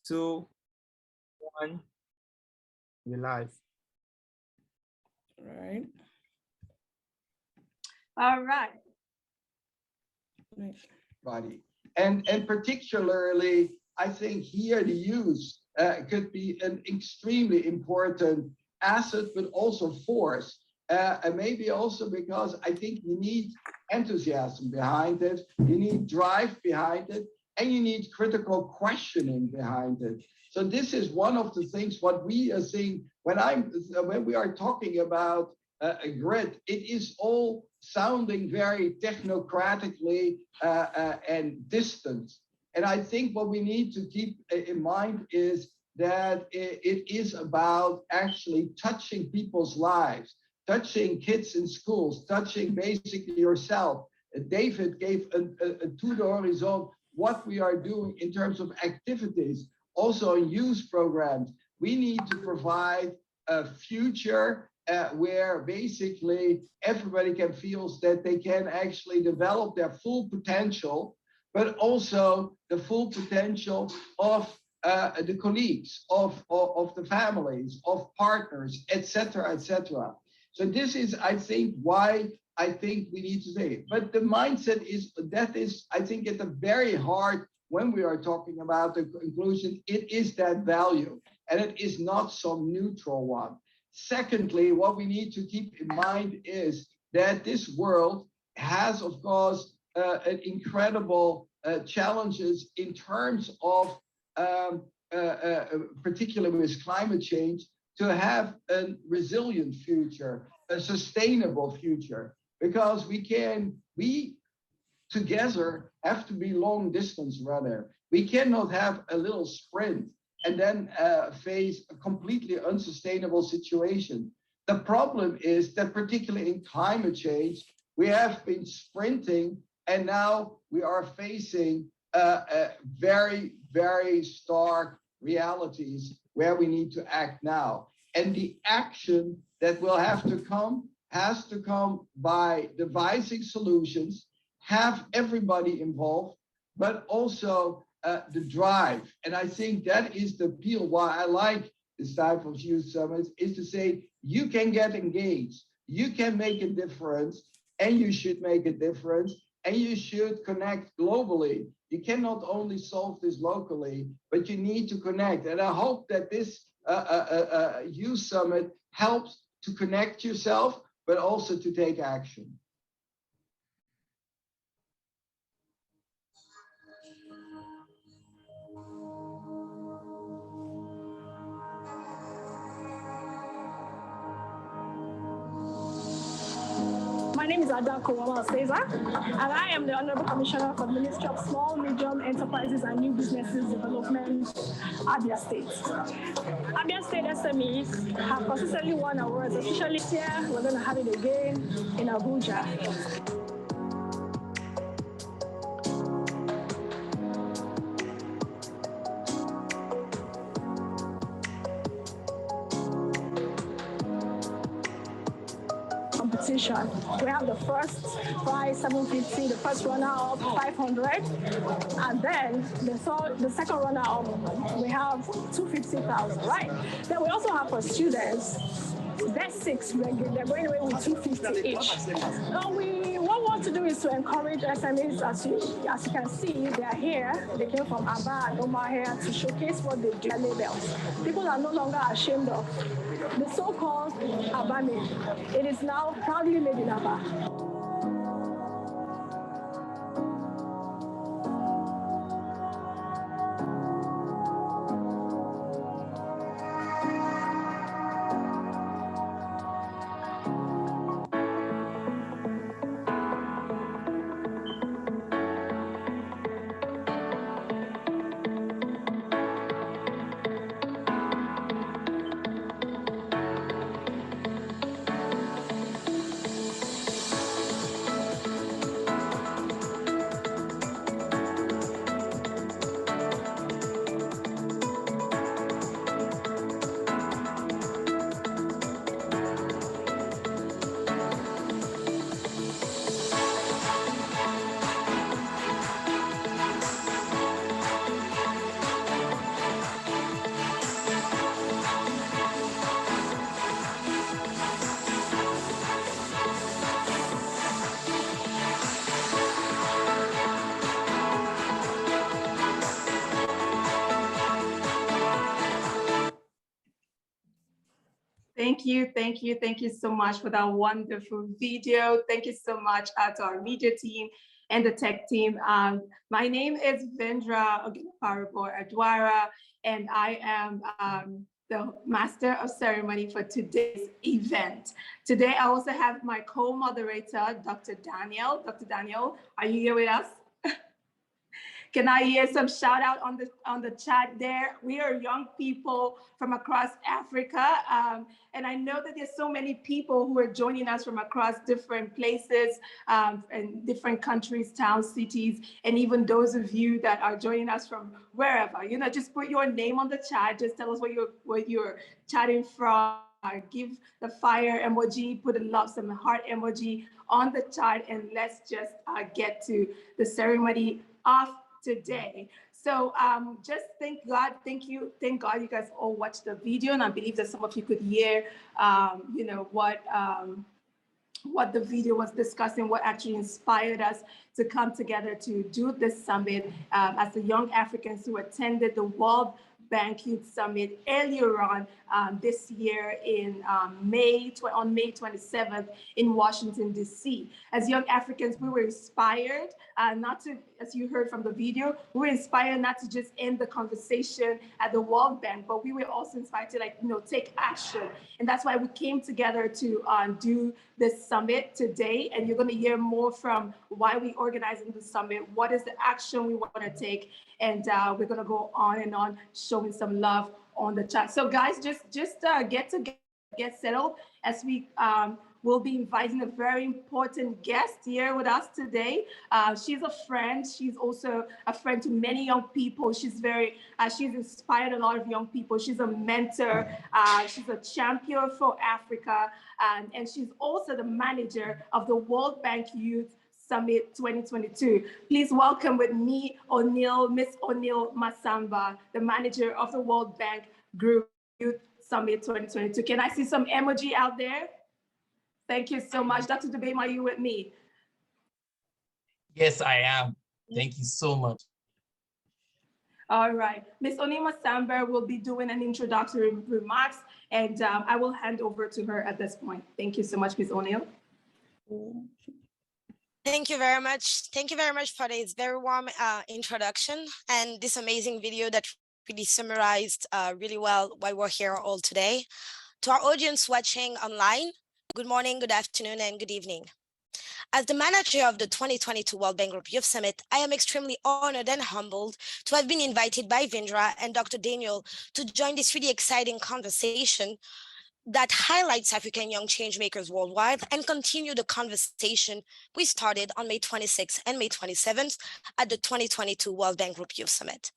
2, 1, we're live. Right. All right. Body. And particularly, I think here the use could be an extremely important asset, but also force. And maybe also because I think you need enthusiasm behind it, you need drive behind it, and you need critical questioning behind it. So this is one of the things what we are seeing when we are talking about a grid. It is all sounding very technocratically and distant. And I think what we need to keep in mind is that it is about actually touching people's lives, touching kids in schools, touching basically yourself. David gave a tour d'horizon what we are doing in terms of activities, also in youth programs. We need to provide a future where basically everybody can feel that they can actually develop their full potential, but also the full potential of the colleagues, of the families, of partners, etc., etc. So this is, I think, why I think we need to say it. But the mindset is, I think, at the very heart when we are talking about the inclusion, it is that value, and it is not some neutral one. Secondly, what we need to keep in mind is that this world has, of course, an incredible challenges in terms of, particularly with climate change, to have a resilient future, a sustainable future, because we together have to be long distance runner. We cannot have a little sprint and then face a completely unsustainable situation. The problem is that particularly in climate change, we have been sprinting and now we are facing very, very stark realities where we need to act now. And the action that will have to come has to come by devising solutions, have everybody involved, but also the drive. And I think that is the appeal why I like this type of youth summits, is to say, you can get engaged, you can make a difference, and you should make a difference, and you should connect globally. You cannot only solve this locally, but you need to connect. And I hope that this youth summit helps to connect yourself, but also to take action. My name is Aduara, and I am the Honorable Commissioner for the Ministry of Small, Medium Enterprises and New Businesses Development, Abia State. Abia State SMEs have consistently won awards. Officially here, we're going to have it again in Abuja. Competition. We have the first prize 750, the first runner-up 500, and then the second runner-up we have 250,000, right? Then we also have for students, best 6, they're going away with 250 each. What we want to do is to encourage SMEs, as you can see, they are here. They came from Abia and Oma here to showcase what they do. Labels. People are no longer ashamed of the so-called Abia made. It is now proudly made in Abia. Thank you so much for that wonderful video. Thank you so much to our media team and the tech team. My name is Vindra Oghenekparobo Aduara, and I am the master of ceremony for today's event. Today, I also have my co-moderator, Dr. Daniel. Dr. Daniel, are you here with us? Can I hear some shout out on the chat there? We are young people from across Africa. And I know that there's so many people who are joining us from across different places and different countries, towns, cities, and even those of you that are joining us from wherever. You know, just put your name on the chat. Just tell us what you're chatting from. Give the fire emoji, put some heart emoji on the chat, and let's just get to the ceremony of today. So just thank God you guys all watched the video, and I believe that some of you could hear you know what the video was discussing, what actually inspired us to come together to do this summit as the young Africans who attended the World Bank Youth Summit earlier on this year in on May 27th in Washington, D.C. As young Africans, we were inspired not to, as you heard from the video, we were inspired not to just end the conversation at the World Bank, but we were also inspired to take action. And that's why we came together to do this summit today. And you're going to hear more from why we organizing the summit, what is the action we want to take, and we're going to go on and on showing some love on the chat. So guys, just get settled as we will be inviting a very important guest here with us today. She's a friend. She's also a friend to many young people. She's inspired a lot of young people. She's a mentor. She's a champion for Africa. And she's also the manager of the World Bank Youth Summit 2022. Please welcome with me, Miss O'Neill Massamba, the manager of the World Bank Group Youth Summit 2022. Can I see some emoji out there? Thank you so much. Dr. Dubem, are you with me? Yes, I am. Thank you so much. All right. Miss O'Neill Massamba will be doing an introductory remarks, and I will hand over to her at this point. Thank you so much, Miss O'Neill. Thank you very much. Thank you very much for this very warm introduction and this amazing video that really summarized really well why we're here all today. To our audience watching online, good morning, good afternoon, and good evening. As the manager of the 2022 World Bank Group Youth Summit, I am extremely honored and humbled to have been invited by Vindra and Dr. Daniel to join this really exciting conversation that highlights African young changemakers worldwide and continue the conversation we started on May 26th and May 27th at the 2022 World Bank Group Youth Summit.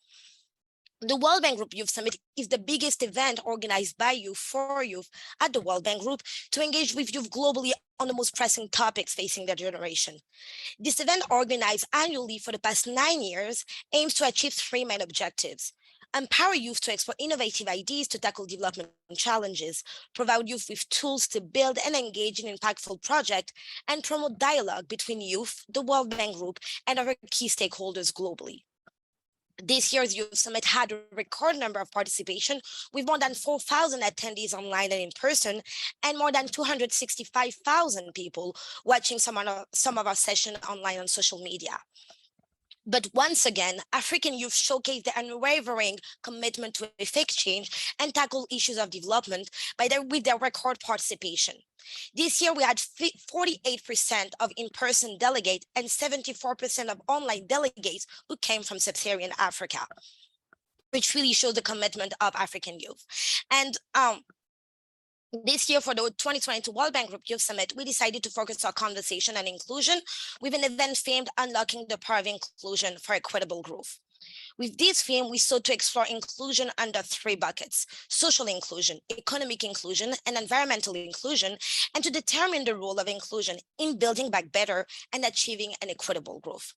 The World Bank Group Youth Summit is the biggest event organized by youth for youth at the World Bank Group to engage with youth globally on the most pressing topics facing their generation. This event, organized annually for the past 9 years, aims to achieve three main objectives: empower youth to explore innovative ideas to tackle development challenges, provide youth with tools to build and engage in impactful projects, and promote dialogue between youth, the World Bank Group, and other key stakeholders globally. This year's Youth Summit had a record number of participation with more than 4,000 attendees online and in person, and more than 265,000 people watching some of our sessions online on social media. But once again, African youth showcase their unwavering commitment to effect change and tackle issues of development with their record participation. This year, we had 48% of in-person delegates and 74% of online delegates who came from sub-Saharan Africa, which really shows the commitment of African youth. And this year, for the 2022 World Bank Group Youth Summit, we decided to focus our conversation on inclusion with an event themed Unlocking the Power of Inclusion for Equitable Growth. With this theme, we sought to explore inclusion under three buckets: social inclusion, economic inclusion, and environmental inclusion, and to determine the role of inclusion in building back better and achieving an equitable growth.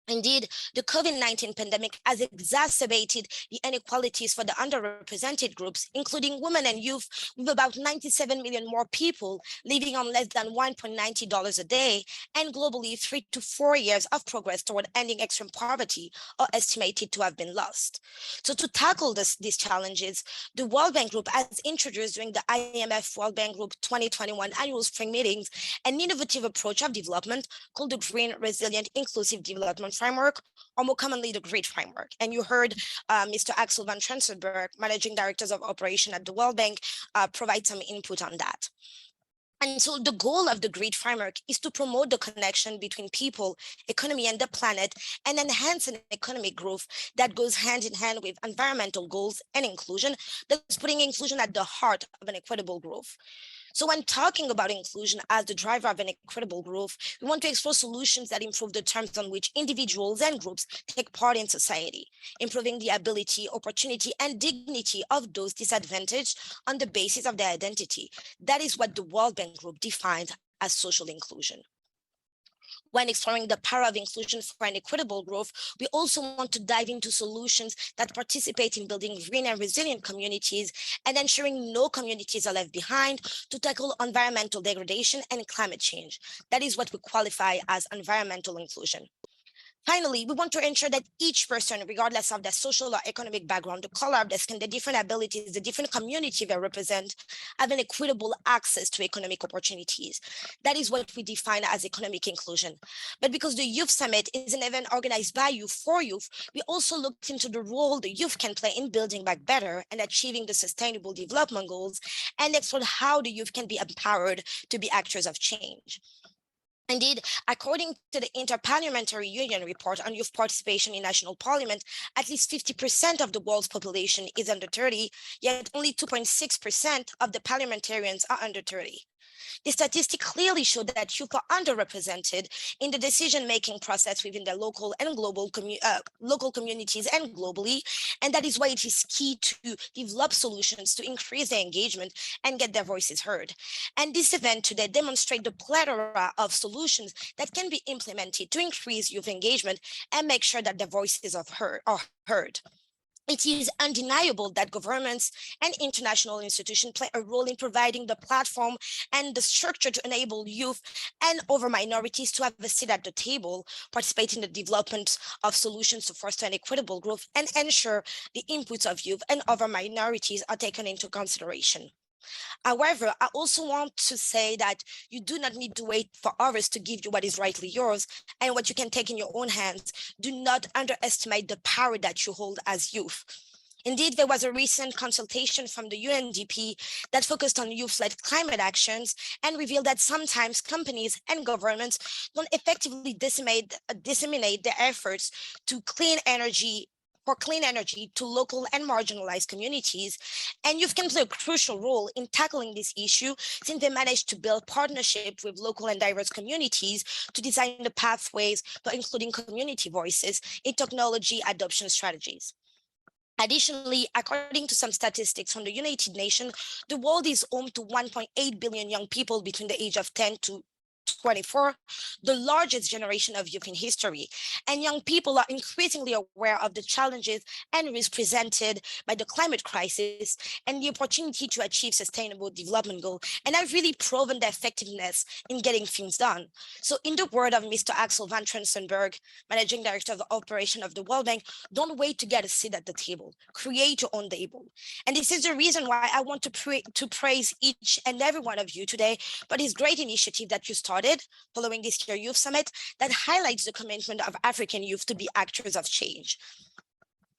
Indeed, the COVID-19 pandemic has exacerbated the inequalities for the underrepresented groups, including women and youth, with about 97 million more people living on less than $1.90 a day, and globally 3 to 4 years of progress toward ending extreme poverty are estimated to have been lost. So to tackle these challenges, the World Bank Group has introduced during the IMF World Bank Group 2021 annual spring meetings an innovative approach of development called the Green, Resilient, Inclusive Development Framework, or more commonly the GREAT framework. And you heard Mr. Axel van Trensenberg, Managing Director of Operation at the World Bank, provide some input on that. And so the goal of the GREAT framework is to promote the connection between people, economy, and the planet, and enhance an economic growth that goes hand in hand with environmental goals and inclusion, thus putting inclusion at the heart of an equitable growth. So when talking about inclusion as the driver of an equitable growth, we want to explore solutions that improve the terms on which individuals and groups take part in society, improving the ability, opportunity, and dignity of those disadvantaged on the basis of their identity. That is what the World Bank Group defines as social inclusion. When exploring the power of inclusion for an equitable growth, we also want to dive into solutions that participate in building green and resilient communities and ensuring no communities are left behind to tackle environmental degradation and climate change. That is what we qualify as environmental inclusion. Finally, we want to ensure that each person, regardless of their social or economic background, the color of their skin, the different abilities, the different community they represent, have an equitable access to economic opportunities. That is what we define as economic inclusion. But because the Youth Summit is an event organized by youth for youth, we also looked into the role the youth can play in building back better and achieving the sustainable development goals, and explored how the youth can be empowered to be actors of change. Indeed, according to the Interparliamentary Union report on youth participation in national parliament, at least 50% of the world's population is under 30, yet only 2.6% of the parliamentarians are under 30. The statistics clearly show that youth are underrepresented in the decision-making process within their local and global local communities and globally, and that is why it is key to develop solutions to increase their engagement and get their voices heard. And this event today demonstrates the plethora of solutions that can be implemented to increase youth engagement and make sure that their voices are heard. It is undeniable that governments and international institutions play a role in providing the platform and the structure to enable youth and other minorities to have a seat at the table, participate in the development of solutions to foster an equitable growth, and ensure the inputs of youth and other minorities are taken into consideration. However, I also want to say that you do not need to wait for others to give you what is rightly yours and what you can take in your own hands. Do not underestimate the power that you hold as youth. Indeed, there was a recent consultation from the UNDP that focused on youth-led climate actions and revealed that sometimes companies and governments don't effectively disseminate their efforts to clean energy to local and marginalized communities. And youth can play a crucial role in tackling this issue since they manage to build partnership with local and diverse communities to design the pathways for including community voices in technology adoption strategies. Additionally, according to some statistics from the United Nations, the world is home to 1.8 billion young people between the age of 10 to 24, the largest generation of youth in history. And young people are increasingly aware of the challenges and risks presented by the climate crisis and the opportunity to achieve sustainable development goals, and have really proven their effectiveness in getting things done. So in the word of Mr. Axel van Trensenberg, Managing Director of the Operation of the World Bank, don't wait to get a seat at the table, create your own table. And this is the reason why I want to praise each and every one of you today for this great initiative that you started following this year Youth Summit that highlights the commitment of African youth to be actors of change.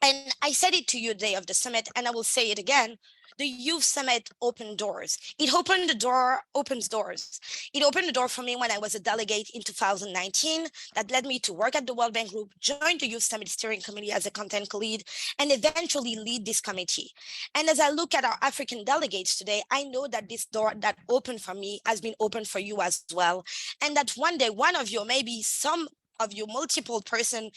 And I said it to you the day of the summit, and I will say it again. The Youth Summit opened doors. Opens doors. It opened the door for me when I was a delegate in 2019 that led me to work at the World Bank Group, join the Youth Summit Steering Committee as a content lead, and eventually lead this committee. And as I look at our African delegates today, I know that this door that opened for me has been opened for you as well. And that one day, one of you, or maybe some of you, multiple person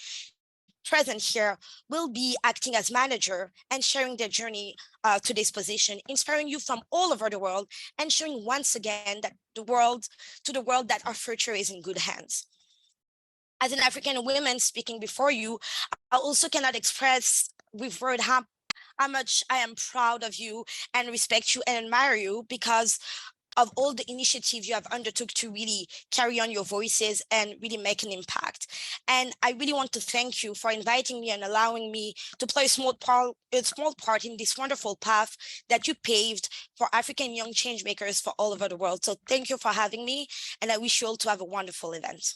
present here will be acting as manager and sharing their journey to this position, inspiring you from all over the world and showing once again that the world that our future is in good hands. As an African woman speaking before you, I also cannot express with word how much I am proud of you and respect you and admire you because of all the initiatives you have undertook to really carry on your voices and really make an impact. And I really want to thank you for inviting me and allowing me to play a small part in this wonderful path that you paved for African young change makers for all over the world. So thank you for having me, and I wish you all to have a wonderful event.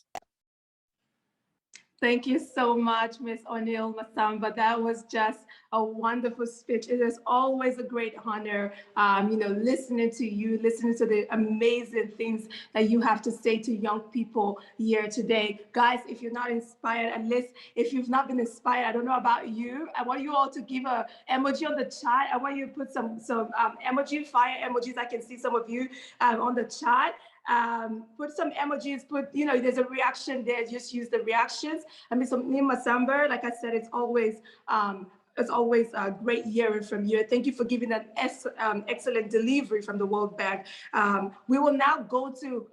Thank you so much, Ms. O'Neill Massamba. That was just a wonderful speech. It is always a great honor, listening to you, listening to the amazing things that you have to say to young people here today. Guys, if you're not inspired, at least if you've not been inspired, I don't know about you. I want you all to give a emoji on the chat. I want you to put some emoji, fire emojis. I can see some of you on the chat. Put some emojis, there's a reaction there, just use the reactions. I mean, Massamba, like I said, it's always great hearing from you. Thank you for giving that excellent delivery from the World Bank. We will now go to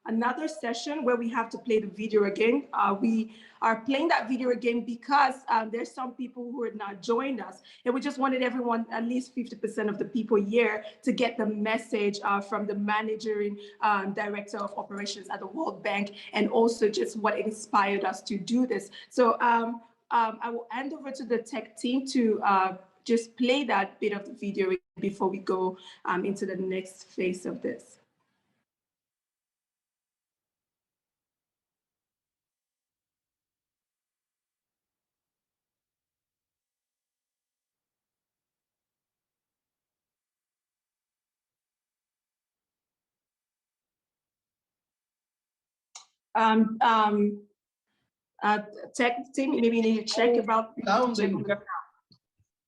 another session where we have to play the video again. We are playing that video again because there's some people who had not joined us. And we just wanted everyone, at least 50% of the people here, to get the message from the managing director of operations at the World Bank, and also just what inspired us to do this. So I will hand over to the tech team to just play that bit of the video before we go into the next phase of this. Tech team, maybe you need to check about sounding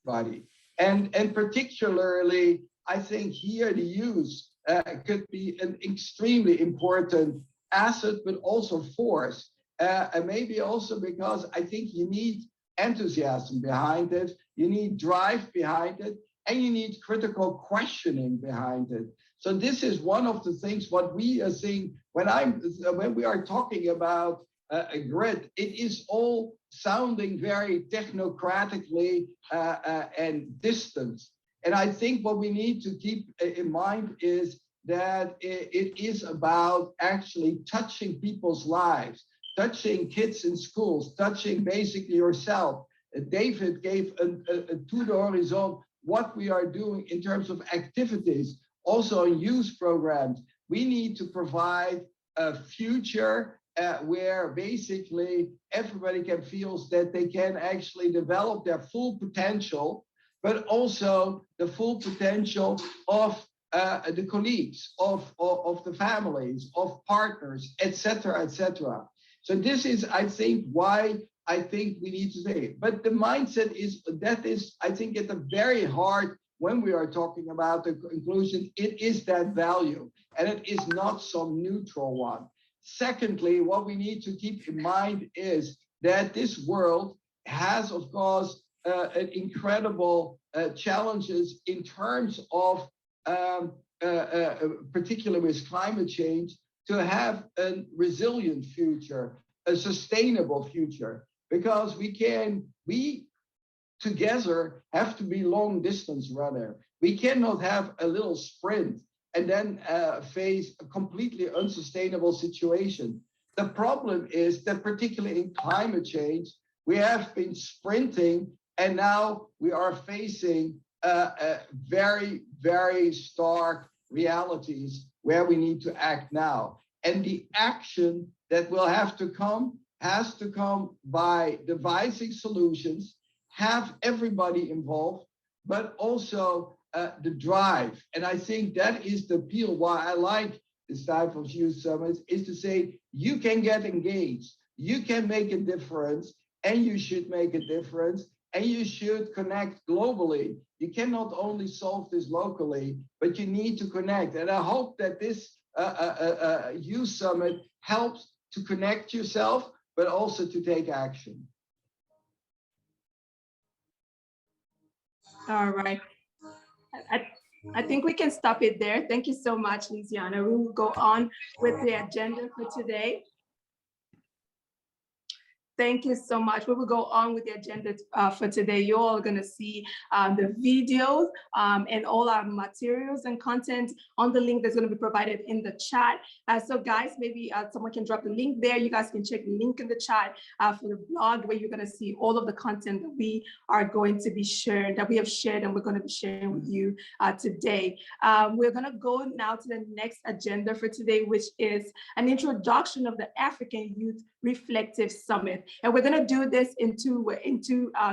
body, and particularly, I think here the use could be an extremely important asset, but also force, and maybe also because I think you need enthusiasm behind it, you need drive behind it, and you need critical questioning behind it. So this is one of the things what we are seeing when we are talking about a grid. It is all sounding very technocratically and distant. And I think what we need to keep in mind is that it is about actually touching people's lives, touching kids in schools, touching basically yourself. David gave a tour d'horizon what we are doing in terms of activities, also in youth programs. We need to provide a future where basically everybody can feel that they can actually develop their full potential, but also the full potential of the colleagues, of the families, of partners, etc., etc. So this is, I think, why I think we need to say. But the mindset is, I think, at the very heart when we are talking about the inclusion, it is that value, and it is not some neutral one. Secondly, what we need to keep in mind is that this world has, of course, incredible challenges in terms of, particularly with climate change, to have a resilient future, a sustainable future, because we together have to be long distance runner. We cannot have a little sprint and then face a completely unsustainable situation. The problem is that particularly in climate change, we have been sprinting and now we are facing very, very stark realities where we need to act now. And the action that will have to come has to come by devising solutions, have everybody involved, but also the drive. And I think that is the appeal why I like this type of youth summits, is to say, you can get engaged, you can make a difference, and you should make a difference, and you should connect globally. You cannot only solve this locally, but you need to connect. And I hope that this youth summit helps to connect yourself, but also to take action. All right. I think we can stop it there. Thank you so much, Lisiana. We will go on with the agenda for today. Thank you so much. We will go on with the agenda for today. You're all going to see the videos and all our materials and content on the link that's going to be provided in the chat. So guys, maybe someone can drop the link there. You guys can check the link in the chat for the blog, where you're going to see all of the content that we are going to be sharing, that we have shared and we're going to be sharing with you today. We're going to go now to the next agenda for today, which is an introduction of the African Youth Reflective Summit. And we're going to do this in two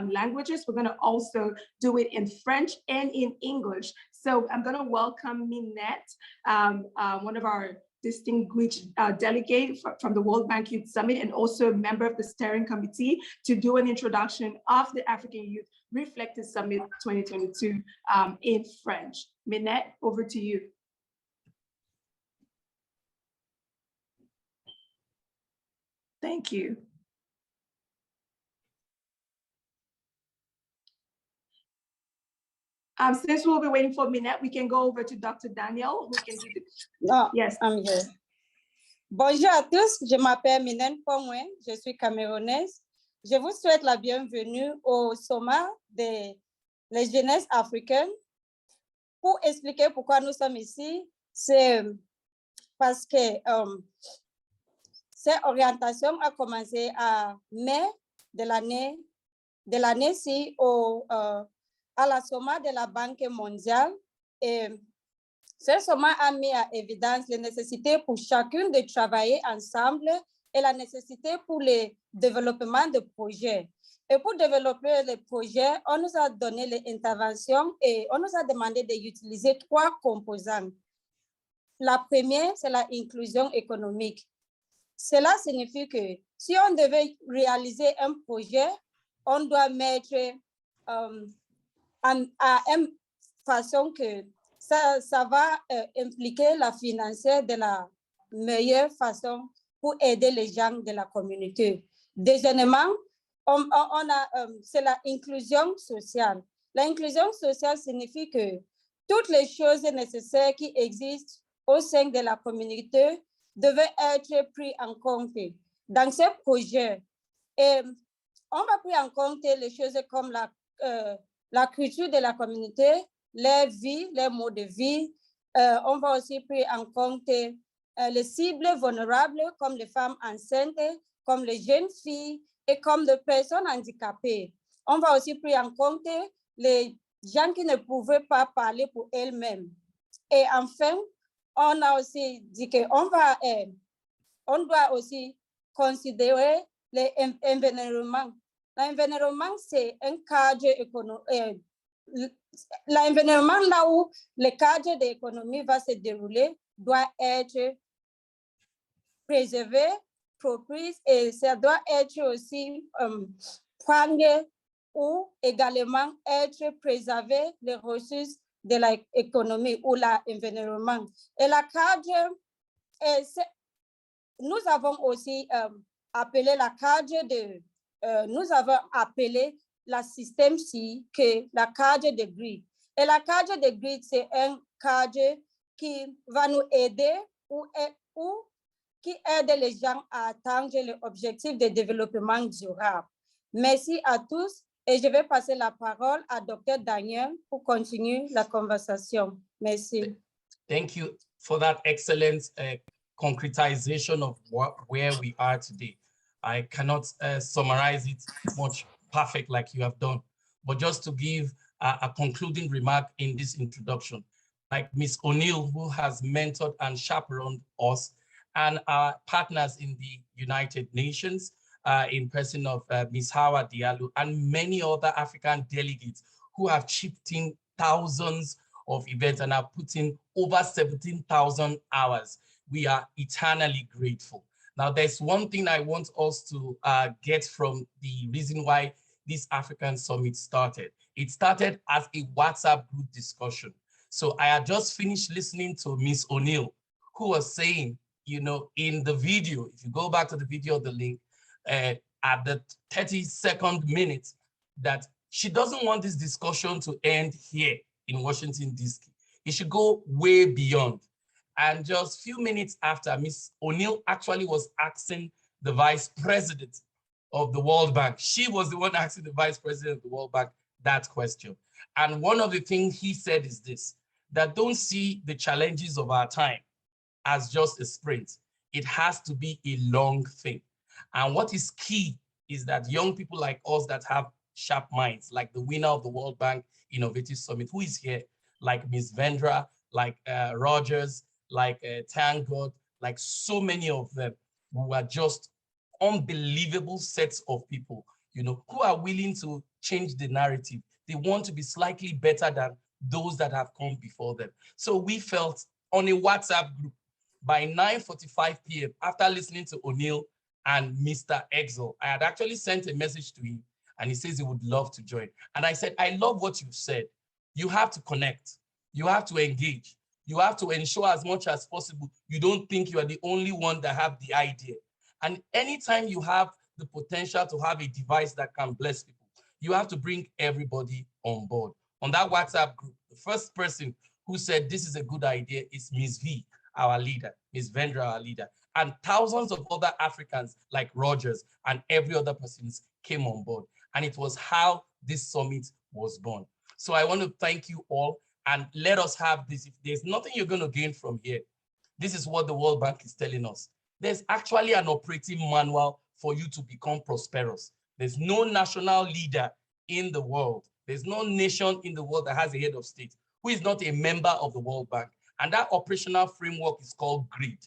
languages. We're going to also do it in French and in English. So I'm going to welcome Minette, one of our distinguished delegate from the World Bank Youth Summit, and also a member of the steering committee, to do an introduction of the African Youth Reflective Summit 2022 in French. Minette, over to you. Thank you. Since we'll be waiting for Minette, we can go over to Dr. Daniel, who can do the... No, Yes. I'm here. Bonjour à tous, je m'appelle Minette Pomwe, je suis camerounaise. Je vous souhaite la bienvenue au sommet des jeunesses africaines. Pour expliquer pourquoi nous sommes ici, c'est parce que cette orientation a commencé à mai de l'année-ci à la sommet de la Banque mondiale. Et ce sommet a mis à évidence les nécessités pour chacune de travailler ensemble et la nécessité pour le développement de projets. Et pour développer les projets, on nous a donné les interventions et on nous a demandé d'utiliser 3 composants. La première, c'est l'inclusion économique. Cela signifie que si on devait réaliser un projet, on doit mettre à une façon que ça va impliquer la financière de la meilleure façon pour aider les gens de la communauté. Deuxièmement, c'est l'inclusion sociale. L'inclusion sociale signifie que toutes les choses nécessaires qui existent au sein de la communauté devaient être prises en compte dans ce projet. Et on va prendre en compte les choses comme la culture de la communauté, les vies, les modes de vie. On va aussi prendre en compte les cibles vulnérables comme les femmes enceintes, comme les jeunes filles et comme les personnes handicapées. On va aussi prendre en compte les gens qui ne pouvaient pas parler pour elles-mêmes. Et enfin, on a aussi dit qu'on doit aussi considérer l'environnement. L'environnement, c'est un cadre économique. L'environnement là où le cadre de l'économie va se dérouler doit être préservé, propice, et ça doit être aussi prendre ou également être préservé les ressources de l'économie ou l'environnement. Et la cadre, nous avons aussi appelé la cadre nous avons appelé la système-ci que la cadre de grid. Et la cadre de grid, c'est un cadre qui va nous aider ou qui aide les gens à atteindre l'objectif de développement durable. Merci à tous et je vais passer la parole à Dr. Daniel pour continuer la conversation. Merci. Thank you for that excellent concretization of where we are today. I cannot summarize it much perfect like you have done, but just to give a concluding remark in this introduction, like Ms. O'Neill, who has mentored and chaperoned us, and our partners in the United Nations, in person of Ms. Hawa, Diallo, and many other African delegates who have chipped in thousands of events and have put in over 17,000 hours. We are eternally grateful. Now, there's one thing I want us to get from the reason why this African Summit started. It started as a WhatsApp group discussion. So I had just finished listening to Ms. O'Neill, who was saying, you know, in the video, if you go back to the video, the link, at the 32nd minute, that she doesn't want this discussion to end here in Washington, D.C. It should go way beyond. And just a few minutes after, Ms. O'Neill actually was asking the vice president of the World Bank. She was the one asking the vice president of the World Bank that question. And one of the things he said is this, that don't see the challenges of our time as just a sprint. It has to be a long thing. And what is key is that young people like us that have sharp minds, like the winner of the World Bank Innovative Summit, who is here, like Ms. Vindra, like Rogers, like Thank God, like so many of them who are just unbelievable sets of people, you know, who are willing to change the narrative. They want to be slightly better than those that have come before them. So we felt on a WhatsApp group by 9:45 p.m. after listening to O'Neill and Mr. Exel, I had actually sent a message to him and he says he would love to join. And I said, I love what you've said. You have to connect. You have to engage. You have to ensure as much as possible you don't think you are the only one that have the idea. And anytime you have the potential to have a device that can bless people, you have to bring everybody on board. On that WhatsApp group, the first person who said this is a good idea is Ms. V, our leader, Ms. Vindra, our leader, and thousands of other Africans like Rogers and every other person came on board. And it was how this summit was born. So I want to thank you all and let us have this. If there's nothing you're going to gain from here, this is what the World Bank is telling us. There's actually an operating manual for you to become prosperous. There's no national leader in the world. There's no nation in the world that has a head of state who is not a member of the World Bank. And that operational framework is called GRID.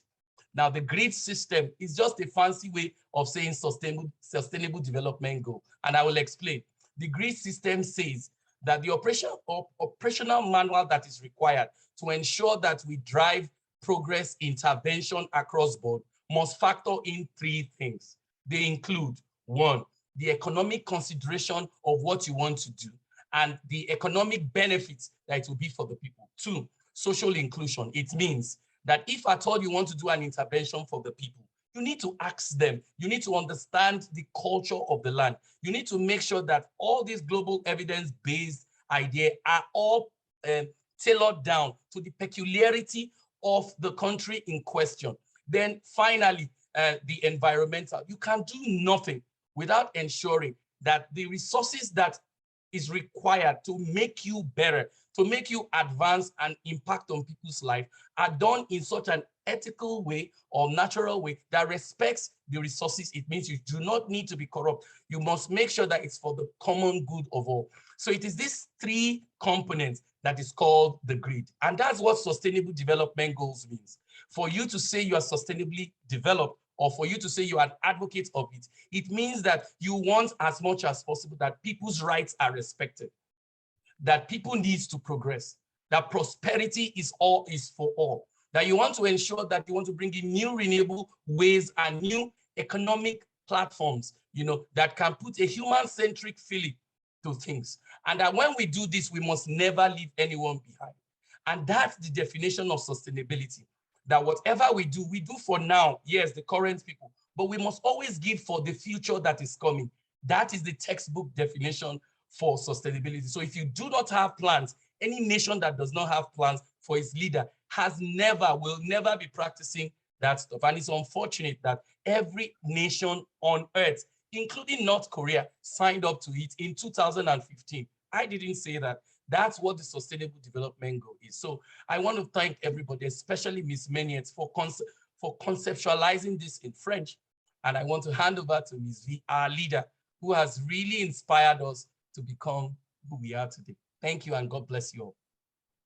Now, the GRID system is just a fancy way of saying sustainable development goal. And I will explain. The GRID system says that the operational manual that is required to ensure that we drive progress intervention across board must factor in three things. They include, one, the economic consideration of what you want to do and the economic benefits that it will be for the people. Two, social inclusion. It means that if at all you want to do an intervention for the people, you need to ask them. You need to understand the culture of the land. You need to make sure that all these global evidence-based ideas are all tailored down to the peculiarity of the country in question. Then finally, the environmental. You can do nothing without ensuring that the resources that is required to make you better, to make you advance and impact on people's life are done in such an ethical way or natural way that respects the resources. It means you do not need to be corrupt. You must make sure that it's for the common good of all. So it is these three components that is called the GRID. And that's what sustainable development goals means. For you to say you are sustainably developed, or for you to say you are an advocate of it, it means that you want as much as possible that people's rights are respected, that people need to progress, that prosperity is for all, that you want to ensure that you want to bring in new renewable ways and new economic platforms, you know, that can put a human-centric feeling to things. And that when we do this, we must never leave anyone behind. And that's the definition of sustainability. That whatever we do for now, yes, the current people, but we must always give for the future that is coming. That is the textbook definition for sustainability. So if you do not have plans, any nation that does not have plans for its leader will never be practicing that stuff. And it's unfortunate that every nation on earth, including North Korea, signed up to it in 2015. I didn't say that. That's what the Sustainable Development Goal is. So I want to thank everybody, especially Ms. Menietz, for conceptualizing this in French. And I want to hand over to Ms. V, our leader, who has really inspired us to become who we are today. Thank you, and God bless you all.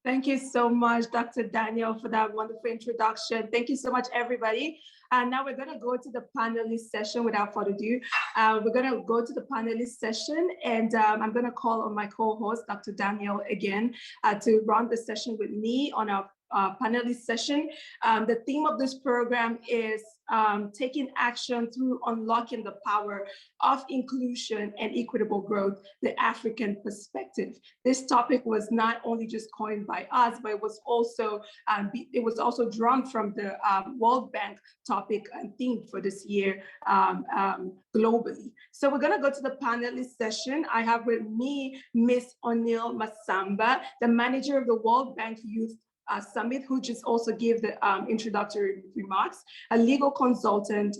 Thank you so much, Dr. Daniel, for that wonderful introduction. Thank you so much, everybody. And now we're going to go to the panelist session without further ado. We're going to go to the panelist session, and I'm going to call on my co-host, Dr. Daniel, again, to run the session with me on our panelist session. The theme of this program is taking action through unlocking the power of inclusion and equitable growth, the African perspective. This topic was not only just coined by us, but it was also drawn from the World Bank topic and theme for this year globally. So we're going to go to the panelist session. I have with me Ms. O'Neill Massamba, the manager of the World Bank Youth Summit, who just also gave the introductory remarks, a legal consultant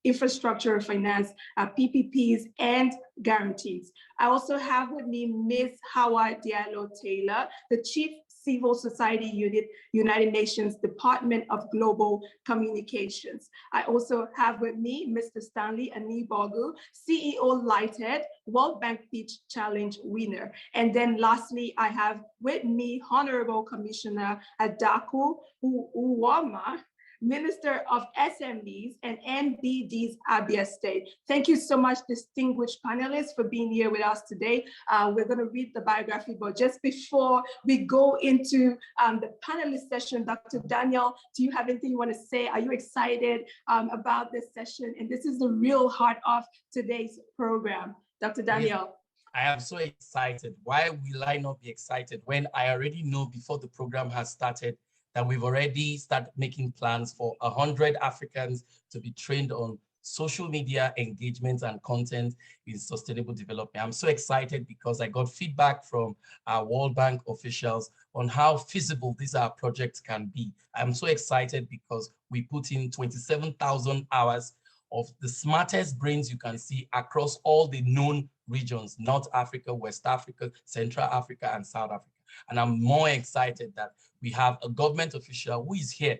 infrastructure finance, PPPs, and guarantees. I also have with me Ms. Hawa Diallo Taylor, the Chief Civil Society Unit, United Nations Department of Global Communications. I also have with me Mr. Stanley Anibogu, CEO Lighthead, World Bank Beach Challenge winner. And then lastly, I have with me Honorable Commissioner Adaku Uwama, Minister of SMEs and MBD's Abia State. Thank you so much, distinguished panelists, for being here with us today. We're going to read the biography, but just before we go into the panelist session, Dr. Daniel, do you have anything you want to say? Are you excited about this session? And this is the real heart of today's program. Dr. Daniel. I am so excited. Why will I not be excited when I already know before the program has started that we've already started making plans for 100 Africans to be trained on social media engagement and content in sustainable development. I'm so excited because I got feedback from our World Bank officials on how feasible these projects can be. I'm so excited because we put in 27,000 hours of the smartest brains you can see across all the known regions, North Africa, West Africa, Central Africa, and South Africa. And I'm more excited that we have a government official who is here.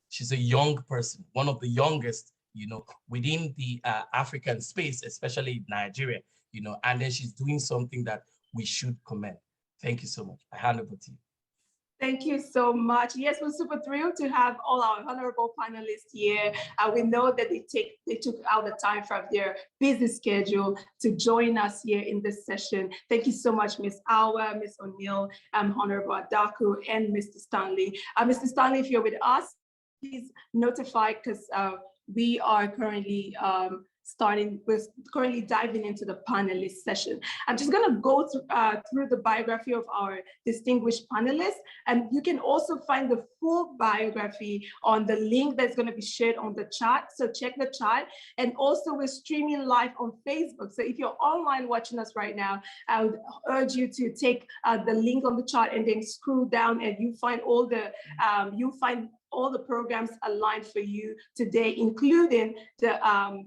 She's a young person, one of the youngest, within the African space, especially Nigeria, and then she's doing something that we should commend. Thank you so much. I hand over to you. Thank you so much. Yes, we're super thrilled to have all our honorable panelists here. We know that they took out the time from their busy schedule to join us here in this session. Thank you so much, Ms. Awa, Ms. O'Neill, Honorable Adaku, and Mr. Stanley. Mr. Stanley, if you're with us, please notify, because we are currently we're currently diving into the panelist session. I'm just gonna go through the biography of our distinguished panelists, and you can also find the full biography on the link that's gonna be shared on the chat, so check the chat. And also we're streaming live on Facebook, so if you're online watching us right now, I would urge you to take the link on the chart and then scroll down, and you find all the programs aligned for you today, including the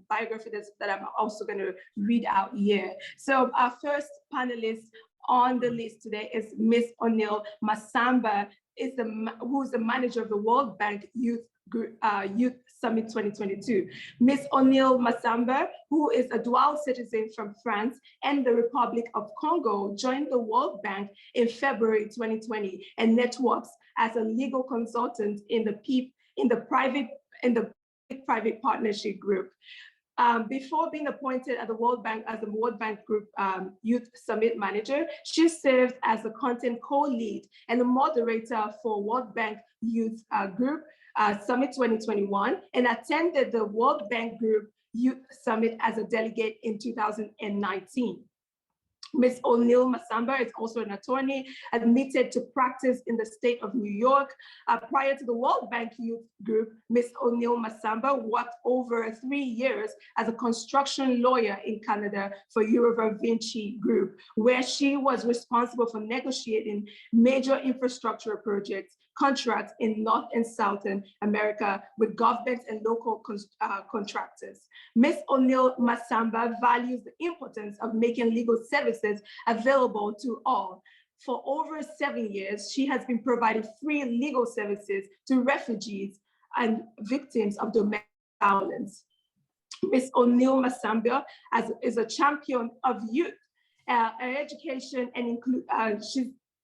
biography that I'm also going to read out here. So our first panelist on the list today is Ms. O'Neill Massamba, who's the manager of the World Bank Youth Summit 2022. Ms. O'Neill Massamba, who is a dual citizen from France and the Republic of Congo, joined the World Bank in February 2020 and networks as a legal consultant in the private partnership group. Before being appointed at the World Bank as the World Bank Group Youth Summit Manager, she served as the content co-lead and the moderator for World Bank Youth Group Summit 2021, and attended the World Bank Group Youth Summit as a delegate in 2019. Ms. O'Neill Massamba is also an attorney admitted to practice in the state of New York. Prior to the World Bank Youth Group, Ms. O'Neill Massamba worked over 3 years as a construction lawyer in Canada for Euro Vinci Group, where she was responsible for negotiating major infrastructure projects, contracts in North and Southern America with governments and local contractors. Ms. O'Neill Massamba values the importance of making legal services available to all. For over 7 years, she has been providing free legal services to refugees and victims of domestic violence. Ms. O'Neill Massamba is a champion of youth education and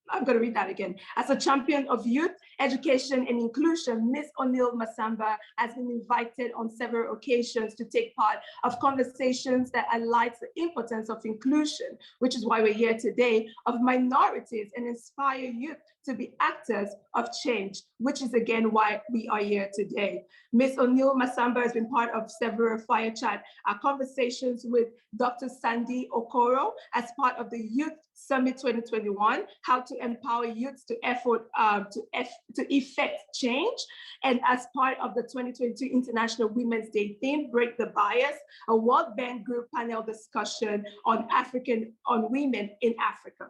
I'm going to read that again. As a champion of youth, education, and inclusion, Ms. O'Neill Massamba has been invited on several occasions to take part of conversations that highlight the importance of inclusion, which is why we're here today, of minorities, and inspire youth to be actors of change, which is again why we are here today. Ms. O'Neill Massamba has been part of several Fire Chat conversations with Dr. Sandy Okoro as part of the Youth Summit 2021, how to empower youths to effect change, and as part of the 2022 International Women's Day theme, Break the Bias, a World Bank Group panel discussion on women in Africa.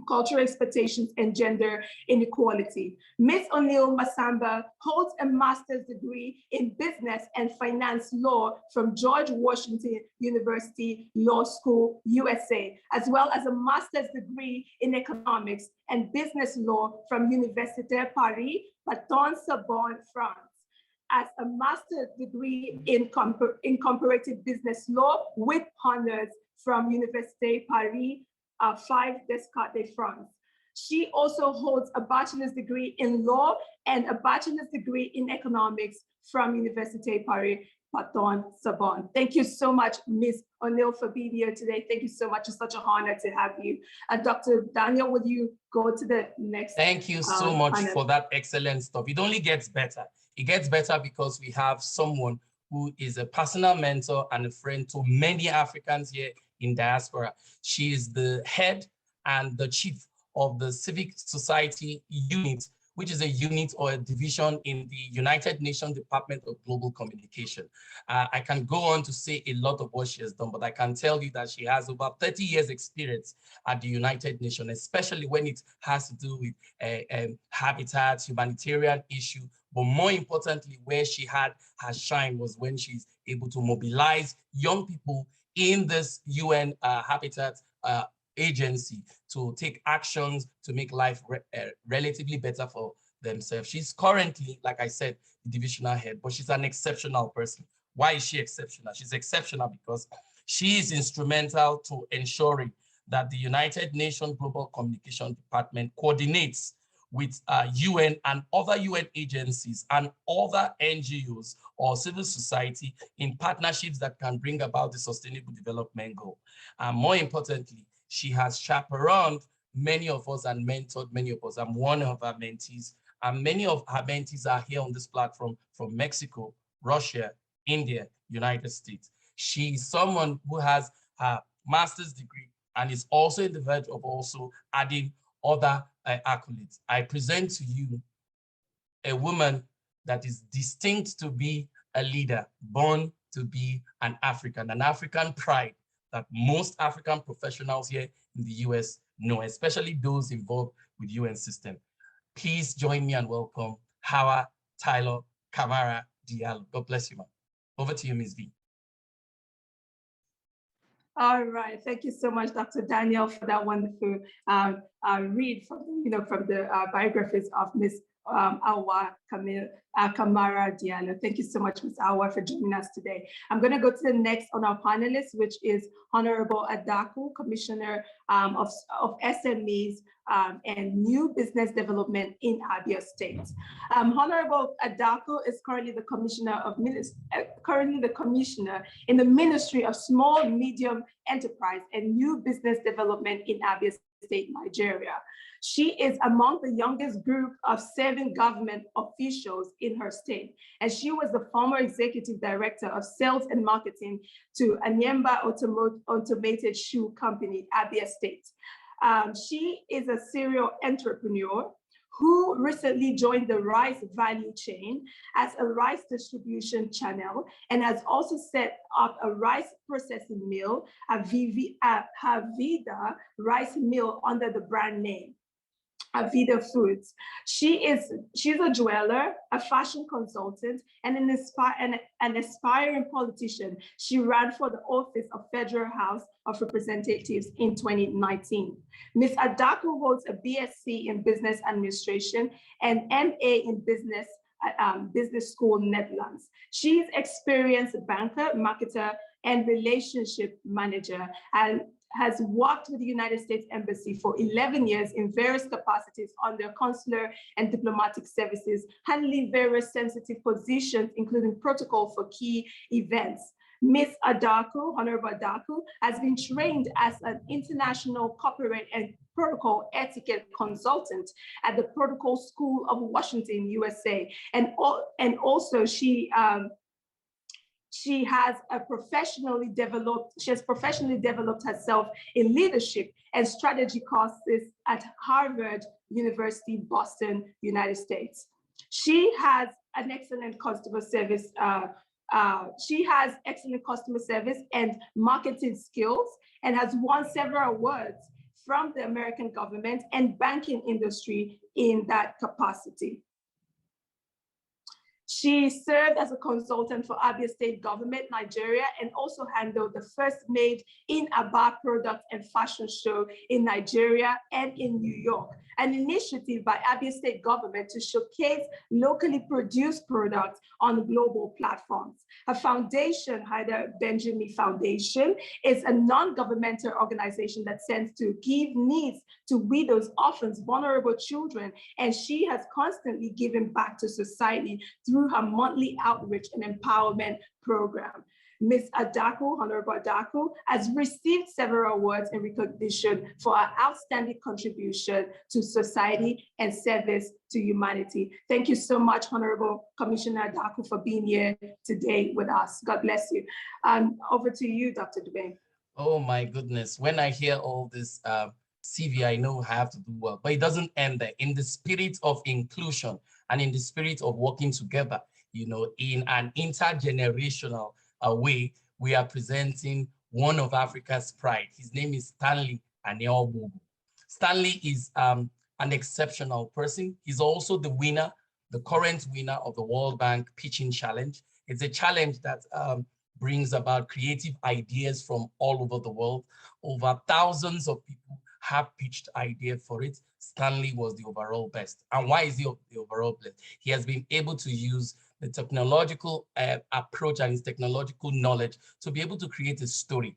cultural expectations, and gender inequality. Ms. O'Neill Massamba holds a master's degree in business and finance law from George Washington University Law School, USA, as well as a master's degree in economics and business law from Université Paris, Sorbonne, France. As a master's degree in comparative business law with honors from Université Paris, 5 Descartes de France. She also holds a bachelor's degree in law and a bachelor's degree in economics from Université Paris, Sorbonne. Thank you so much, Ms. O'Neill, for being here today. Thank you so much. It's such an honor to have you. Dr. Daniel, would you go to the next? Thank you so much for that excellent stuff. It only gets better. It gets better because we have someone who is a personal mentor and a friend to many Africans here in diaspora. She is the head and the chief of the Civic Society Unit, which is a unit or a division in the United Nations Department of Global Communication. I can go on to say a lot of what she has done, but I can tell you that she has over 30 years experience at the United Nations, especially when it has to do with habitat, humanitarian issue, but more importantly, where she had her shine was when she's able to mobilize young people in this UN Habitat agency to take actions to make life relatively better for themselves. She's currently, like I said, the divisional head, but she's an exceptional person. Why is she exceptional? She's exceptional because she is instrumental to ensuring that the United Nations Global Communication Department coordinates with UN and other UN agencies and other NGOs or civil society in partnerships that can bring about the Sustainable Development Goal. More importantly, she has chaperoned many of us and mentored many of us. I'm one of her mentees, and many of her mentees are here on this platform from Mexico, Russia, India, United States. She is someone who has a master's degree and is also in the verge of also adding other accolades. I present to you a woman that is distinct to be a leader, born to be an African pride that most African professionals here in the US know, especially those involved with UN system. Please join me and welcome Hawa Kamara Diallo. God bless you, man. Over to you, Ms. V. All right, thank you so much, Dr. Daniel, for that wonderful read from the biographies of Ms. Hawa Kamara Diallo. Thank you so much, Ms. Hawa, for joining us today. I'm going to go to the next on our panelists, which is Honorable Adaku, Commissioner of SMEs and New Business Development in Abia State. Honorable Adaku is currently the Commissioner in the Ministry of Small, Medium Enterprise and New Business Development in Abia State, Nigeria. She is among the youngest group of 7 government officials in her state, and she was the former executive director of sales and marketing to Anyemba Automated Shoe Company, Abia State. She is a serial entrepreneur who recently joined the rice value chain as a rice distribution channel and has also set up a rice processing mill, Havida Rice Mill, under the brand name Avida Foods. She's a jeweler, a fashion consultant, and an aspiring politician. She ran for the office of Federal House of Representatives in 2019. Ms. Adaku holds a BSc in Business Administration and MA in Business School, Netherlands. She's experienced banker, marketer, and relationship manager, and has worked with the United States Embassy for 11 years in various capacities under consular and diplomatic services, handling various sensitive positions, including protocol for key events. Ms. Adaku, Honorable Adaku, has been trained as an international corporate and protocol etiquette consultant at the Protocol School of Washington, USA. And also she has professionally developed herself in leadership and strategy courses at Harvard University, Boston, United States. She has an excellent customer service. And marketing skills and has won several awards from the American government and banking industry in that capacity. She served as a consultant for Abia State Government, Nigeria, and also handled the first Made in Aba product and fashion show in Nigeria and in New York, an initiative by Abia State Government to showcase locally produced products on global platforms. Her foundation, Haida Benjamin Foundation, is a non-governmental organization that sends to give needs to widows, orphans, vulnerable children, and she has constantly given back to society through her monthly outreach and empowerment program. Ms. Adaku, Honorable Adaku, has received several awards in recognition for her outstanding contribution to society and service to humanity. Thank you so much, Honorable Commissioner Adaku, for being here today with us. God bless you. Over to you, Dr. Dubem. Oh my goodness, when I hear all this CV, I know I have to do well, but it doesn't end there. In the spirit of inclusion and in the spirit of working together, you know, in an intergenerational way, we are presenting one of Africa's pride. His name is Stanley Aneobobo. Stanley is an exceptional person. He's also the winner, the current winner of the World Bank Pitching Challenge. It's a challenge that brings about creative ideas from all over the world. Over thousands of people have pitched idea for it. Stanley was the overall best. And why is he the overall best? He has been able to use the technological approach and his technological knowledge to be able to create a story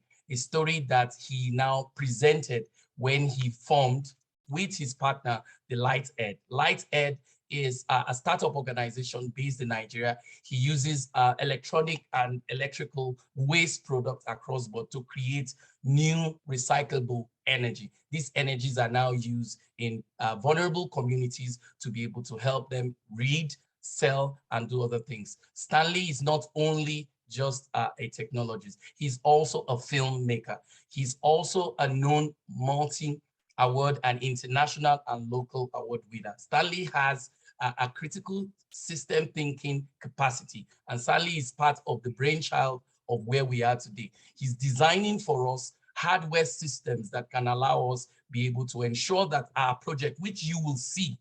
that he now presented when he formed with his partner, the Light Ed. Light Ed is a startup organization based in Nigeria. He uses electronic and electrical waste products across board to create new recyclable energy. These energies are now used in vulnerable communities to be able to help them read, sell, and do other things. Stanley is not only just a technologist, he's also a filmmaker. He's also a known multi-award and international and local award winner. Stanley has a critical system thinking capacity, and Stanley is part of the brainchild of where we are today. He's designing for us hardware systems that can allow us be able to ensure that our project, which you will see,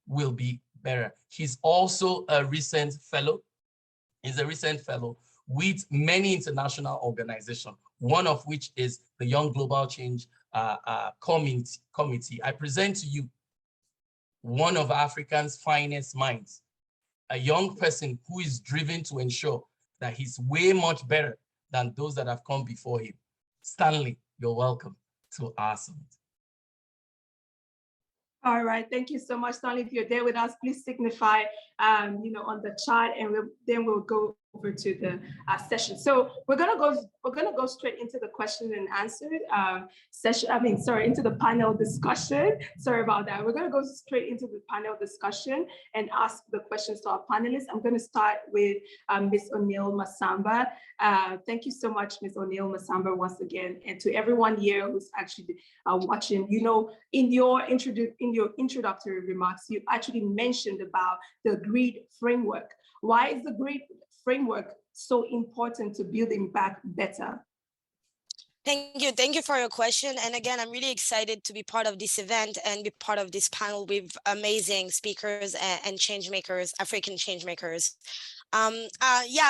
will be better. He's also a recent fellow. He's a recent fellow with many international organizations, one of which is the Young Global Change Committee. I present to you one of Africa's finest minds, a young person who is driven to ensure that he's way much better than those that have come before him. Stanley, you're welcome to our summit. All right, thank you so much, Stanley. If you're there with us, please signify, on the chat, and then we'll go over to the session. So we're gonna go straight into the question and answer session. Into the panel discussion. Sorry about that. We're gonna go straight into the panel discussion and ask the questions to our panelists. I'm gonna start with Ms. O'Neill Massamba. Thank you so much, Ms. O'Neill Massamba, once again, and to everyone here who's actually watching. You know, in your introductory remarks, you actually mentioned about the GREED framework. Why is the GREED framework so important to building back better? Thank you for your question. And again, I'm really excited to be part of this event and be part of this panel with amazing speakers and change makers, African change makers.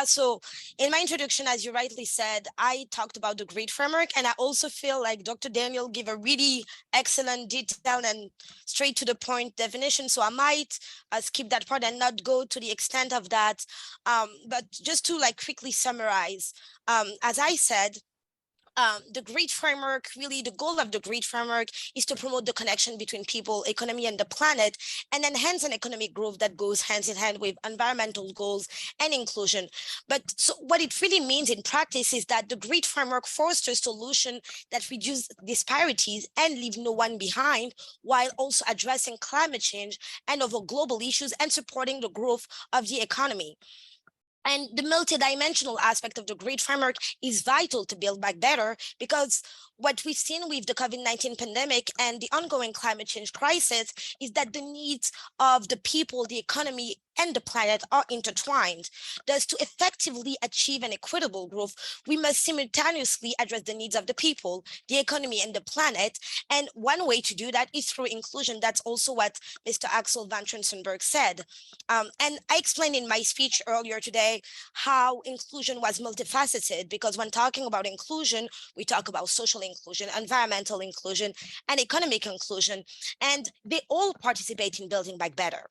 So in my introduction, as you rightly said, I talked about the GREED framework, and I also feel like Dr. Daniel gave a really excellent, detailed, and straight to the point definition. So I might skip that part and not go to the extent of that. But just to quickly summarize, as I said, the GREED framework, really the goal of the GREED framework is to promote the connection between people, economy, and the planet, and enhance an economic growth that goes hand in hand with environmental goals and inclusion. But so what it really means in practice is that the GREED framework fosters solutions that reduce disparities and leave no one behind, while also addressing climate change and other global issues and supporting the growth of the economy. And the multidimensional aspect of the GREED framework is vital to build back better, because what we've seen with the COVID-19 pandemic and the ongoing climate change crisis is that the needs of the people, the economy, and the planet are intertwined. Thus, to effectively achieve an equitable growth, we must simultaneously address the needs of the people, the economy, and the planet. And one way to do that is through inclusion. That's also what Mr. Axel van Trensenberg said. And I explained in my speech earlier today how inclusion was multifaceted, because when talking about inclusion, we talk about social inclusion, environmental inclusion, and economic inclusion, and they all participate in building back better.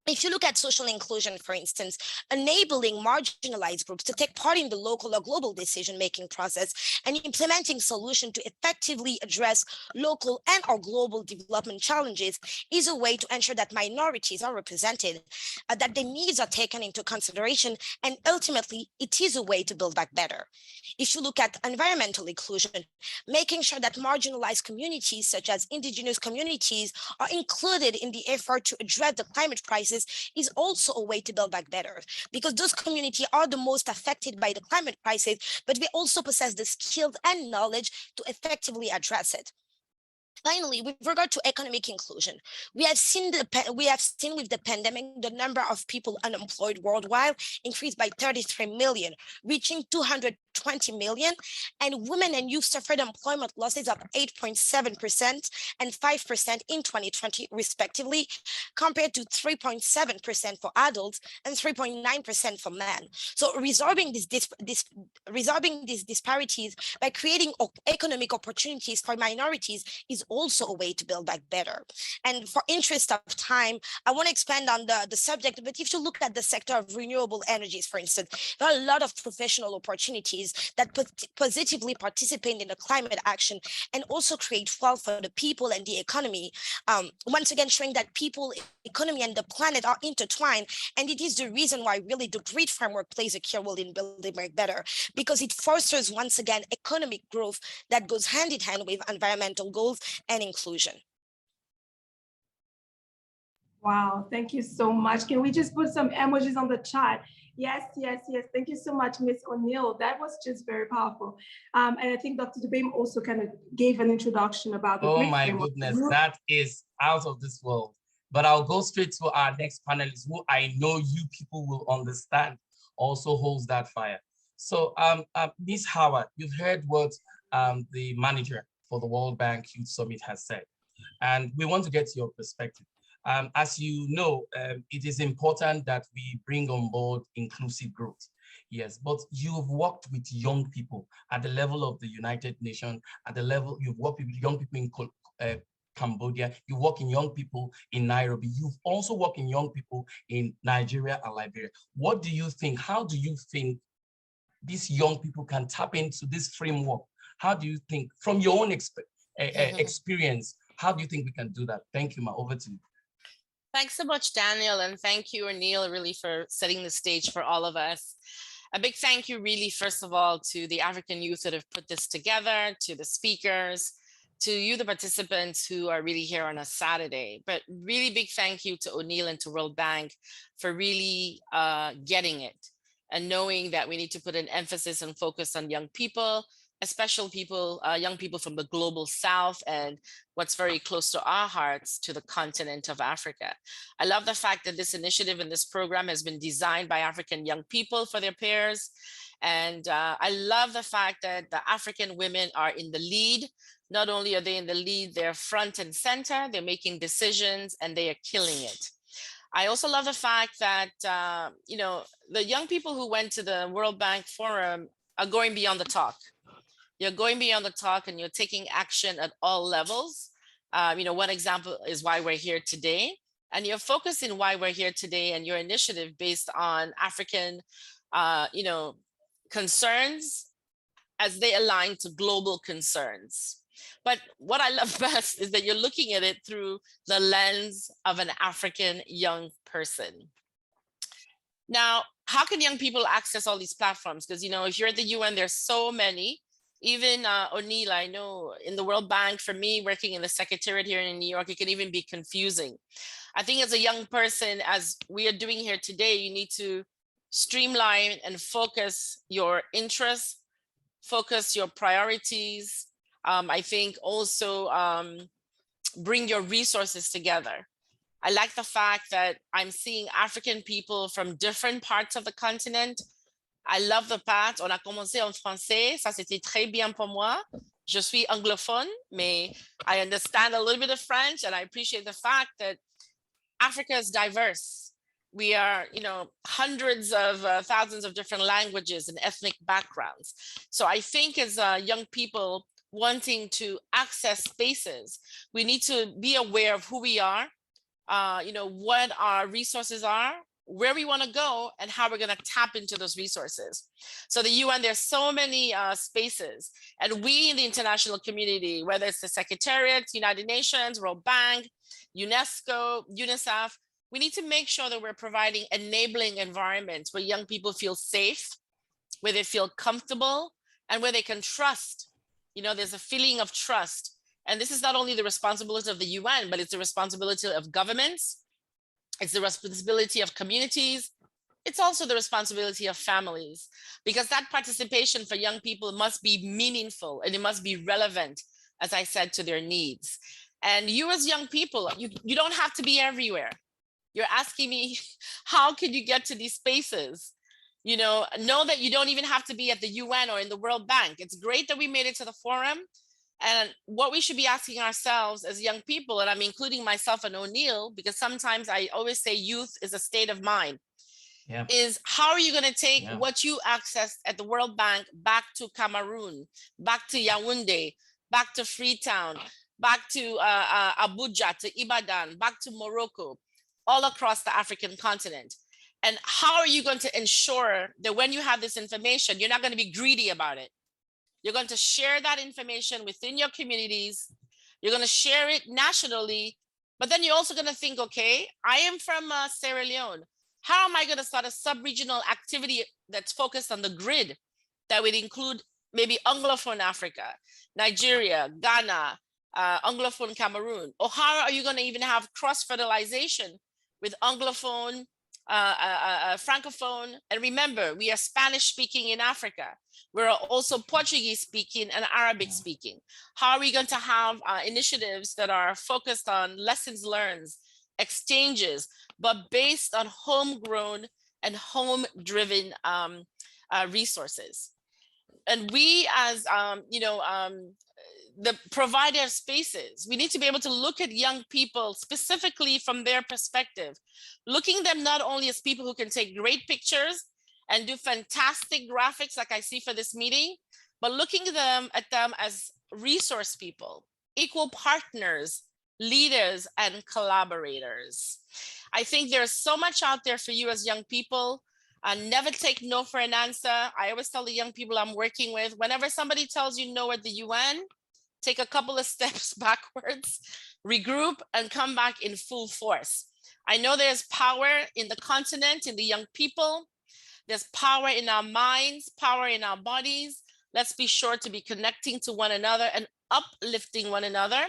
If you look at social inclusion, for instance, enabling marginalized groups to take part in the local or global decision-making process and implementing solutions to effectively address local and or global development challenges is a way to ensure that minorities are represented, that their needs are taken into consideration, and ultimately it is a way to build back better. If you look at environmental inclusion, making sure that marginalized communities such as indigenous communities are included in the effort to address the climate crisis is also a way to build back better, because those communities are the most affected by the climate crisis, but they also possess the skills and knowledge to effectively address it. Finally, with regard to economic inclusion, we have seen with the pandemic the number of people unemployed worldwide increased by 33 million, reaching 220 million, and women and youth suffered employment losses of 8.7% and 5% in 2020, respectively, compared to 3.7% for adults and 3.9% for men. So resolving these disparities by creating economic opportunities for minorities is also a way to build back better. And for interest of time, I want to expand on the subject, but if you look at the sector of renewable energies, for instance, there are a lot of professional opportunities that positively participate in the climate action and also create wealth for the people and the economy. Once again, showing that people, economy, and the planet are intertwined. And it is the reason why really the GREET framework plays a key role in building back better, because it fosters, once again, economic growth that goes hand in hand with environmental goals and inclusion. Wow, thank you so much. Can we just put some emojis on the chat? Yes, yes, yes. Thank you so much, Ms. O'Neill. That was just very powerful. And I think Dr. Dubem also kind of gave an introduction about the Oh GREET my framework. goodness, that is out of this world. But I'll go straight to our next panelist, who I know you people will understand also holds that fire. So Ms. Hawa, you've heard what the manager for the World Bank Youth Summit has said, and we want to get your perspective. As you know, it is important that we bring on board inclusive growth. Yes, but you've worked with young people at the level of the United Nations, at the level you've worked with young people in Cambodia, you work in young people in Nairobi, you've also worked in young people in Nigeria and Liberia. What do you think? How do you think these young people can tap into this framework? How do you think, from your own experience, how do you think we can do that? Thank you, Ma. Over to you. Thanks so much, Daniel, and thank you, O'Neill, really for setting the stage for all of us. A big thank you, really, first of all, to the African youth that have put this together, to the speakers, to you, the participants who are really here on a Saturday. But really big thank you to O'Neill and to World Bank for really getting it and knowing that we need to put an emphasis and focus on young people, especially people, young people from the global South and what's very close to our hearts, to the continent of Africa. I love the fact that this initiative and this program has been designed by African young people for their peers. And I love the fact that the African women are in the lead. Not only are they in the lead, they're front and center, they're making decisions and they are killing it. I also love the fact that, you know, the young people who went to the World Bank Forum are going beyond the talk. You're going beyond the talk and you're taking action at all levels. You know, one example is why we're here today. And you're focusing why we're here today and your initiative based on African, you know, concerns as they align to global concerns. But what I love best is that you're looking at it through the lens of an African young person. Now, how can young people access all these platforms? Because, you know, if you're at the UN, there's so many. Even O'Neill, I know in the World Bank, for me, working in the Secretariat here in New York, it can even be confusing. I think as a young person, as we are doing here today, you need to streamline and focus your interests, focus your priorities. I think also bring your resources together. I like the fact that I'm seeing African people from different parts of the continent. I love the part, on a commencé en français, ça c'était très bien pour moi. Je suis anglophone, mais I understand a little bit of French, and I appreciate the fact that Africa is diverse. We are, you know, hundreds of thousands of different languages and ethnic backgrounds. So I think as young people wanting to access spaces, we need to be aware of who we are, you know, what our resources are, where we want to go, and how we're going to tap into those resources. So the UN, there's so many spaces, and we in the international community, whether it's the Secretariat, United Nations, World Bank, UNESCO, UNICEF, we need to make sure that we're providing enabling environments where young people feel safe, where they feel comfortable, and where they can trust. You know, there's a feeling of trust. And this is not only the responsibility of the UN, but it's the responsibility of governments. It's the responsibility of communities. It's also the responsibility of families, because that participation for young people must be meaningful and it must be relevant, as I said, to their needs. And you as young people, you don't have to be everywhere. You're asking me, how can you get to these spaces? You know that you don't even have to be at the UN or in the World Bank. It's great that we made it to the forum. And what we should be asking ourselves as young people, and I'm including myself and O'Neill, because sometimes I always say youth is a state of mind, is how are you going to take what you accessed at the World Bank back to Cameroon, back to Yaoundé, back to Freetown, back to Abuja, to Ibadan, back to Morocco, all across the African continent? And how are you going to ensure that when you have this information, you're not going to be greedy about it? You're going to share that information within your communities. You're going to share it nationally, but then you're also going to think, okay, I am from Sierra Leone. How am I going to start a sub-regional activity that's focused on the grid that would include maybe Anglophone Africa, Nigeria, Ghana, Anglophone Cameroon? Or how are you going to even have cross-fertilization with Anglophone, Francophone? And remember, we are Spanish speaking in Africa. We're also Portuguese speaking and Arabic speaking. How are we going to have initiatives that are focused on lessons learned, exchanges, but based on homegrown and home-driven resources? And we as, the provider of spaces, we need to be able to look at young people specifically from their perspective, looking them not only as people who can take great pictures and do fantastic graphics like I see for this meeting, but looking at them as resource people, equal partners, leaders, and collaborators. I think there's so much out there for you as young people. Never take no for an answer. I always tell the young people I'm working with, whenever somebody tells you no at the UN, take a couple of steps backwards, regroup, and come back in full force. I know there's power in the continent, in the young people. There's power in our minds, power in our bodies. Let's be sure to be connecting to one another and uplifting one another,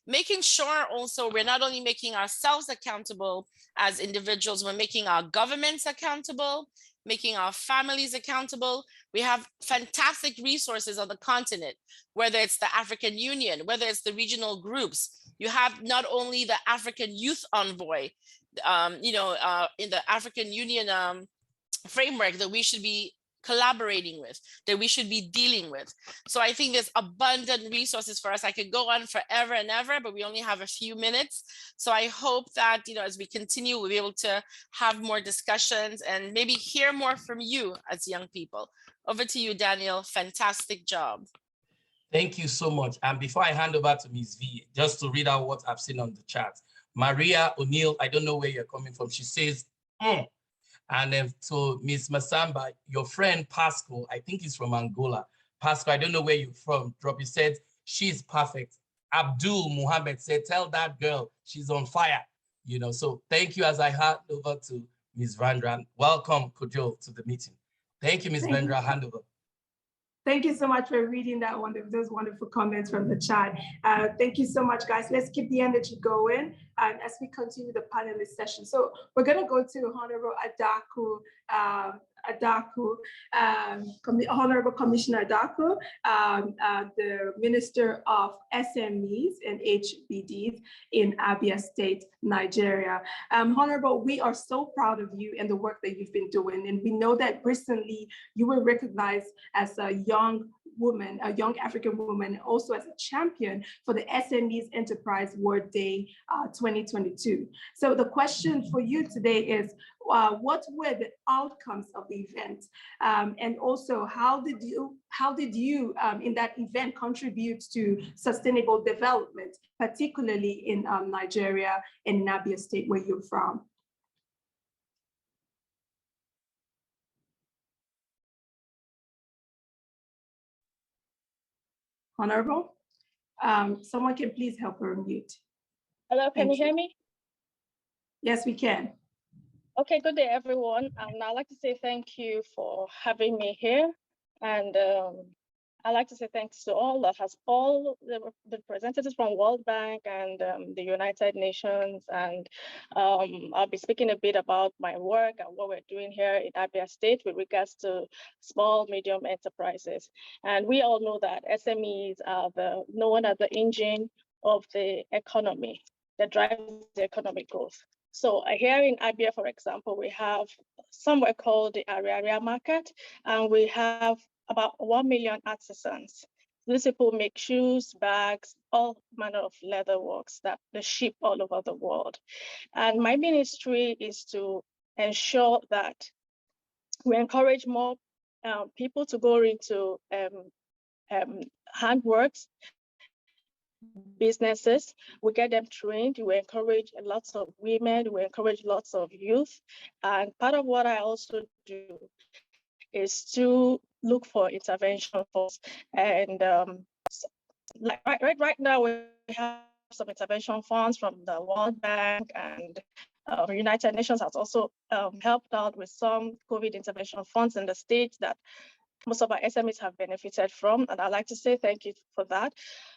making sure also we're not only making ourselves accountable as individuals, we're making our governments accountable, making our families accountable. We have fantastic resources on the continent, whether it's the African Union, whether it's the regional groups. You have not only the African Youth Envoy, in the African Union framework that we should be collaborating with, that we should be dealing with. So I think there's abundant resources for us. I could go on forever and ever, but we only have a few minutes. So I hope that, as we continue, we'll be able to have more discussions and maybe hear more from you as young people. Over to you, Daniel. Fantastic job. Thank you so much. And before I hand over to Ms. V, just to read out what I've seen on the chat, Maria O'Neill, I don't know where you're coming from. She says, And then so Ms. Massamba, your friend Pascal, I think he's from Angola. Pascal, I don't know where you're from. Drop, you said she's perfect. Abdul Muhammad said, tell that girl she's on fire. So thank you as I hand over to Ms. Vindra. Welcome, Kojo, to the meeting. Thank you, Ms. Vindra. Hand over. Thank you so much for reading those wonderful comments from the chat. Thank you so much, guys. Let's keep the energy going. as we continue the panelist session. So we're going to go to Honorable Honorable Commissioner Adaku, the Minister of SMEs and HBDs in Abia State, Nigeria. Honorable, we are so proud of you and the work that you've been doing. And we know that recently you were recognized as a young woman, a young African woman, also as a champion for the SMEs Enterprise World Day 2022. So the question for you today is, what were the outcomes of the event? And also, how did you in that event contribute to sustainable development, particularly in Nigeria and in Abia State, where you're from? Honorable, someone can please help her mute. Hello, can you hear me? Yes, we can. Okay, good day, everyone. I'd like to say thank you for having me here. And I'd like to say thanks to all the representatives from World Bank and the United Nations. And I'll be speaking a bit about my work and what we're doing here in Abia State with regards to small, medium enterprises. And we all know that SMEs are known as the engine of the economy that drives the economic growth. So here in Abia, for example, we have somewhere called the Aduara market, and we have about 1 million artisans. These people make shoes, bags, all manner of leather works that they ship all over the world. And my ministry is to ensure that we encourage more people to go into handworks, businesses. We get them trained. We encourage lots of women. We encourage lots of youth. And part of what I also do is to look for intervention funds. And like right now, we have some intervention funds from the World Bank, and United Nations has also helped out with some COVID intervention funds in the States that most of our SMEs have benefited from, and I'd like to say thank you for that.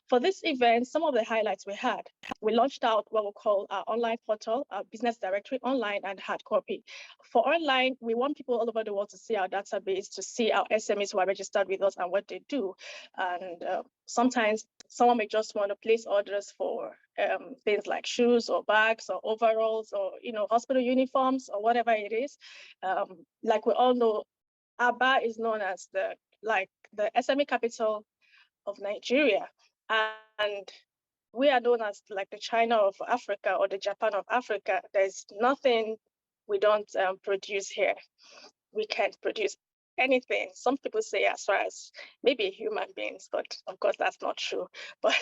For this event, some of the highlights we had, we launched out what we call our online portal, our business directory online and hard copy. For online, we want people all over the world to see our database, to see our SMEs who are registered with us and what they do. And sometimes someone may just want to place orders for things like shoes or bags or overalls or hospital uniforms or whatever it is. Like we all know, Abia is known as the SME capital of Nigeria, and we are known as like the China of Africa or the Japan of Africa. There's nothing we don't produce here. We can't produce anything. Some people say as far as maybe human beings, but of course that's not true. But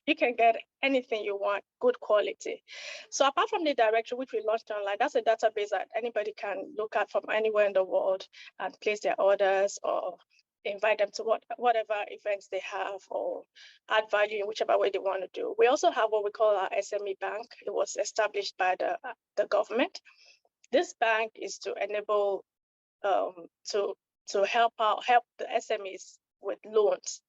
you can get anything you want, good quality. So apart from the directory, which we launched online, that's a database that anybody can look at from anywhere in the world and place their orders or invite them to whatever events they have or add value in whichever way they want to do. We also have what we call our SME bank. It was established by the government. This bank is to enable to help the SMEs with loans,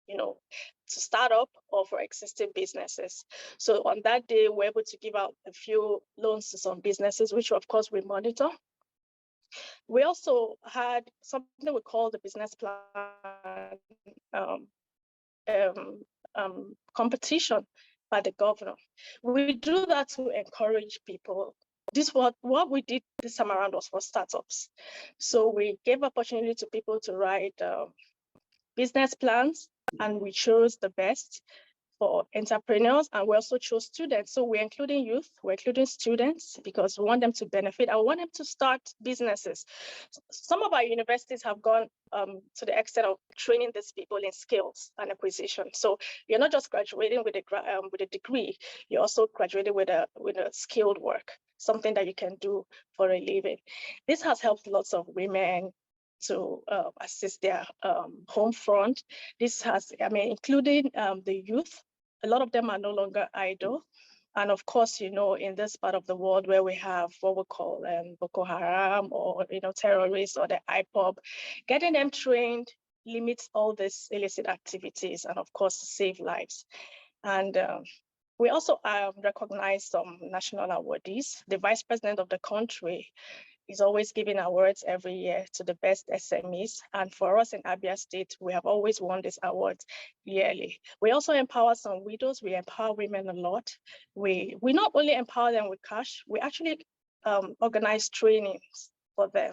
to start up or for existing businesses. So on that day, we're able to give out a few loans to some businesses, which of course we monitor. We also had something we call the business plan competition by the governor. We do that to encourage people. What we did this time around was for startups. So we gave opportunity to people to write business plans, and we chose the best for entrepreneurs, and we also chose students. So we're including youth, we're including students, because we want them to benefit. I want them to start businesses. Some of our universities have gone to the extent of training these people in skills and acquisition. So you're not just graduating with a degree, you're also graduating with a skilled work, something that you can do for a living. This has helped lots of women to assist their home front. This has, including the youth. A lot of them are no longer idle. And of course, in this part of the world where we have what we call Boko Haram or, terrorists or the IPOB, getting them trained limits all these illicit activities and of course, save lives. And We also recognize some national awardees. The Vice President of the country is always giving awards every year to the best SMEs. And for us in Abia State, we have always won this award yearly. We also empower some widows. We empower women a lot. We not only empower them with cash, we actually organize trainings for them.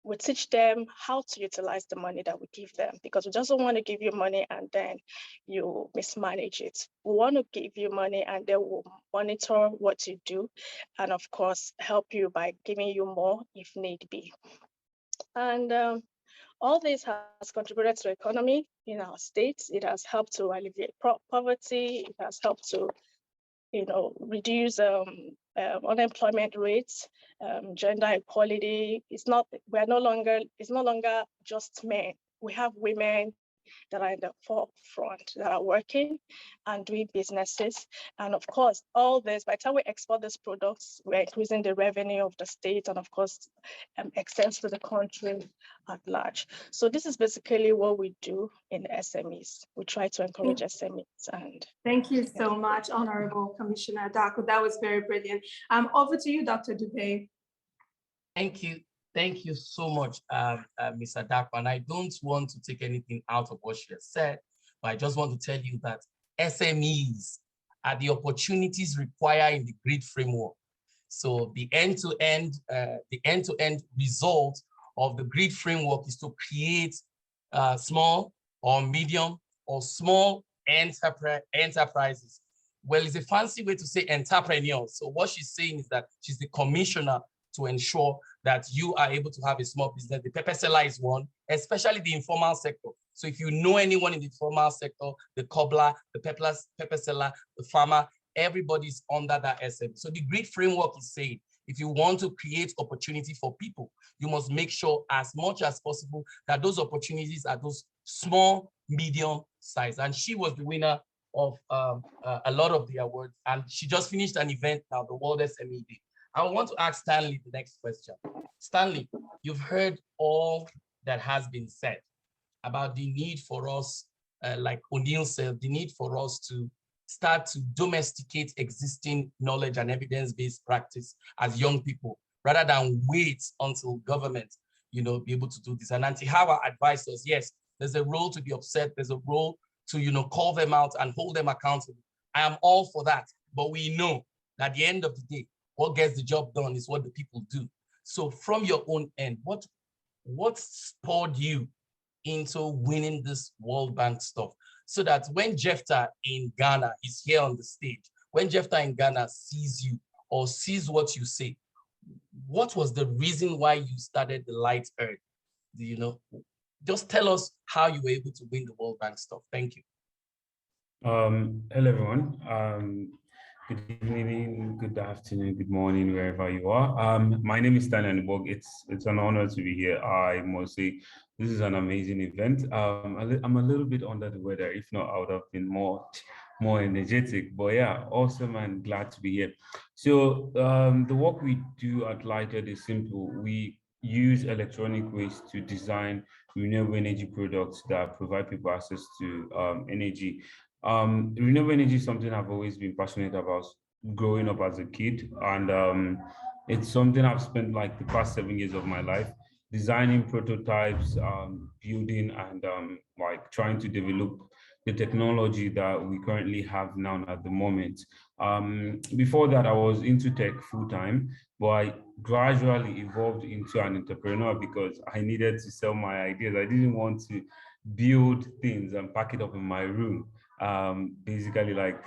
We teach them how to utilize the money that we give them, because we just don't want to give you money and then you mismanage it. We want to give you money and then we'll monitor what you do, and of course, help you by giving you more if need be. And all this has contributed to the economy in our states. It has helped to alleviate poverty. It has helped to, reduce unemployment rates, gender equality. It's no longer just men. We have women that are in the forefront, that are working and doing businesses. And of course, all this, by the time we export these products, we're increasing the revenue of the state and of course, extends to the country at large. So this is basically what we do in SMEs. We try to encourage SMEs. And thank you so much, Honorable Commissioner Daku. That was very brilliant. Over to you, Dr. Dubem. Thank you. Thank you so much, Ms. Adakwa. And I don't want to take anything out of what she has said, but I just want to tell you that SMEs are the opportunities required in the GRID framework. So the end-to-end result of the GRID framework is to create small or medium or small enterprises. Well, it's a fancy way to say entrepreneurs. So what she's saying is that she's the commissioner to ensure that you are able to have a small business. The pepper seller is one, especially the informal sector. So if you know anyone in the informal sector, the cobbler, the pepper seller, the farmer, everybody's under that SM. So the GRID framework is saying, if you want to create opportunity for people, you must make sure as much as possible that those opportunities are those small, medium size. And she was the winner of a lot of the awards. And she just finished an event now, the World SME Day. I want to ask Stanley the next question. Stanley, you've heard all that has been said about the need for us, like O'Neill said, the need for us to start to domesticate existing knowledge and evidence-based practice as young people, rather than wait until government, be able to do this. And Auntie Hawa advised us, yes, there's a role to be upset, there's a role to, call them out and hold them accountable. I am all for that, but we know that at the end of the day, what gets the job done is what the people do. So from your own end, what spurred you into winning this World Bank stuff? So that when Jefta in Ghana is here on the stage, when Jefta in Ghana sees you or sees what you say, what was the reason why you started the Light Earth? Just tell us how you were able to win the World Bank stuff. Thank you. Hello, everyone. Good evening, good afternoon, good morning, wherever you are. My name is Daniel. It's an honor to be here. I must say, this is an amazing event. I'm a little bit under the weather. If not, I would have been more energetic. But yeah, awesome and glad to be here. So the work we do at Lighted is simple. We use electronic waste to design renewable energy products that provide people access to energy. Renewable energy is something I've always been passionate about growing up as a kid. And it's something I've spent like the past 7 years of my life designing prototypes, building and like trying to develop the technology that we currently have now at the moment. Before that, I was into tech full time, but I gradually evolved into an entrepreneur because I needed to sell my ideas. I didn't want to build things and pack it up in my room. Basically, like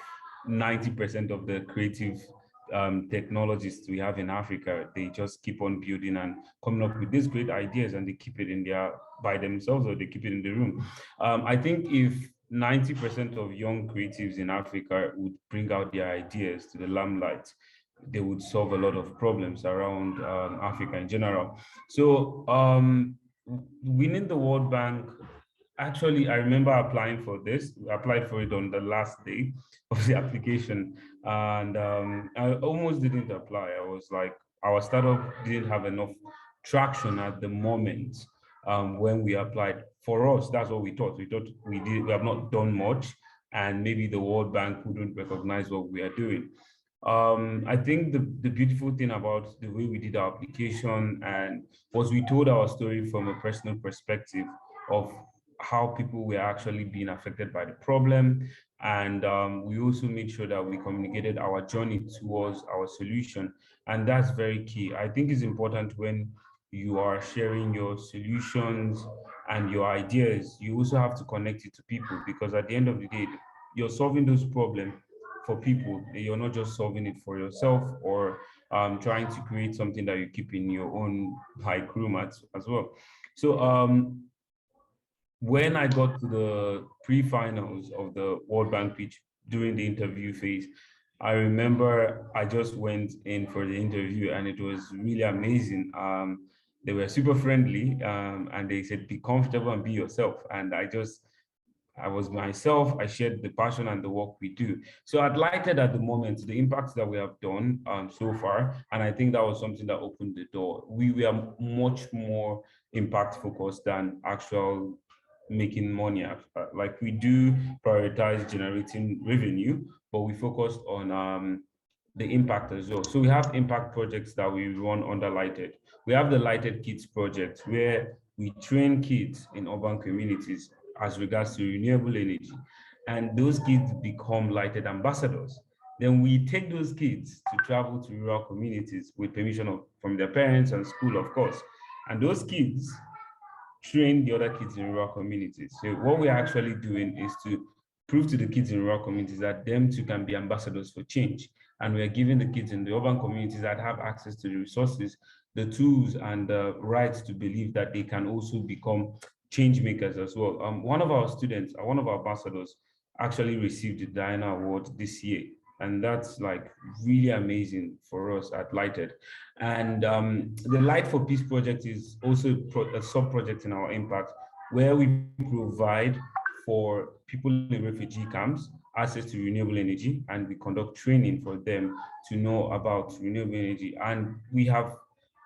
90% of the creative technologists we have in Africa, they just keep on building and coming up with these great ideas, and they keep it in there by themselves, or they keep it in the room. I think if 90% of young creatives in Africa would bring out their ideas to the limelight, they would solve a lot of problems around Africa in general. So winning the World Bank, actually, I remember applying for this. I applied for it on the last day of the application, and I almost didn't apply. I was like, our startup didn't have enough traction at the moment when we applied. For us, that's what we thought. We thought we have not done much, and maybe the World Bank wouldn't recognize what we are doing. I think the beautiful thing about the way we did our application and was we told our story from a personal perspective of how people were actually being affected by the problem. And we also made sure that we communicated our journey towards our solution. And that's very key. I think it's important when you are sharing your solutions and your ideas, you also have to connect it to people, because at the end of the day, you're solving those problems for people. You're not just solving it for yourself or trying to create something that you keep in your own like room as well. So when I got to the pre-finals of the World Bank pitch during the interview phase, I remember I just went in for the interview and it was really amazing. They were super friendly and they said, be comfortable and be yourself. And I was myself. I shared the passion and the work we do. So I'd lighted at the moment the impacts that we have done so far. And I think that was something that opened the door. We were much more impact focused than actual making money. Like we do prioritize generating revenue, but we focused on the impact as well. So we have impact projects that we run under Lighted. We have the Lighted Kids project where we train kids in urban communities as regards to renewable energy. And those kids become Lighted ambassadors. Then we take those kids to travel to rural communities with permission from their parents and school, of course. And those kids train the other kids in rural communities. So what we're actually doing is to prove to the kids in rural communities that them too can be ambassadors for change. And we're giving the kids in the urban communities that have access to the resources, the tools and the rights to believe that they can also become change makers as well. One of our students, one of our ambassadors, actually received the Diana Award this year. And that's like really amazing for us at Lighted. And the Light for Peace project is also a sub-project in our impact, where we provide for people in refugee camps access to renewable energy, and we conduct training for them to know about renewable energy. And we have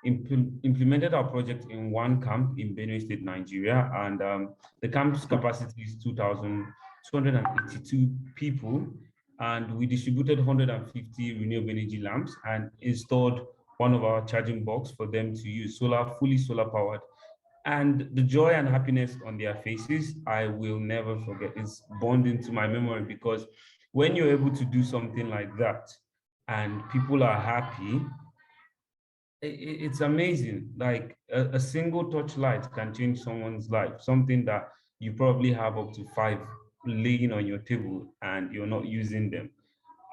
implemented our project in one camp in Benue State, Nigeria, and the camp's capacity is 2,282 people. And we distributed 150 renewable energy lamps and installed one of our charging box for them to use, fully solar powered. And the joy and happiness on their faces, I will never forget. It's burned into my memory, because when you're able to do something like that and people are happy, it's amazing. Like a single touch light can change someone's life, something that you probably have up to 5 laying on your table and you're not using them,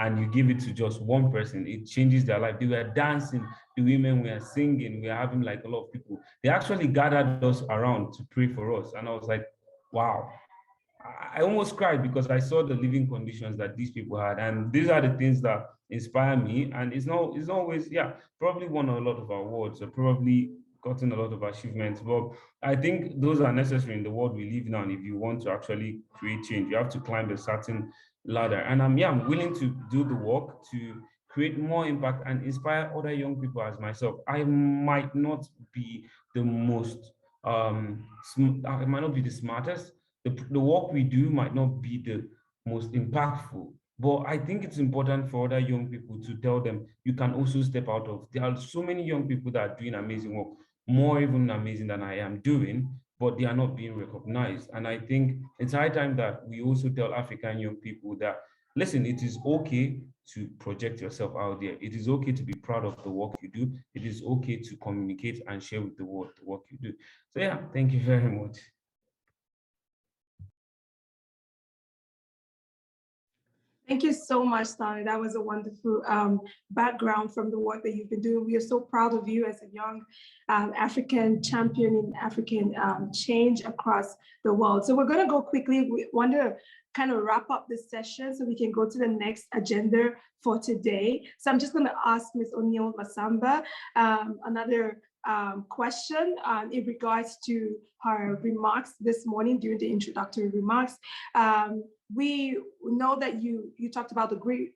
and you give it to just one person, it changes their life. They were dancing, the women were singing, we are having like a lot of people. They actually gathered us around to pray for us. And I was like, wow. I almost cried because I saw the living conditions that these people had. And these are the things that inspire me. And it's not always, probably won a lot of awards or probably gotten a lot of achievements. But I think those are necessary in the world we live now. And if you want to actually create change, you have to climb a certain ladder. And I'm willing to do the work to create more impact and inspire other young people as myself. I might not be the most, I might not be the smartest. The work we do might not be the most impactful, but I think it's important for other young people to tell them you can also step out of. There are so many young people that are doing amazing work, more even amazing than I am doing, but they are not being recognized. And I think it's high time that we also tell African young people that, listen, it is okay to project yourself out there. It is okay to be proud of the work you do. It is okay to communicate and share with the world the work you do. So thank you very much. Thank you so much, Stanley. That was a wonderful background from the work that you've been doing. We are so proud of you as a young African champion in African change across the world. So we're going to go quickly. We want to kind of wrap up this session so we can go to the next agenda for today. So I'm just going to ask Ms. O'Neill Massamba another question in regards to her remarks this morning during the introductory remarks. We know that you talked about the great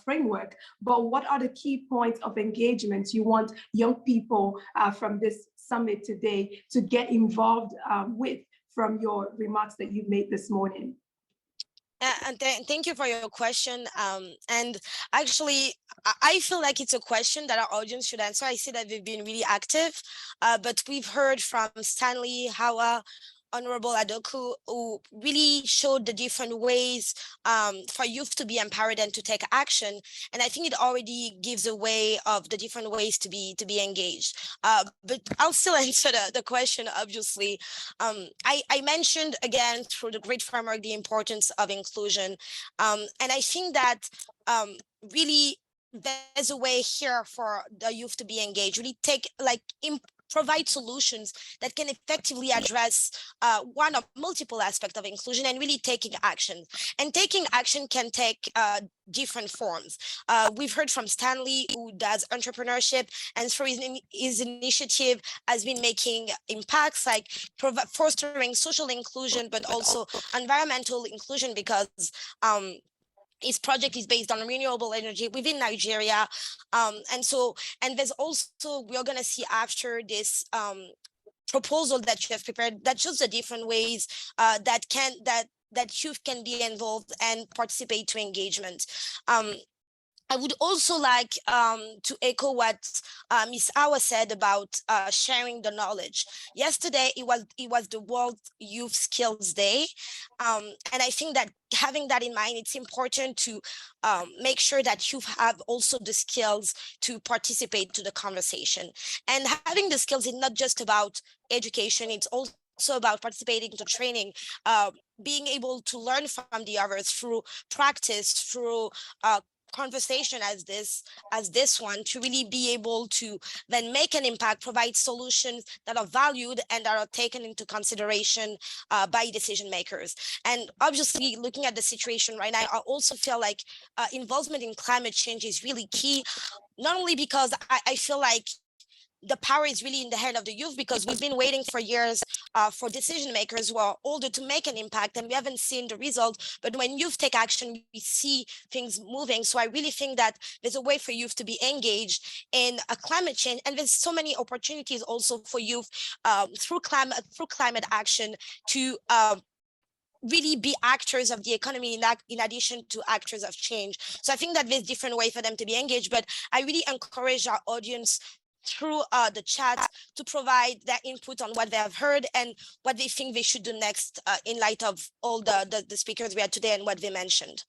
framework, but what are the key points of engagement you want young people from this summit today to get involved with from your remarks that you've made this morning? And thank you for your question. And actually, I feel like it's a question that our audience should answer. I see that they've been really active, but we've heard from Stanley, Hawa, Honorable Adoku, who really showed the different ways for youth to be empowered and to take action. And I think it already gives a way of the different ways to be engaged. But I'll still answer the question, obviously. I mentioned again through the great framework the importance of inclusion. And I think that really there's a way here for the youth to be engaged, really provide solutions that can effectively address one or multiple aspects of inclusion and really taking action. And taking action can take different forms. We've heard from Stanley, who does entrepreneurship, and through his initiative has been making impacts like fostering social inclusion, but also environmental inclusion, because his project is based on renewable energy within Nigeria. And there's also, we're going to see after this proposal that you have prepared that shows the different ways that youth can be involved and participate to engagement. I would also like to echo what Ms. Hawa said about sharing the knowledge. Yesterday, it was the World Youth Skills Day. And I think that having that in mind, it's important to make sure that youth have also the skills to participate to the conversation. And having the skills is not just about education, it's also about participating to training, being able to learn from the others through practice, through conversation as this one, to really be able to then make an impact, provide solutions that are valued and that are taken into consideration by decision makers. And obviously, looking at the situation right now, I also feel like involvement in climate change is really key, not only because I feel like the power is really in the hand of the youth, because we've been waiting for years for decision makers who are older to make an impact, and we haven't seen the result. But when youth take action, we see things moving. So I really think that there's a way for youth to be engaged in a climate change, and there's so many opportunities also for youth through climate action to really be actors of the economy in addition to actors of change. So I think that there's different ways for them to be engaged, but I really encourage our audience through the chat to provide their input on what they have heard and what they think they should do next in light of all the speakers we had today and what they mentioned.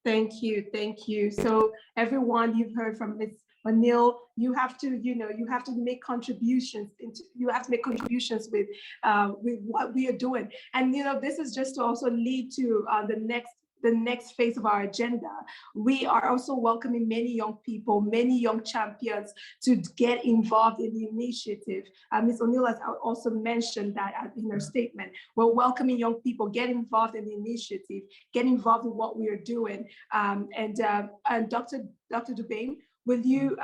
Thank you. So everyone, you've heard from Ms. O'Neill, you have to make contributions with what we are doing. And this is just to also lead to the next phase of our agenda. We are also welcoming many young people, many young champions to get involved in the initiative. Ms. O'Neill has also mentioned that in her statement. We're welcoming young people, get involved in the initiative, get involved in what we are doing. And Dr. Dubem, will you?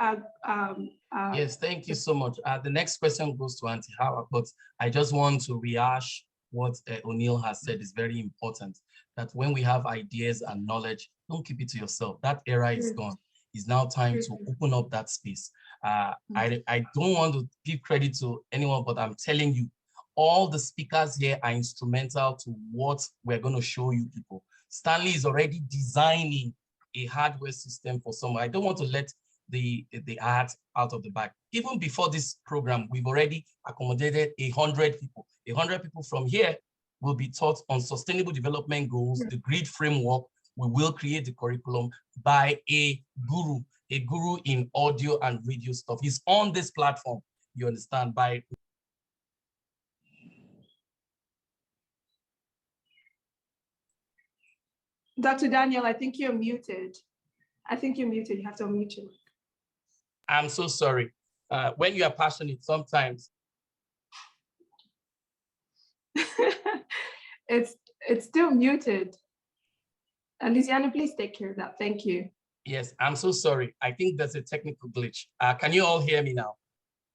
Yes, thank you so much. The next question goes to Auntie Hawa, but I just want to rehash what O'Neill has said is very important, that when we have ideas and knowledge, don't keep it to yourself. That era is gone. It's now time to open up that space. I don't want to give credit to anyone, but I'm telling you, all the speakers here are instrumental to what we're going to show you people. Stanley is already designing a hardware system for someone. I don't want to let the art out of the bag. Even before this program, we've already accommodated 100 people. 100 people from here will be taught on sustainable development goals, the grid framework. We will create the curriculum by a guru in audio and video stuff. He's on this platform, you understand, by Dr. Daniel, I think you're muted. You have to unmute you. I'm so sorry. When you are passionate, sometimes. It's still muted. Lisiana, please take care of that. Thank you. Yes, I'm so sorry. I think there's a technical glitch. Can you all hear me now?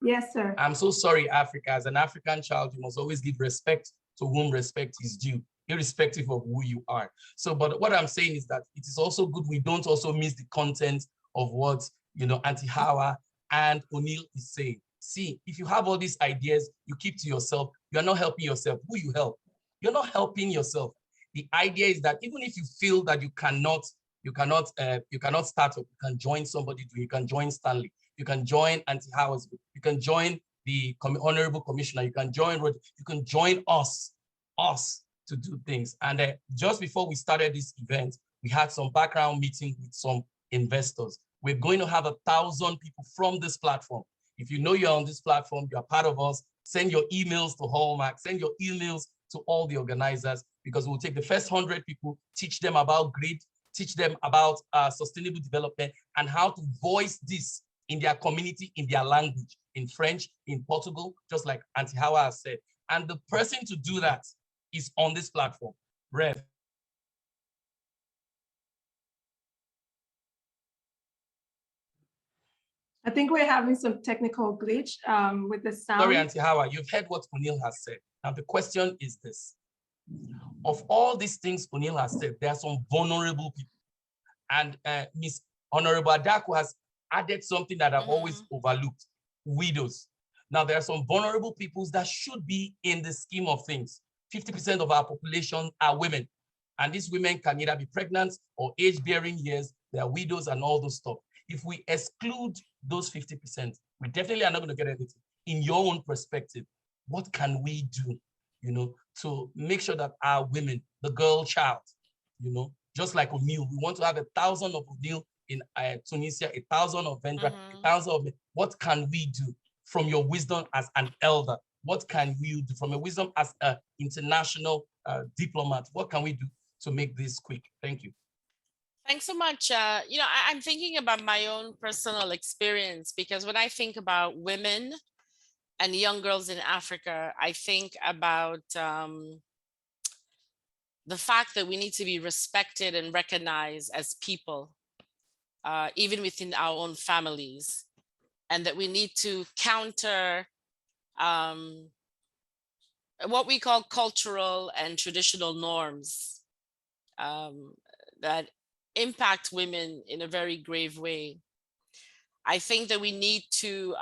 Yes, sir. I'm so sorry, Africa. As an African child, you must always give respect to whom respect is due, irrespective of who you are. So, but what I'm saying is that it is also good we don't also miss the content of what, Auntie Hawa and O'Neill is saying. See, if you have all these ideas, you keep to yourself, you're not helping yourself. Who you help? You're not helping yourself. The idea is that even if you feel that you cannot start up, you can join somebody, you can join Stanley, you can join Auntie Hawa's group, you can join the Honorable Commissioner, you can join us to do things. And just before we started this event, we had some background meeting with some investors. We're going to have 1,000 people from this platform. If you know you're on this platform, you're part of us, send your emails to Hallmark, send your emails to all the organizers, because we'll take the first 100 people, teach them about grid, teach them about sustainable development and how to voice this in their community, in their language, in French, in Portugal, just like Auntie Hawa has said. And the person to do that is on this platform, Rev. I think we're having some technical glitch with the sound. Sorry, Auntie Hawa, you've heard what O'Neill has said. Now the question is this. Of all these things O'Neill has said, there are some vulnerable people. And Miss Honorable Adaku has added something that I've always overlooked, widows. Now there are some vulnerable peoples that should be in the scheme of things. 50% of our population are women. And these women can either be pregnant or age-bearing years, they are widows and all those stuff. If we exclude those 50%, we definitely are not going to get anything. In your own perspective, what can we do, to make sure that our women, the girl child, just like O'Neill, we want to have 1,000 of O'Neill in Tunisia, 1,000 of Vindra, 1,000 of, what can we do from your wisdom as an elder? What can we do from your wisdom as an international diplomat? What can we do to make this quick? Thank you. Thanks so much. I'm thinking about my own personal experience, because when I think about women and young girls in Africa, I think about the fact that we need to be respected and recognized as people, even within our own families, and that we need to counter what we call cultural and traditional norms that impact women in a very grave way. I think that we need to,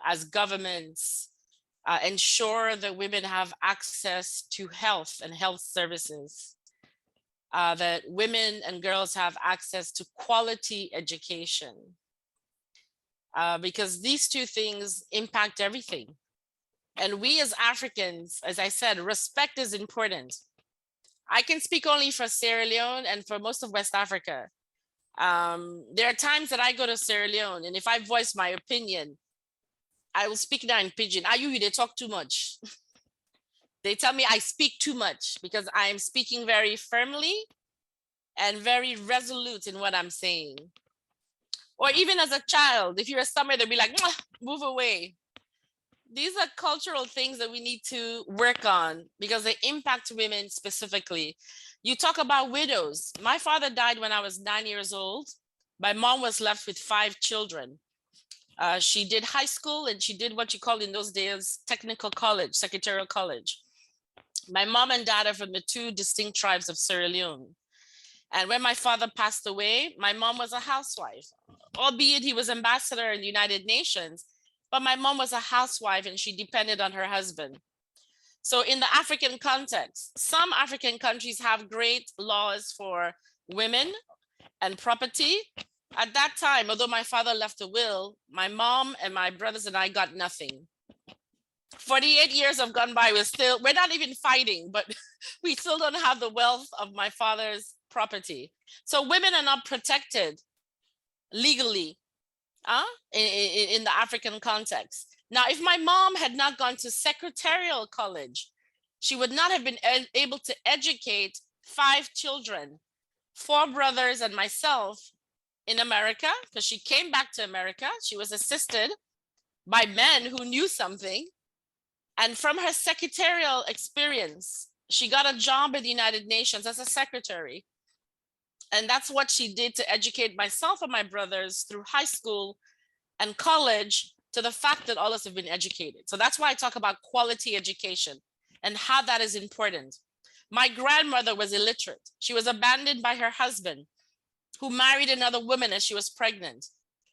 as governments, ensure that women have access to health and health services, that women and girls have access to quality education, because these two things impact everything. And we as Africans, as I said, respect is important. I can speak only for Sierra Leone and for most of West Africa. There are times that I go to Sierra Leone, and if I voice my opinion, I will speak now in Pidgin. They talk too much. They tell me I speak too much because I am speaking very firmly and very resolute in what I'm saying. Or even as a child, if you're somewhere, they'll be like, move away. These are cultural things that we need to work on because they impact women specifically. You talk about widows. My father died when I was 9 years old. My mom was left with 5 children. She did high school and she did what you call in those days, technical college, secretarial college. My mom and dad are from the 2 distinct tribes of Sierra Leone. And when my father passed away, my mom was a housewife, albeit he was ambassador in the United Nations, but my mom was a housewife and she depended on her husband. So in the African context, some African countries have great laws for women and property. At that time, although my father left a will, my mom and my brothers and I got nothing. 48 years have gone by, we're not even fighting, but we still don't have the wealth of my father's property. So women are not protected legally in the African context. Now, if my mom had not gone to secretarial college, she would not have been able to educate 5 children, 4 brothers and myself in America, because she came back to America. She was assisted by men who knew something. And from her secretarial experience, she got a job at the United Nations as a secretary. And that's what she did to educate myself and my brothers through high school and college to the fact that all of us have been educated. So that's why I talk about quality education and how that is important. My grandmother was illiterate. She was abandoned by her husband, who married another woman as she was pregnant.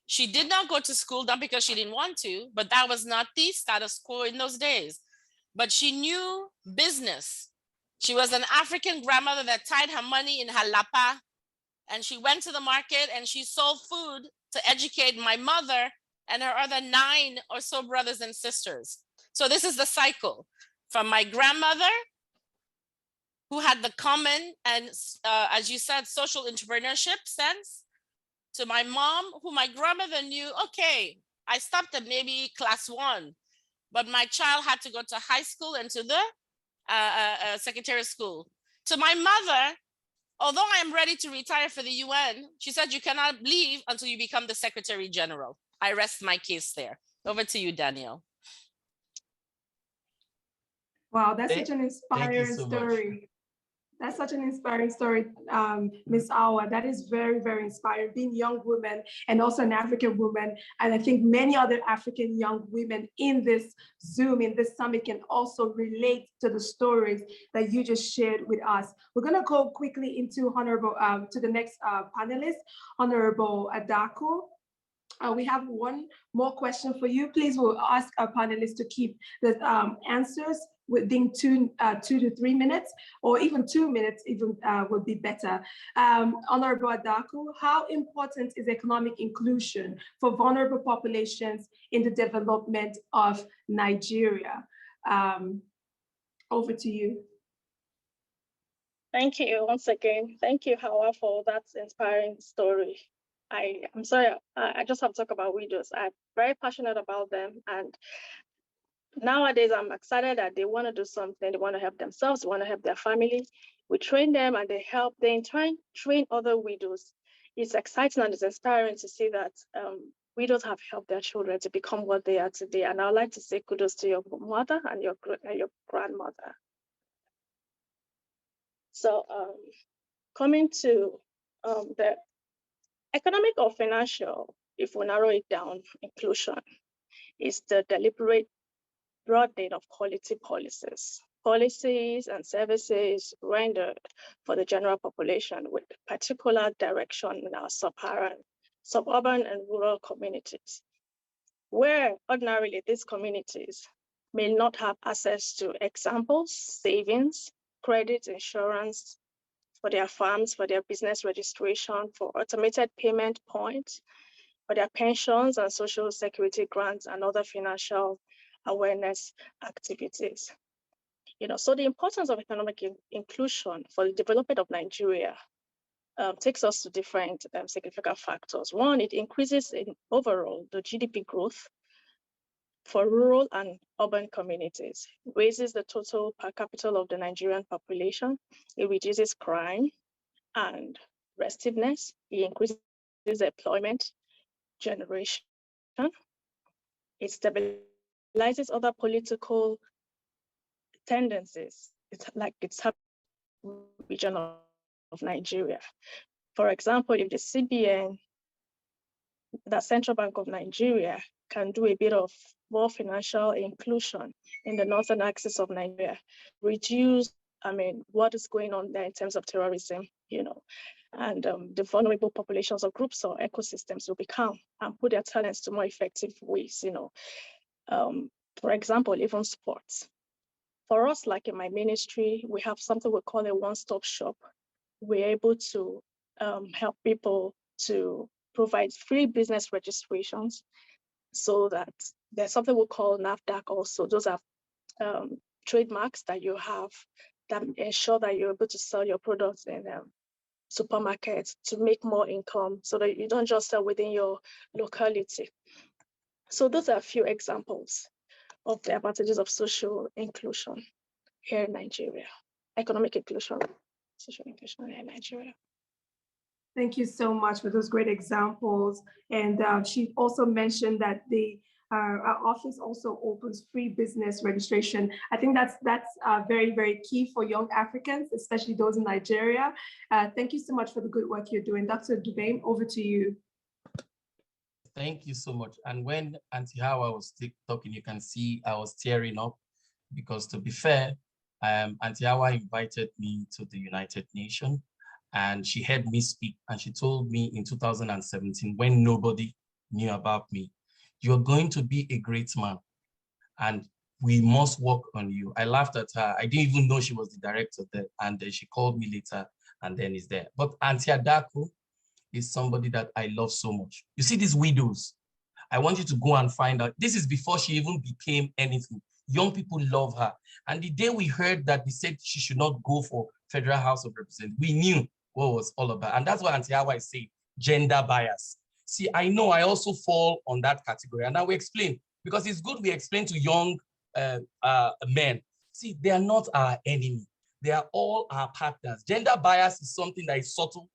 She did not go to school, not because she didn't want to, but that was not the status quo in those days. But she knew business. She was an African grandmother that tied her money in her lapa, and she went to the market and she sold food to educate my mother and her other 9 or so brothers and sisters. So this is the cycle from my grandmother, who had the common and, as you said, social entrepreneurship sense, to my mom, who my grandmother knew, okay, I stopped at maybe class 1, but my child had to go to high school and to the secretariat school. To my mother, although I am ready to retire for the UN, she said, you cannot leave until you become the Secretary General. I rest my case there. Over to you, Daniel. Wow, that's such an Thank you inspiring so story. much. That's such an inspiring story, Ms. Hawa. That is very, very inspiring, being a young woman and also an African woman. And I think many other African young women in this Zoom, in this summit, can also relate to the stories that you just shared with us. We're gonna go quickly into to the next panelist, Honorable Adaku. We have one more question for you. Please, we'll ask our panelists to keep the answers within 2 to 3 minutes, or even 2 minutes even would be better. Honorable Adaku, how important is economic inclusion for vulnerable populations in the development of Nigeria? Over to you. Thank you once again. Thank you, Hawa, for that inspiring story. I'm sorry, I just have to talk about widows. I'm very passionate about them, and nowadays I'm excited that they want to do something. They want to help themselves, they want to help their family. We train them and they help. They in turn train other widows. It's exciting and it's inspiring to see that widows have helped their children to become what they are today. And I'd like to say kudos to your mother and your grandmother. So coming to the economic or financial, if we narrow it down, inclusion is the deliberate broadening of quality policies and services rendered for the general population with particular direction in our suburban and rural communities, where ordinarily these communities may not have access to examples, savings, credit, insurance, for their farms, for their business registration, for automated payment points, for their pensions and social security grants and other financial awareness activities. So the importance of economic inclusion for the development of Nigeria takes us to different significant factors. One, it increases in overall the GDP growth for rural and urban communities, raises the total per capita of the Nigerian population, it reduces crime and restiveness, it increases employment generation, it stabilizes other political tendencies. It's happening region of Nigeria. For example, if the CBN, the Central Bank of Nigeria, can do a bit of more financial inclusion in the northern axis of Nigeria, reduce, what is going on there in terms of terrorism, and the vulnerable populations or groups or ecosystems will become and put their talents to more effective ways, for example, even sports. For us, like in my ministry, we have something we call a one-stop shop. We're able to help people to provide free business registrations, so that there's something we call NAFDAC also. Those are trademarks that you have that ensure that you're able to sell your products in supermarkets to make more income, so that you don't just sell within your locality. So those are a few examples of the advantages of social inclusion here in Nigeria, economic inclusion, social inclusion here in Nigeria. Thank you so much for those great examples. And she also mentioned that our office also opens free business registration. I think that's very, very key for young Africans, especially those in Nigeria. Thank you so much for the good work you're doing. Dr. Dubem, over to you. Thank you so much. And when Auntie Hawa was talking, you can see I was tearing up, because to be fair, Auntie Hawa invited me to the United Nations, and she heard me speak, and she told me in 2017, when nobody knew about me, you're going to be a great man. And we must work on you. I laughed at her. I didn't even know she was the director there. And then she called me later and then is there. But Auntie Adako is somebody that I love so much. You see these widows, I want you to go and find out. This is before she even became anything. Young people love her. And the day we heard that they said she should not go for Federal House of Representatives, we knew what it was all about. And that's what Auntie Hawa is saying, gender bias. See, I know I also fall on that category. And now we explain, because it's good we explain to young men. See, they are not our enemy. They are all our partners. Gender bias is something that is subtle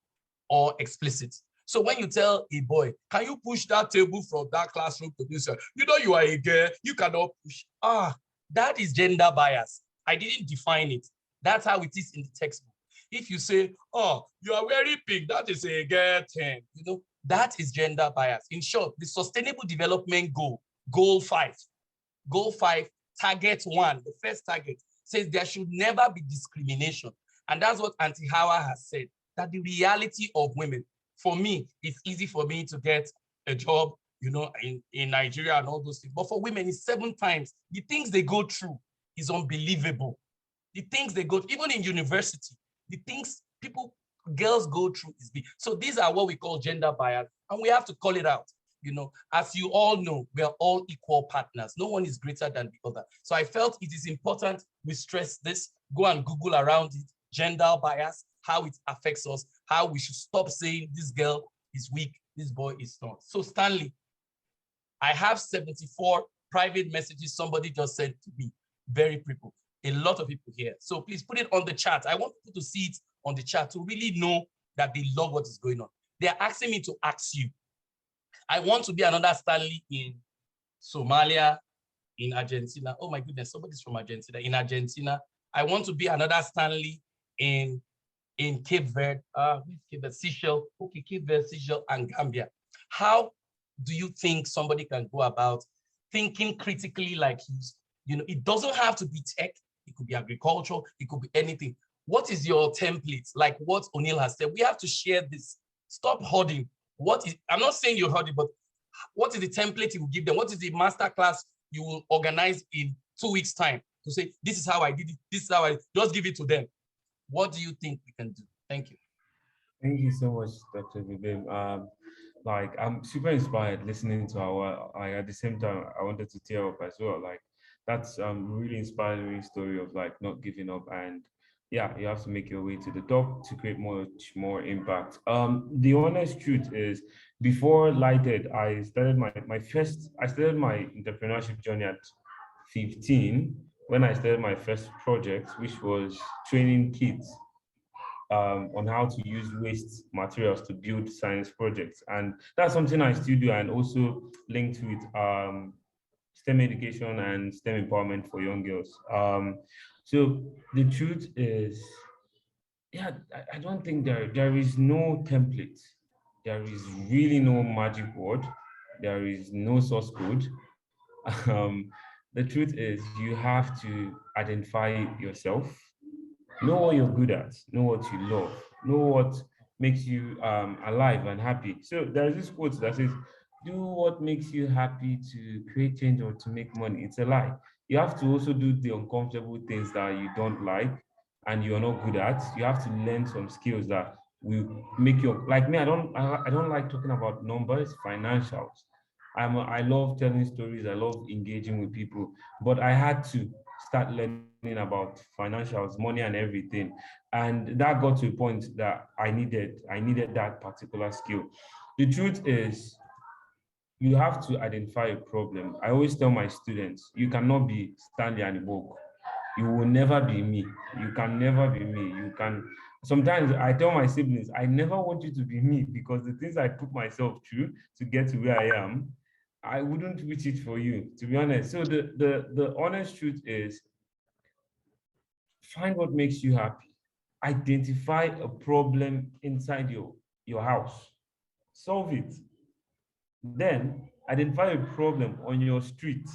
or explicit. So when you tell a boy, can you push that table from that classroom to this? You know you are a girl, you cannot push. That is gender bias. I didn't define it. That's how it is in the textbook. If you say, oh, you are wearing pink, that is a girl thing, you know, that is gender bias. In short, the Sustainable Development Goal 5, target 1, the first target, says there should never be discrimination. And that's what Auntie Hawa has said, that the reality of women, for me, it's easy for me to get a job, you know, in Nigeria and all those things. But for women, it's 7 times. The things they go through is unbelievable. The things they go, even in university, the things girls go through is big. So these are what we call gender bias, and we have to call it out. You know, as you all know, we are all equal partners. No one is greater than the other. So I felt it is important we stress this. Go and Google around it, gender bias, how it affects us, how we should stop saying this girl is weak, this boy is not. So Stanley, I have 74 private messages somebody just sent to me. Very people, a lot of people here. So please put it on the chat. I want people to see it on the chat to really know that they love what is going on. They are asking me to ask you. I want to be another Stanley in Somalia, in Argentina. Oh my goodness, somebody's from Argentina. In Argentina. I want to be another Stanley in Cape Verde, Seychelles, okay, Cape Verde, Seychelles, and Gambia. How do you think somebody can go about thinking critically like he's, you know, it doesn't have to be tech, it could be agriculture, it could be anything. What is your template? Like what O'Neill has said, we have to share this. Stop hoarding. I'm not saying you're hoarding, but what is the template you will give them? What is the master class you will organize in 2 weeks' time to say, this is how I did it, this is how I, just give it to them. What do you think we can do? Thank you. Thank you so much, Dr. Dubem. Like, I'm super inspired listening to our, at the same time, I wanted to tear up as well. Like, that's really inspiring story of like not giving up, and yeah, you have to make your way to the top to create much more impact. The honest truth is, before Lighted, I started my entrepreneurship journey at 15 when I started my first project, which was training kids on how to use waste materials to build science projects. And that's something I still do, and also linked with STEM education and STEM empowerment for young girls. So the truth is, yeah, I don't think there is no template. There is really no magic word. There is no source code. The truth is, you have to identify yourself, know what you're good at, know what you love, know what makes you alive and happy. So there's this quote that says, do what makes you happy to create change or to make money. It's a lie. You have to also do the uncomfortable things that you don't like and you're not good at. You have to learn some skills that will make you, like me, I don't like talking about numbers, financials. I love telling stories, I love engaging with people, but I had to start learning about financials, money and everything. And that got to a point that I needed that particular skill. The truth is, you have to identify a problem. I always tell my students, you cannot be Stanley and Ibok. You will never be me. You can never be me. You can. Sometimes I tell my siblings, I never want you to be me, because the things I put myself through to get to where I am, I wouldn't reach it for you, to be honest. So the honest truth is, find what makes you happy. Identify a problem inside your house. Solve it. Then identify a problem on your street.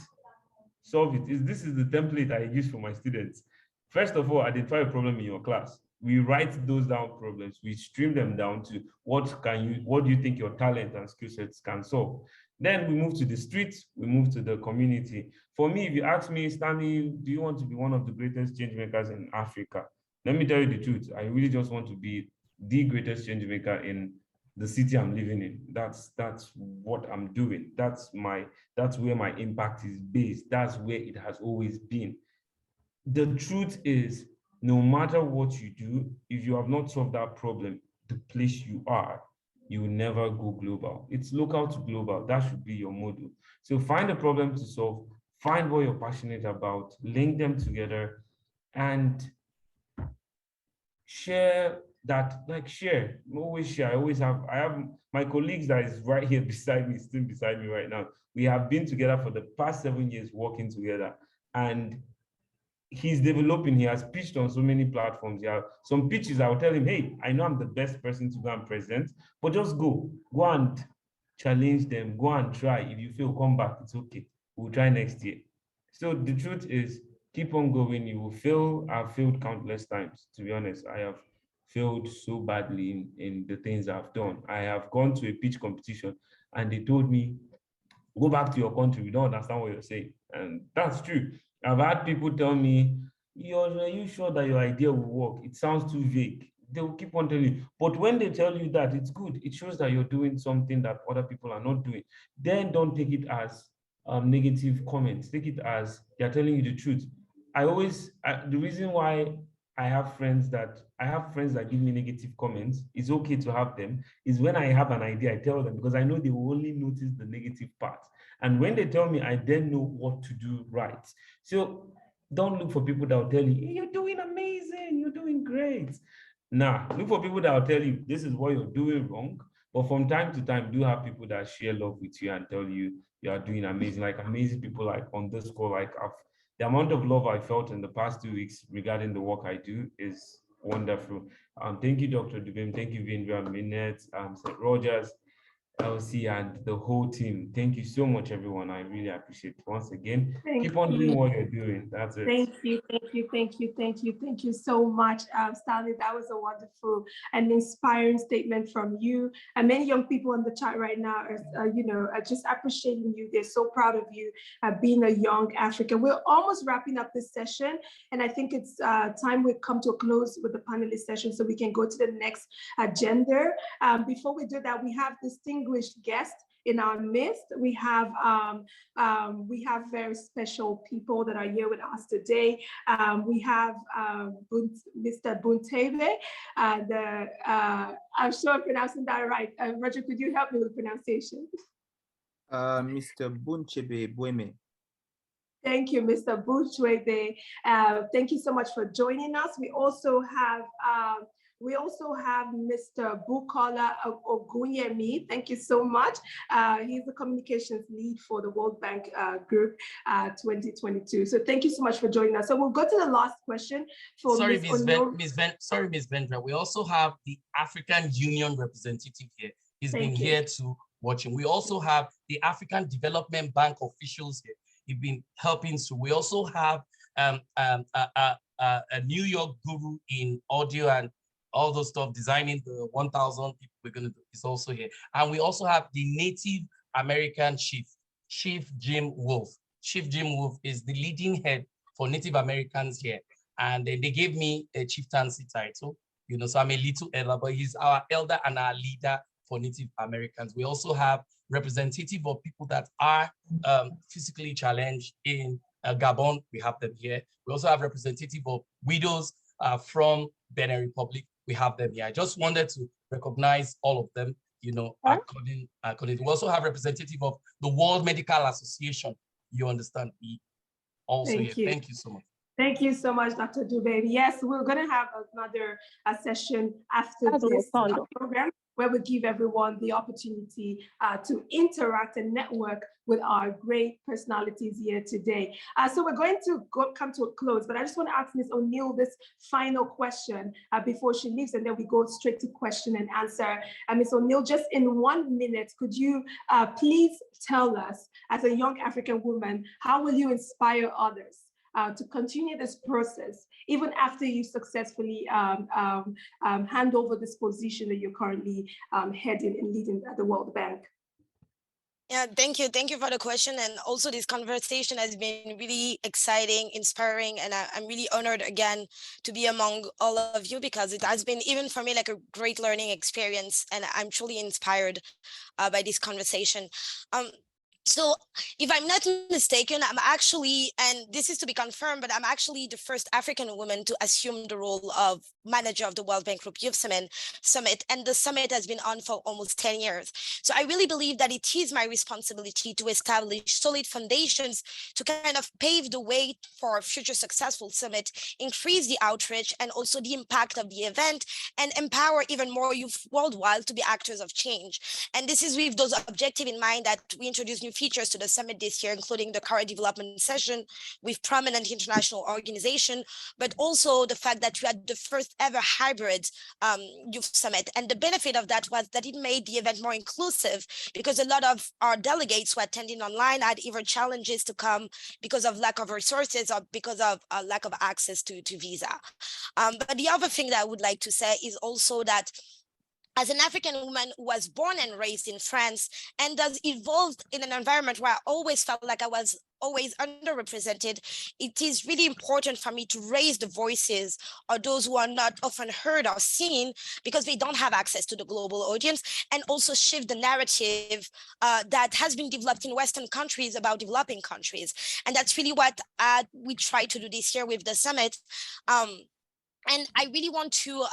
Solve it. This is the template I use for my students. First of all, identify a problem in your class. We write those down problems. We stream them down to what do you think your talent and skill sets can solve. Then we move to the streets, we move to the community. For me, if you ask me, Stanley, do you want to be one of the greatest change makers in Africa? Let me tell you the truth. I really just want to be the greatest change maker in the city I'm living in. That's what I'm doing. That's where my impact is based. That's where it has always been. The truth is, no matter what you do, if you have not solved that problem, the place you are, you will never go global. It's local to global. That should be your model. So find a problem to solve, find what you're passionate about, link them together, and share that, like share, always share. I have my colleagues that is right here beside me, still beside me right now. We have been together for the past 7 years working together, and he's developing. He has pitched on so many platforms. Yeah, some pitches I'll tell him, hey, I know I'm the best person to go and present, but just go and challenge them, go and try. If you fail, come back, it's okay, we'll try next year. So the truth is, keep on going. You will fail. I've failed countless times, to be honest. I have failed so badly in the things I've done. I have gone to a pitch competition and they told me, go back to your country, we don't understand what you're saying. And that's true. I've had people tell me, are you sure that your idea will work? It sounds too vague. They will keep on telling you. But when they tell you that, it's good. It shows that you're doing something that other people are not doing. Then don't take it as negative comments. Take it as they're telling you the truth. The reason why I have friends that give me negative comments, it's okay to have them, is when I have an idea, I tell them, because I know they will only notice the negative part. And when they tell me, I then know what to do right. So don't look for people that will tell you, hey, you're doing amazing, you're doing great. Nah, look for people that will tell you, this is what you're doing wrong. But from time to time, do have people that share love with you and tell you, you are doing amazing, like amazing people like underscore, like the amount of love I felt in the past 2 weeks regarding the work I do is wonderful. Thank you, Dr. Dubem. Thank you, Vindra, Minette, St. Rogers, LC, and the whole team. Thank you so much, everyone. I really appreciate it. Once again, keep on doing what you're doing. That's it. Thank you so much, Stanley. That was a wonderful and inspiring statement from you. And many young people in the chat right now are just appreciating you. They're so proud of you being a young African. We're almost wrapping up this session, and I think it's time we come to a close with the panelist session so we can go to the next agenda. Before we do that, we have distinguished guests in our midst. We have very special people that are here with us today. We have Mr. Buntebe, and I'm sure I'm pronouncing that right. Roger, could you help me with pronunciation? Mr. Bunchebe Bueme. Thank you, Mr. Bunchebe. Thank you so much for joining us. We also have Mr. Bukola Ogunyemi. Thank you so much. He's the communications lead for the World Bank Group 2022. So thank you so much for joining us. So we'll go to the last question for Ms. Vindra. We also have the African Union representative here. He's been here to watching. We also have the African Development Bank officials here. He's been helping. So we also have a New York guru in audio and all those stuff, designing the 1,000 people we're going to do, is also here. And we also have the Native American chief, Chief Jim Wolf. Chief Jim Wolf is the leading head for Native Americans here. And they gave me a chieftaincy title, so I'm a little elder, but he's our elder and our leader for Native Americans. We also have representative of people that are physically challenged in Gabon. We have them here. We also have representative of widows from Benin Republic. We have them here. I just wanted to recognize all of them, according. We also have representative of the World Medical Association. You understand? Also here. Thank you so much. Thank you so much, Dr. Dubem. Yes, we're going to have another session after this program where we give everyone the opportunity to interact and network with our great personalities here today. So we're going to come to a close, but I just want to ask Ms. O'Neill this final question before she leaves, and then we go straight to question and answer. Ms. O'Neill, just in 1 minute, could you please tell us, as a young African woman, how will you inspire others to continue this process, even after you successfully hand over this position that you're currently heading and leading at the World Bank? Yeah, thank you. Thank you for the question. And also this conversation has been really exciting, inspiring, and I'm really honored again to be among all of you because it has been, even for me, like a great learning experience. And I'm truly inspired by this conversation. Um, so if I'm not mistaken, I'm actually, and this is to be confirmed, but I'm actually the first African woman to assume the role of manager of the World Bank Group Youth Summit. And the summit has been on for almost 10 years. So I really believe that it is my responsibility to establish solid foundations to kind of pave the way for a future successful summit, increase the outreach and also the impact of the event, and empower even more youth worldwide to be actors of change. And this is with those objectives in mind that we introduce new features to the summit this year, including the career development session with prominent international organization, but also the fact that we had the first ever hybrid youth summit. And the benefit of that was that it made the event more inclusive because a lot of our delegates who attended online had either challenges to come because of lack of resources or because of lack of access to visa. But the other thing that I would like to say is also that as an African woman who was born and raised in France and has evolved in an environment where I always felt like I was always underrepresented, it is really important for me to raise the voices of those who are not often heard or seen because they don't have access to the global audience, and also shift the narrative that has been developed in Western countries about developing countries. And that's really what we try to do this year with the summit. And I really want to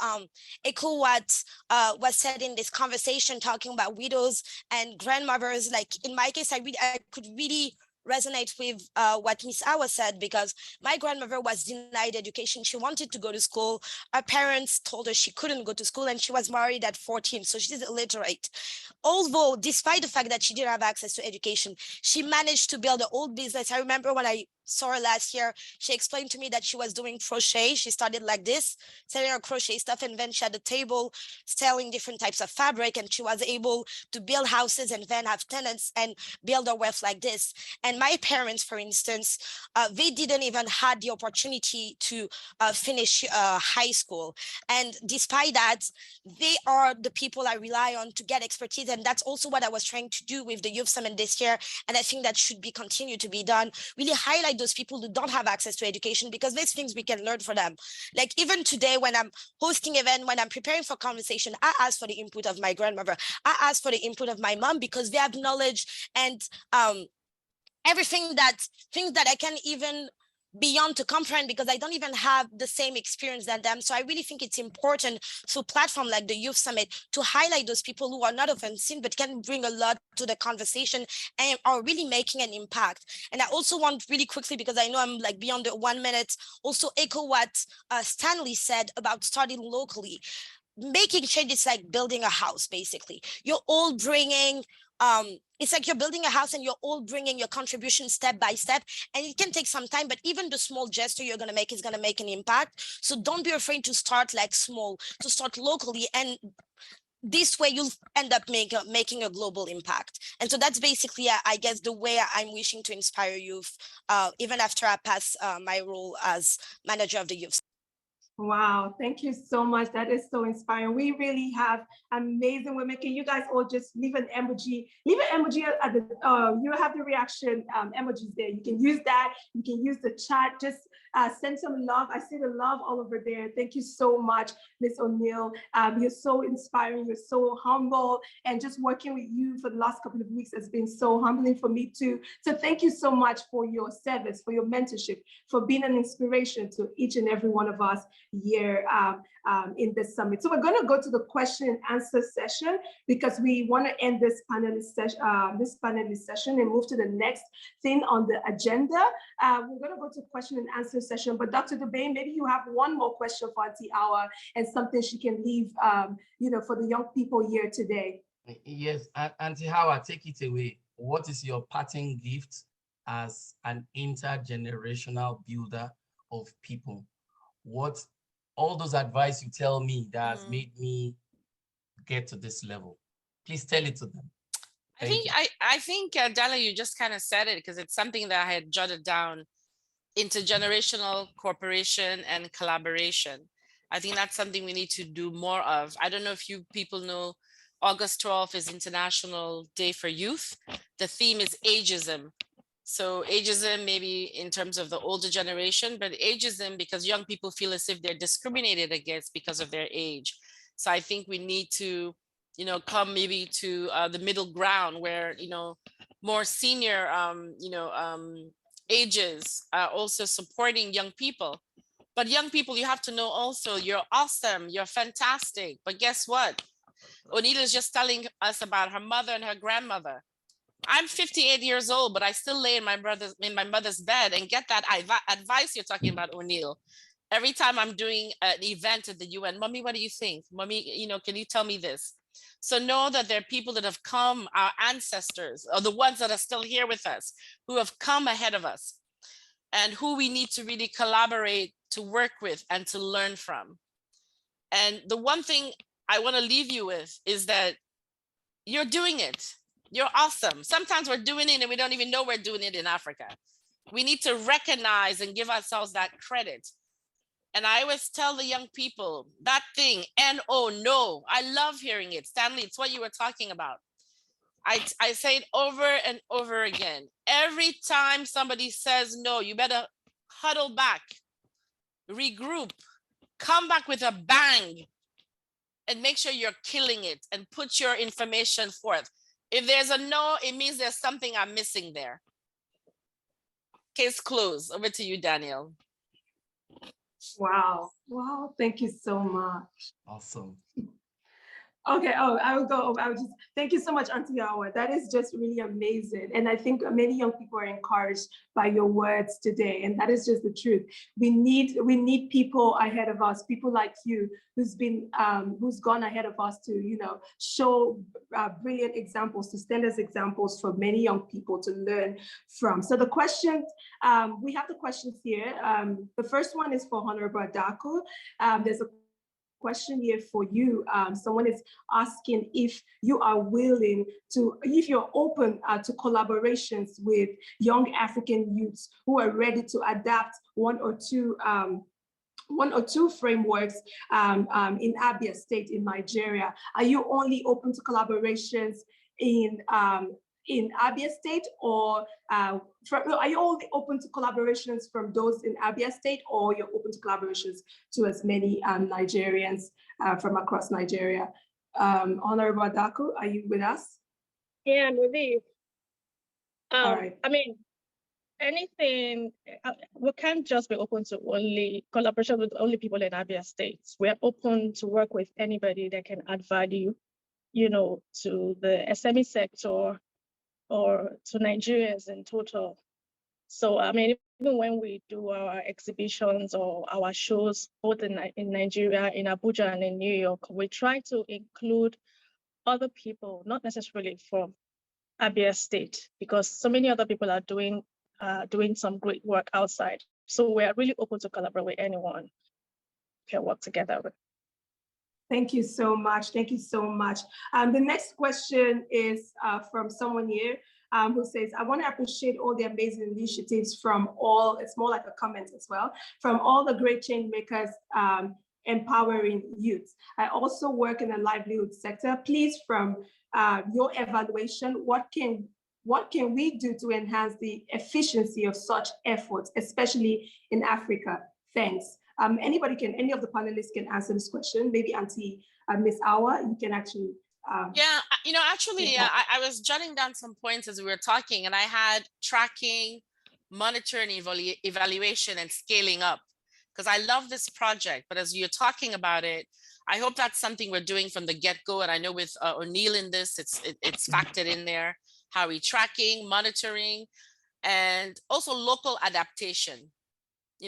echo what was said in this conversation, talking about widows and grandmothers. Like in my case, I could really resonate with what Miss Hawa said, because my grandmother was denied education. She wanted to go to school. Her parents told her she couldn't go to school, and she was married at 14, so she's illiterate. Although, despite the fact that she didn't have access to education, she managed to build an old business. I remember when I saw her last year, she explained to me that she was doing crochet. She started like this, selling her crochet stuff, and then she had a table selling different types of fabric, and she was able to build houses and then have tenants and build her wealth like this. And my parents, for instance, they didn't even had the opportunity to finish high school. And despite that, they are the people I rely on to get expertise. And that's also what I was trying to do with the Youth Summit this year. And I think that should be continued to be done. Really highlight those people who don't have access to education, because there's things we can learn from them. Like even today, when I'm hosting event, when I'm preparing for conversation, I ask for the input of my grandmother. I ask for the input of my mom, because they have knowledge and everything things that I can even beyond to comprehend, because I don't even have the same experience than them. So I really think it's important through platform like the Youth Summit to highlight those people who are not often seen, but can bring a lot to the conversation and are really making an impact. And I also want really quickly, because I know I'm like beyond the 1 minute, also echo what Stanley said about starting locally. Making changes like building a house, basically. You're all bringing it's like you're building a house and you're all bringing your contribution step by step, and it can take some time, but even the small gesture you're going to make is going to make an impact. So don't be afraid to start like small, to start locally, and this way you'll end up making a global impact. And so that's basically, I guess, the way I'm wishing to inspire youth, even after I pass my role as manager of the youth. Wow, thank you so much. That is so inspiring. We really have amazing women. Can you guys all just leave an emoji? Leave an emoji at the, you have the reaction emojis there. You can use that. You can use the chat. Just send some love. I see the love all over there. Thank you so much, Ms. O'Neill. You're so inspiring. You're so humble. And just working with you for the last couple of weeks has been so humbling for me too. So thank you so much for your service, for your mentorship, for being an inspiration to each and every one of us here in this summit. So we're going to go to the question and answer session, because we want to end this panelist session and move to the next thing on the agenda. We're going to go to question and answer session, but Dr. Dubem, maybe you have one more question for Auntie Hawa and something she can leave, for the young people here today. Yes, Auntie Hawa, take it away. What is your parting gift as an intergenerational builder of people? What all those advice you tell me that has made me get to this level? Please tell it to them. I think Diallo, you just kind of said it, because it's something that I had jotted down: intergenerational cooperation and collaboration. I think that's something we need to do more of. I don't know if you people know August 12th is International Day for Youth. The theme is ageism. So ageism, maybe in terms of the older generation, but ageism because young people feel as if they're discriminated against because of their age. So I think we need to, come maybe to the middle ground where, more senior, ages are also supporting young people. But young people, you have to know also, you're awesome, you're fantastic. But guess what? Onita is just telling us about her mother and her grandmother. I'm 58 years old, but I still lay in my mother's bed and get that advice you're talking about, O'Neill. Every time I'm doing an event at the UN, Mommy, what do you think? Mommy, can you tell me this? So know that there are people that have come, our ancestors, or the ones that are still here with us, who have come ahead of us, and who we need to really collaborate to work with and to learn from. And the one thing I want to leave you with is that you're doing it. You're awesome. Sometimes we're doing it and we don't even know we're doing it in Africa. We need to recognize and give ourselves that credit. And I always tell the young people that thing, N-O, no. I love hearing it. Stanley, it's what you were talking about. I say it over and over again. Every time somebody says no, you better huddle back, regroup, come back with a bang, and make sure you're killing it and put your information forth. If there's a no, it means there's something I'm missing there. Case closed. Over to you, Daniel. Wow. Wow. Thank you so much. Awesome. Okay, I would just, thank you so much, Auntie Hawa. That is just really amazing. And I think many young people are encouraged by your words today. And that is just the truth. We need people ahead of us, people like you, who's gone ahead of us to, show brilliant examples, to stand as examples for many young people to learn from. So the questions, we have the questions here. The first one is for Honorable Adako. There's a question here for you. Someone is asking if you are willing to, if you're open to collaborations with young African youths who are ready to adapt one or two frameworks in Abia State in Nigeria. Are you only open to collaborations in Abia State, or are you only open to collaborations from those in Abia State, or you're open to collaborations to as many Nigerians from across Nigeria? Honorable Adako, are you with us? Yeah, I'm with you. All right. I mean, anything, we can't just be open to only collaboration with only people in Abia State. We're open to work with anybody that can add value, to the SME sector, or to Nigerians in total. So, I mean, even when we do our exhibitions or our shows, both in Nigeria, in Abuja and in New York, we try to include other people, not necessarily from Abia State, because so many other people are doing some great work outside. So we are really open to collaborate with anyone we can work together with. Thank you so much. Thank you so much. The next question is from someone here who says, I want to appreciate all the amazing initiatives from all, it's more like a comment as well, from all the great change makers empowering youth. I also work in the livelihood sector. Please, from your evaluation, what can we do to enhance the efficiency of such efforts, especially in Africa? Thanks. Any of the panelists can answer this question. Maybe Auntie Miss Hawa, you can actually. Yeah, I was jotting down some points as we were talking, and I had tracking, monitoring, evaluation, and scaling up, because I love this project. But as you're talking about it, I hope that's something we're doing from the get-go. And I know with O'Neill in this, it's factored in there. How are we tracking, monitoring, and also local adaptation.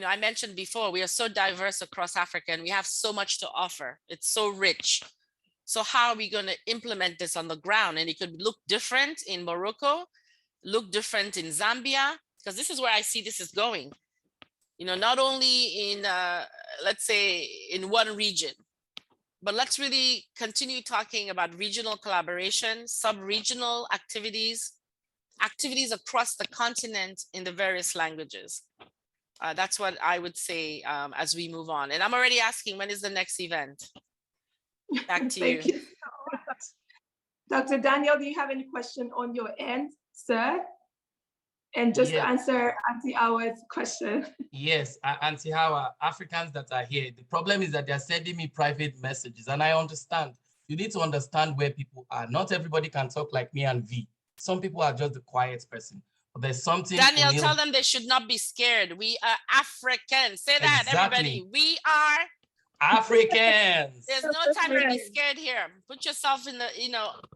I mentioned before, we are so diverse across Africa and we have so much to offer. It's so rich. So how are we going to implement this on the ground? And it could look different in Morocco, look different in Zambia, because this is where I see this is going. Not only in, let's say, in one region, but let's really continue talking about regional collaboration, sub-regional activities across the continent in the various languages. That's what I would say as we move on. And I'm already asking, when is the next event? Back to you. Thank you so much. Dr. Daniel, do you have any question on your end, sir? And just to answer Auntie Hawa's question. Yes, Auntie Hawa, Africans that are here, the problem is that they're sending me private messages, and I understand. You need to understand where people are. Not everybody can talk like me and V. Some people are just the quiet person. But there's something. Daniel, tell them they should not be scared. We are Africans. Say that, everybody. We are Africans. There's no time to be scared here. Put yourself in the,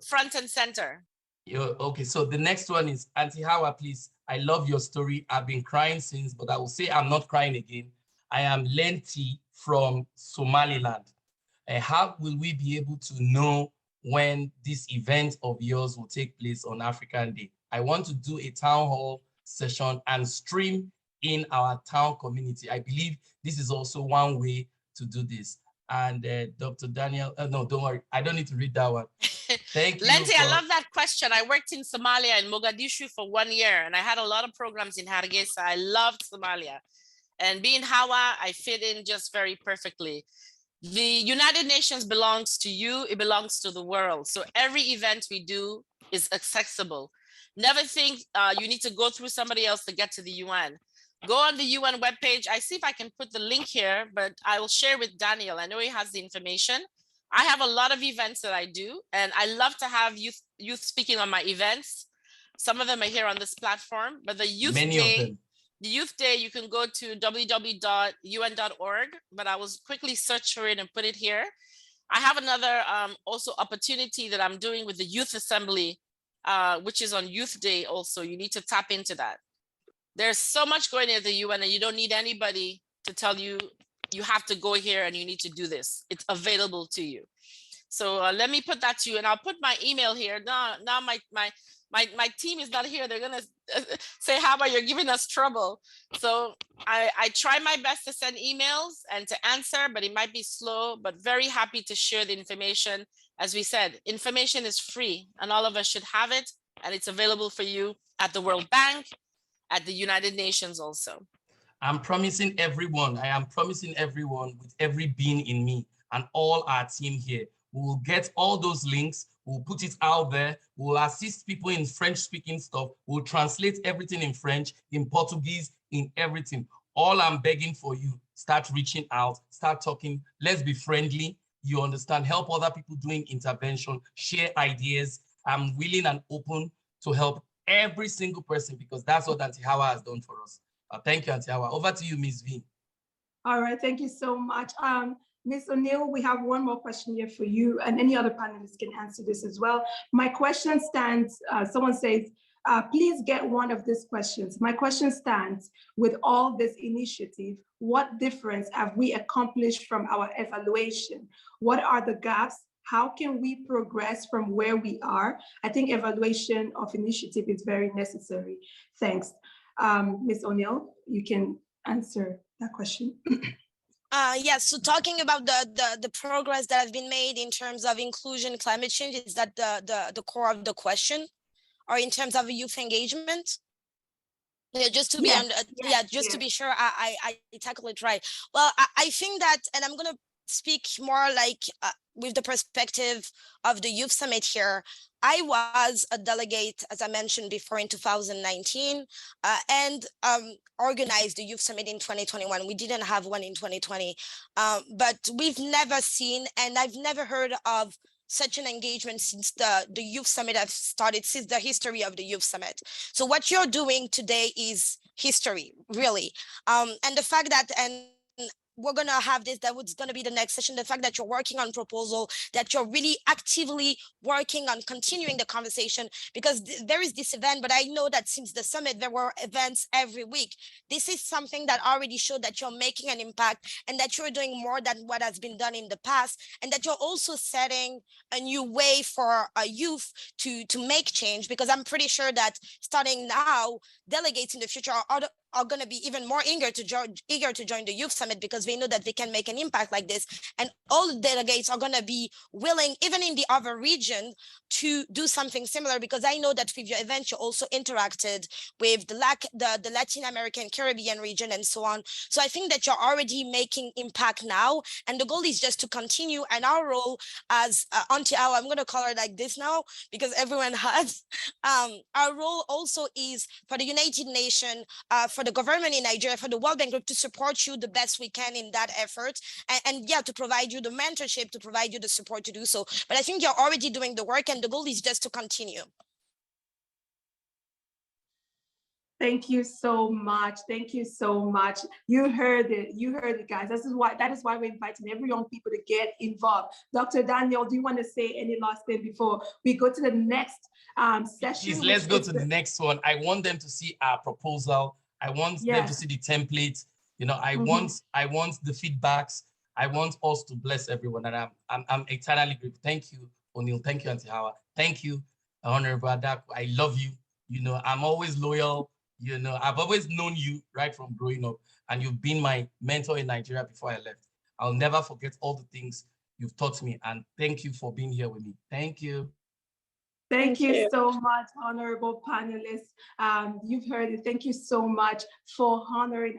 front and center. Okay, so the next one is Auntie Hawa, please. I love your story. I've been crying since, but I will say I'm not crying again. I am Lenti from Somaliland. How will we be able to know when this event of yours will take place on African Day? I want to do a town hall session and stream in our town community. I believe this is also one way to do this. And Dr. Daniel, no, don't worry. I don't need to read that one. Thank you. Lenti, I love that question. I worked in Somalia, in Mogadishu for 1 year, and I had a lot of programs in Hargeisa. I loved Somalia. And being Hawa, I fit in just very perfectly. The United Nations belongs to you. It belongs to the world. So every event we do is accessible. Never think you need to go through somebody else to get to the UN. Go on the UN webpage. I see if I can put the link here, but I will share with Daniel. I know he has the information. I have a lot of events that I do, and I love to have youth speaking on my events. Some of them are here on this platform, but the Youth Day, you can go to www.un.org, but I will quickly search for it and put it here. I have another also opportunity that I'm doing with the Youth Assembly, which is on Youth Day also. You need to tap into that. There's so much going on at the UN, and you don't need anybody to tell you, you have to go here and you need to do this. It's available to you. So let me put that to you, and I'll put my email here. Now my team is not here. They're gonna say, Hawa, you're giving us trouble. So I try my best to send emails and to answer, but it might be slow, but very happy to share the information. As we said, information is free and all of us should have it, and it's available for you at the World Bank, at the United Nations also. I'm promising everyone, I am promising everyone with every being in me and all our team here, we will get all those links, we'll put it out there, we'll assist people in French speaking stuff, we'll translate everything in French, in Portuguese, in everything. All I'm begging for you, start reaching out, start talking, let's be friendly, you understand, help other people doing intervention, share ideas. I'm willing and open to help every single person because that's what Auntie Hawa has done for us. Thank you, Auntie Hawa. Over to you, Ms. V. All right, thank you so much. Ms. O'Neill, we have one more question here for you, and any other panelists can answer this as well. My question stands, someone says, please get one of these questions. My question stands, with all this initiative, what difference have we accomplished from our evaluation? What are the gaps? How can we progress from where we are? I think evaluation of initiative is very necessary. Thanks. Ms. O'Neill, you can answer that question. Yes, so talking about the progress that has been made in terms of inclusion, climate change, is that the core of the question, or in terms of youth engagement? Yeah, just to be to be sure I tackle it right. Well, I think that, and I'm gonna speak more like with the perspective of the Youth Summit here. I was a delegate, as I mentioned before, in 2019, and organized the Youth Summit in 2021. We didn't have one in 2020, but we've never seen, and I've never heard of such an engagement since the Youth Summit have started, since the history of the Youth Summit. So what you're doing today is history, really. And the fact that, and we're going to have this, that was going to be the next session, the fact that you're working on proposal, that you're really actively working on continuing the conversation, because there is this event, but I know that since the summit, there were events every week. This is something that already showed that you're making an impact and that you're doing more than what has been done in the past, and that you're also setting a new way for youth to make change, because I'm pretty sure that starting now, delegates in the future are are going to be even more eager to join the Youth Summit, because they know that they can make an impact like this. And all the delegates are going to be willing, even in the other region, to do something similar, because I know that with your event, you also interacted with the Latin American, Caribbean region, and so on. So I think that you're already making impact now, and the goal is just to continue. And our role as Auntie Hawa, I'm going to call her like this now because everyone has, our role also is for the United Nations, for the government in Nigeria, for the World Bank Group, to support you the best we can in that effort, and yeah, to provide you the mentorship, to provide you the support to do so. But I think you're already doing the work, and the goal is just to continue. Thank you so much. Thank you so much. You heard it. You heard it, guys. That is why we're inviting every young people to get involved. Dr. Daniel, do you want to say any last thing before we go to the next session? Please, let's go to the next one. I want them to see our proposal. I want them to see the template. You know, I want the feedbacks. I want us to bless everyone, and I'm eternally grateful. Thank you, O'Neill. Thank you, Auntie Hawa. Thank you, Honorable Adak. I love you. You know, I'm always loyal. You know, I've always known you right from growing up, and you've been my mentor in Nigeria before I left. I'll never forget all the things you've taught me, and thank you for being here with me. Thank you. Thank you so much, honorable panelists. You've heard it. Thank you so much for honoring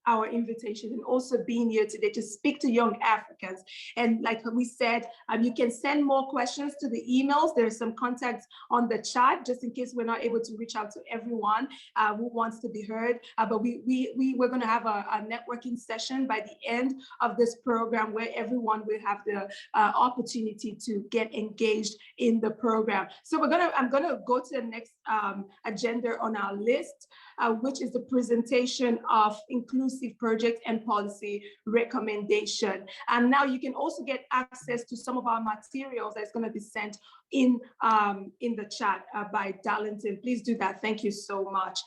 our invitation and also being here today to speak to young Africans. And like we said, you can send more questions to the emails. There's some contacts on the chat, just in case we're not able to reach out to everyone who wants to be heard. But we're going to have a networking session by the end of this program, where everyone will have the opportunity to get engaged in the program. So I'm gonna go to the next agenda on our list, which is the presentation of inclusive project and policy recommendation. And now you can also get access to some of our materials that's going to be sent in the chat by Darlington. Please do that. Thank you so much.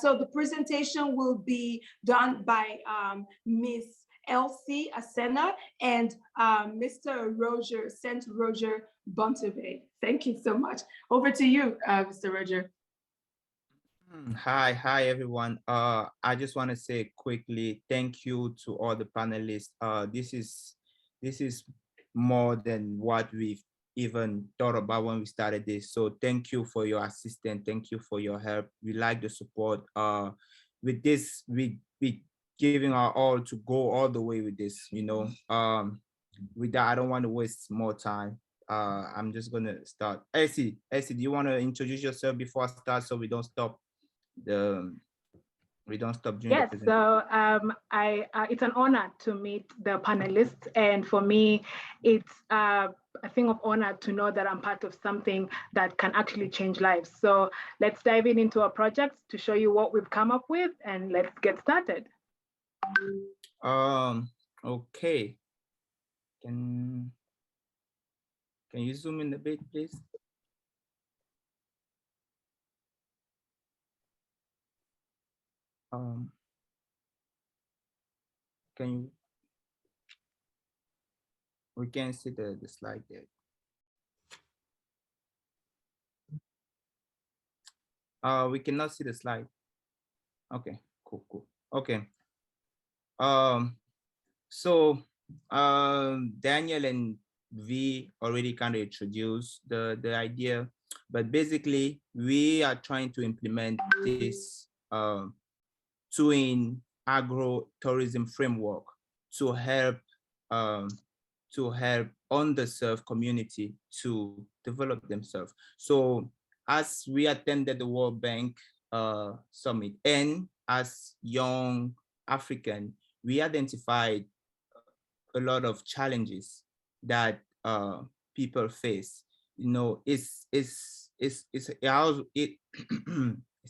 So the presentation will be done by Ms. Elsie Asena and Mr. Saint Roger Bonteve. Thank you so much. Over to you, Mr. Roger. Hi, everyone. I just want to say quickly, thank you to all the panelists. This is more than what we've even thought about when we started this. So thank you for your assistance. Thank you for your help. We like the support. With this, we giving our all to go all the way with this, you know. With that, I don't want to waste more time. I'm just gonna start. Essie, do you want to introduce yourself before I start, so we don't stop during the presentation? So it's an honor to meet the panelists, and for me, it's a thing of honor to know that I'm part of something that can actually change lives. So let's dive into our projects to show you what we've come up with, and let's get started. Okay. Can you zoom in a bit, please? We can see the slide there. We cannot see the slide. Okay, cool. Okay. So Daniel and V already kind of introduced the idea, but basically we are trying to implement this twin agro-tourism framework to help underserved community to develop themselves. So as we attended the World Bank Summit, and as young African, we identified a lot of challenges that people face. You know, it's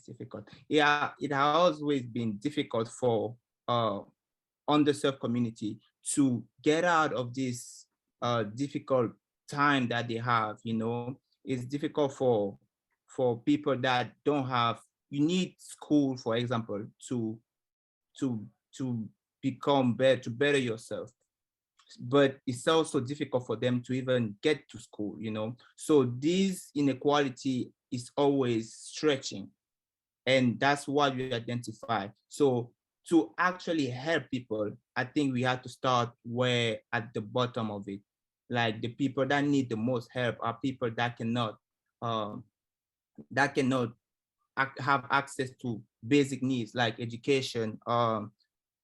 difficult. Yeah, it has always been difficult for underserved community to get out of this difficult time that they have. You know, it's difficult for people that don't have. You need school, for example, to become better, to better yourself. But it's also difficult for them to even get to school, you know. So this inequality is always stretching. And that's what we identify. So to actually help people, I think we have to start where at the bottom of it. Like the people that need the most help are people that cannot have access to basic needs like education,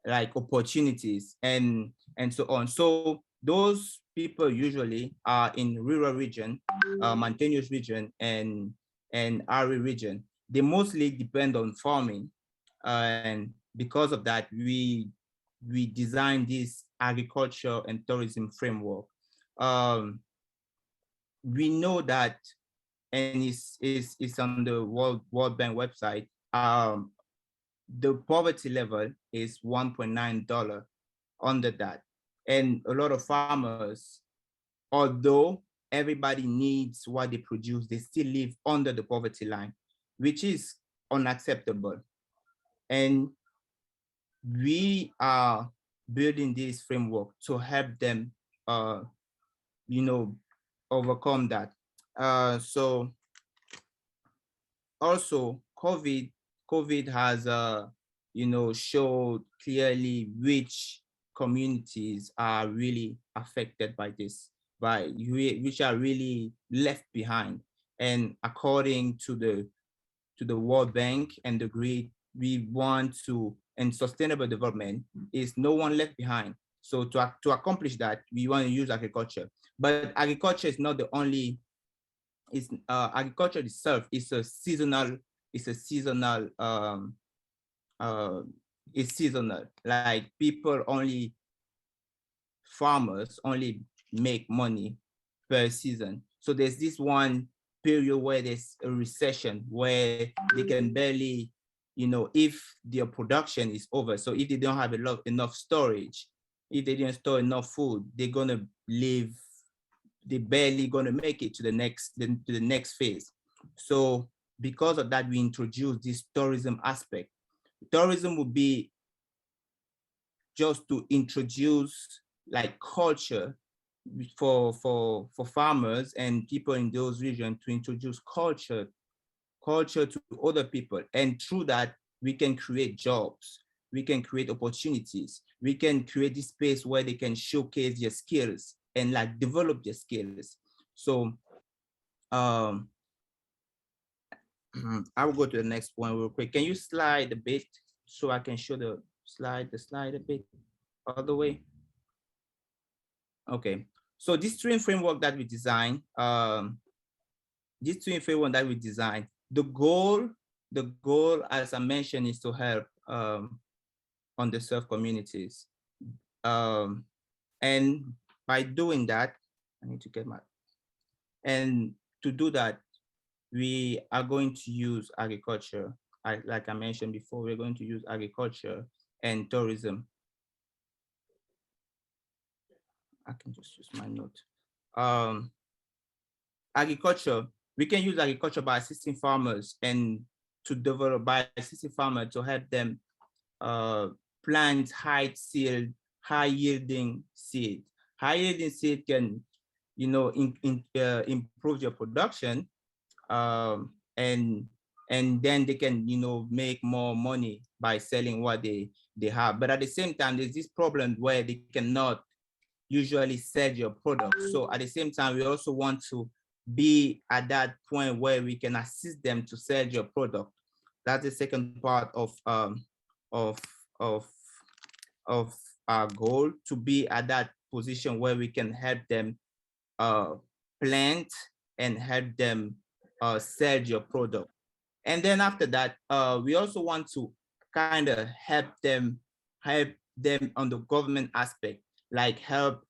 like opportunities, and so on. So those people usually are in rural region, mountainous region, and arid region. They mostly depend on farming, and because of that, we designed this agriculture and tourism framework. We know that, and it's on the World Bank website. The poverty level is $1.9 under that, and a lot of farmers, although everybody needs what they produce, they still live under the poverty line, which is unacceptable. And we are building this framework to help them, overcome that. So also COVID has, showed clearly which communities are really affected by this, which are really left behind. And according to the World Bank and the GRID, we want to, and sustainable development is no one left behind. So to accomplish that, we want to use agriculture. But agriculture is not the only, agriculture itself is seasonal. Like farmers only make money per season. So there's this one period where there's a recession where they can barely, if their production is over. So if they don't have enough storage, if they didn't store enough food, they're gonna live, they're barely gonna make it to the next phase. So because of that, we introduced this tourism aspect. Tourism would be just to introduce like culture for farmers and people in those regions, to introduce culture to other people. And through that, we can create jobs, we can create opportunities, we can create this space where they can showcase their skills and like develop their skills. So I will go to the next one real quick. Can you slide a bit so I can show the slide a bit all the way? Okay, so this twin framework that we designed, the goal, as I mentioned, is to help underserved communities. And by doing that, I need to get my, and to do that, we are going to use agriculture. Like I mentioned before, we're going to use agriculture and tourism. I can just use my note. Agriculture, we can use agriculture by assisting farmers and to develop, by assisting farmers to help them plant high yielding seed. High yielding seed can, improve your production, and then they can, make more money by selling what they have. But at the same time, there's this problem where they cannot usually sell your product. So at the same time, we also want to be at that point where we can assist them to sell your product. That's the second part of our goal, to be at that position where we can help them plant and help them sell your product. And then after that, we also want to kind of help them on the government aspect, like help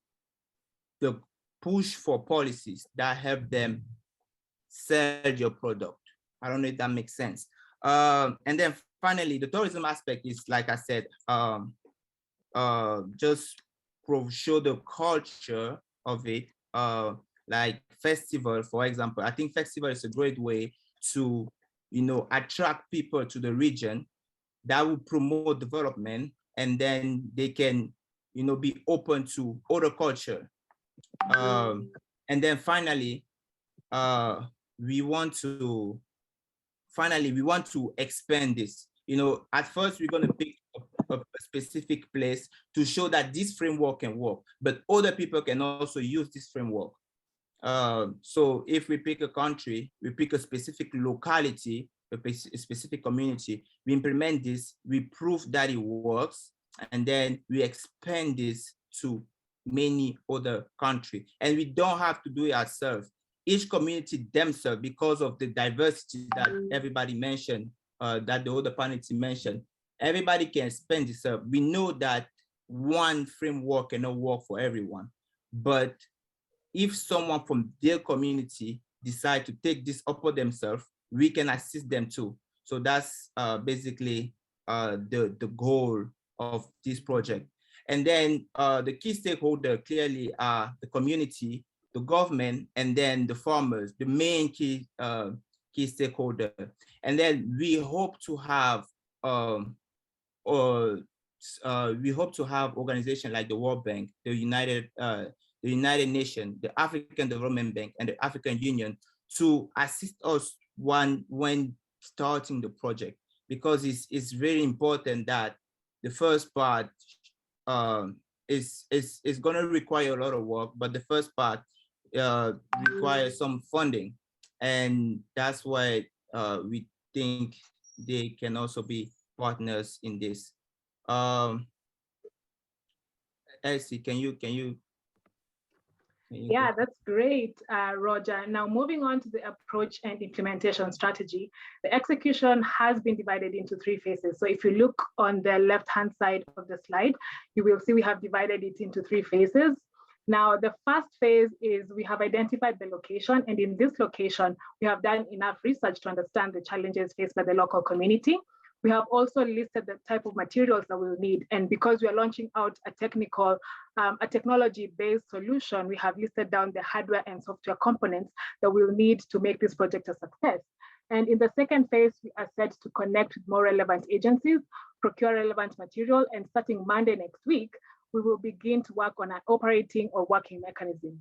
the push for policies that help them sell your product. I don't know if that makes sense. And then finally, the tourism aspect is, like I said, just show the culture of it, like festival, for example. I think festival is a great way to, attract people to the region that will promote development, and then they can, be open to other culture. And then finally, we want to finally, we want to expand this. At first, we're going to pick a specific place to show that this framework can work, but other people can also use this framework. So if we pick a country, we pick a specific locality, a specific community, we implement this, we prove that it works, and then we expand this to many other countries. And we don't have to do it ourselves. Each community themselves, because of the diversity that everybody mentioned, that the other panelists mentioned, everybody can expand this up. We know that one framework cannot work for everyone, but if someone from their community decide to take this upon themselves, we can assist them too. So that's basically the goal of this project. And then the key stakeholder clearly are the community, the government, and then the farmers, the main key stakeholder. And then we hope to have organizations like the World Bank, the United Nations, the African Development Bank, and the African Union to assist us when starting the project, because it's very important that the first part is going to require a lot of work, but the first part requires some funding, and that's why we think they can also be partners in this. Elsie, can you? Yeah, that's great, Roger. Now, moving on to the approach and implementation strategy, the execution has been divided into 3 phases. So if you look on the left-hand side of the slide, you will see we have divided it into 3 phases. Now, the first phase is we have identified the location, and in this location, we have done enough research to understand the challenges faced by the local community. We have also listed the type of materials that we'll need. And because we are launching out a technology-based solution, we have listed down the hardware and software components that we'll need to make this project a success. And in the second phase, we are set to connect with more relevant agencies, procure relevant material, and starting Monday next week, we will begin to work on an operating or working mechanism.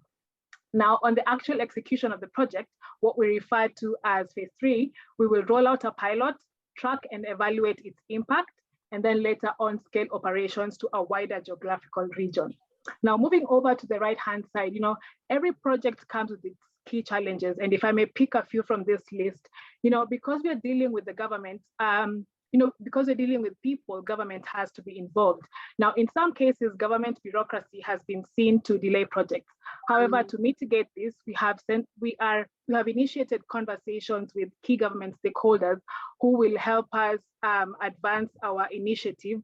Now, on the actual execution of the project, what we refer to as phase 3, we will roll out a pilot, track and evaluate its impact, and then later on scale operations to a wider geographical region. Now, moving over to the right-hand side, every project comes with its key challenges. And if I may pick a few from this list, because we are dealing with the government, because we're dealing with people, government has to be involved. Now, in some cases, government bureaucracy has been seen to delay projects. However, to mitigate this, we have initiated conversations with key government stakeholders who will help us advance our initiative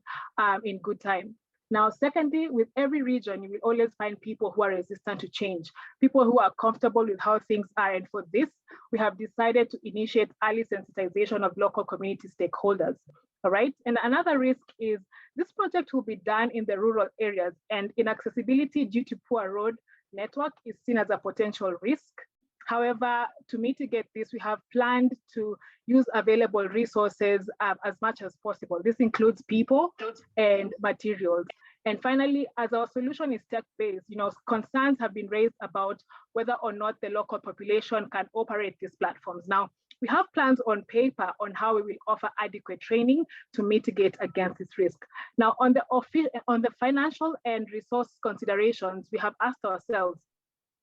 in good time. Now, secondly, with every region, you will always find people who are resistant to change, people who are comfortable with how things are. And for this, we have decided to initiate early sensitization of local community stakeholders. All right. And another risk is this project will be done in the rural areas, and inaccessibility due to poor road network is seen as a potential risk. However, to mitigate this, we have planned to use available resources as much as possible. This includes people and materials. And finally, as our solution is tech-based, concerns have been raised about whether or not the local population can operate these platforms. Now, we have plans on paper on how we will offer adequate training to mitigate against this risk. Now, on the financial and resource considerations, we have asked ourselves,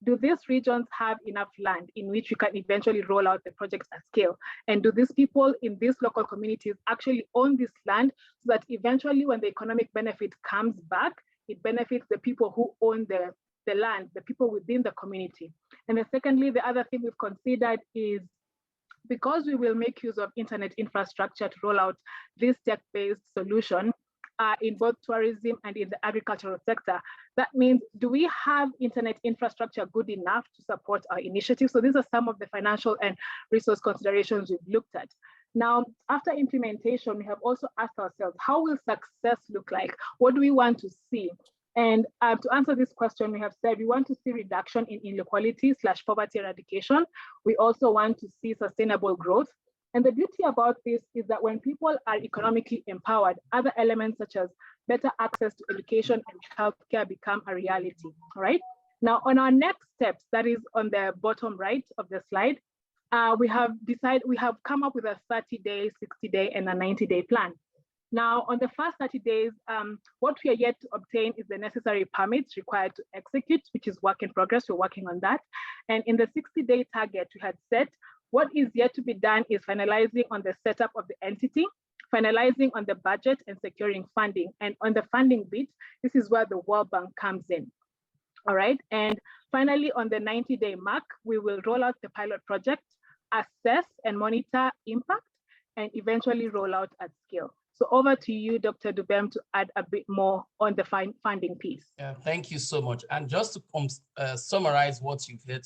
do these regions have enough land in which we can eventually roll out the projects at scale? And do these people in these local communities actually own this land so that eventually when the economic benefit comes back, it benefits the people who own the land, the people within the community? And then secondly, the other thing we've considered is, because we will make use of internet infrastructure to roll out this tech-based solution, in both tourism and in the agricultural sector. That means, do we have internet infrastructure good enough to support our initiative? So these are some of the financial and resource considerations we've looked at. Now, after implementation, we have also asked ourselves, how will success look like? What do we want to see? And to answer this question, we have said we want to see reduction in inequality/poverty eradication. We also want to see sustainable growth. And the beauty about this is that when people are economically empowered, other elements such as better access to education and healthcare become a reality, all right? Now, on our next steps, that is on the bottom right of the slide, we have come up with a 30-day, 60-day, and a 90-day plan. Now, on the first 30 days, what we are yet to obtain is the necessary permits required to execute, which is work in progress. We're working on that. And in the 60-day target we had set, what is yet to be done is finalizing on the setup of the entity, finalizing on the budget and securing funding. And on the funding bit, this is where the World Bank comes in. All right. And finally, on the 90-day mark, we will roll out the pilot project, assess and monitor impact, and eventually roll out at scale. So over to you, Dr. Dubem, to add a bit more on the funding piece. Yeah, thank you so much. And just to summarize what you've heard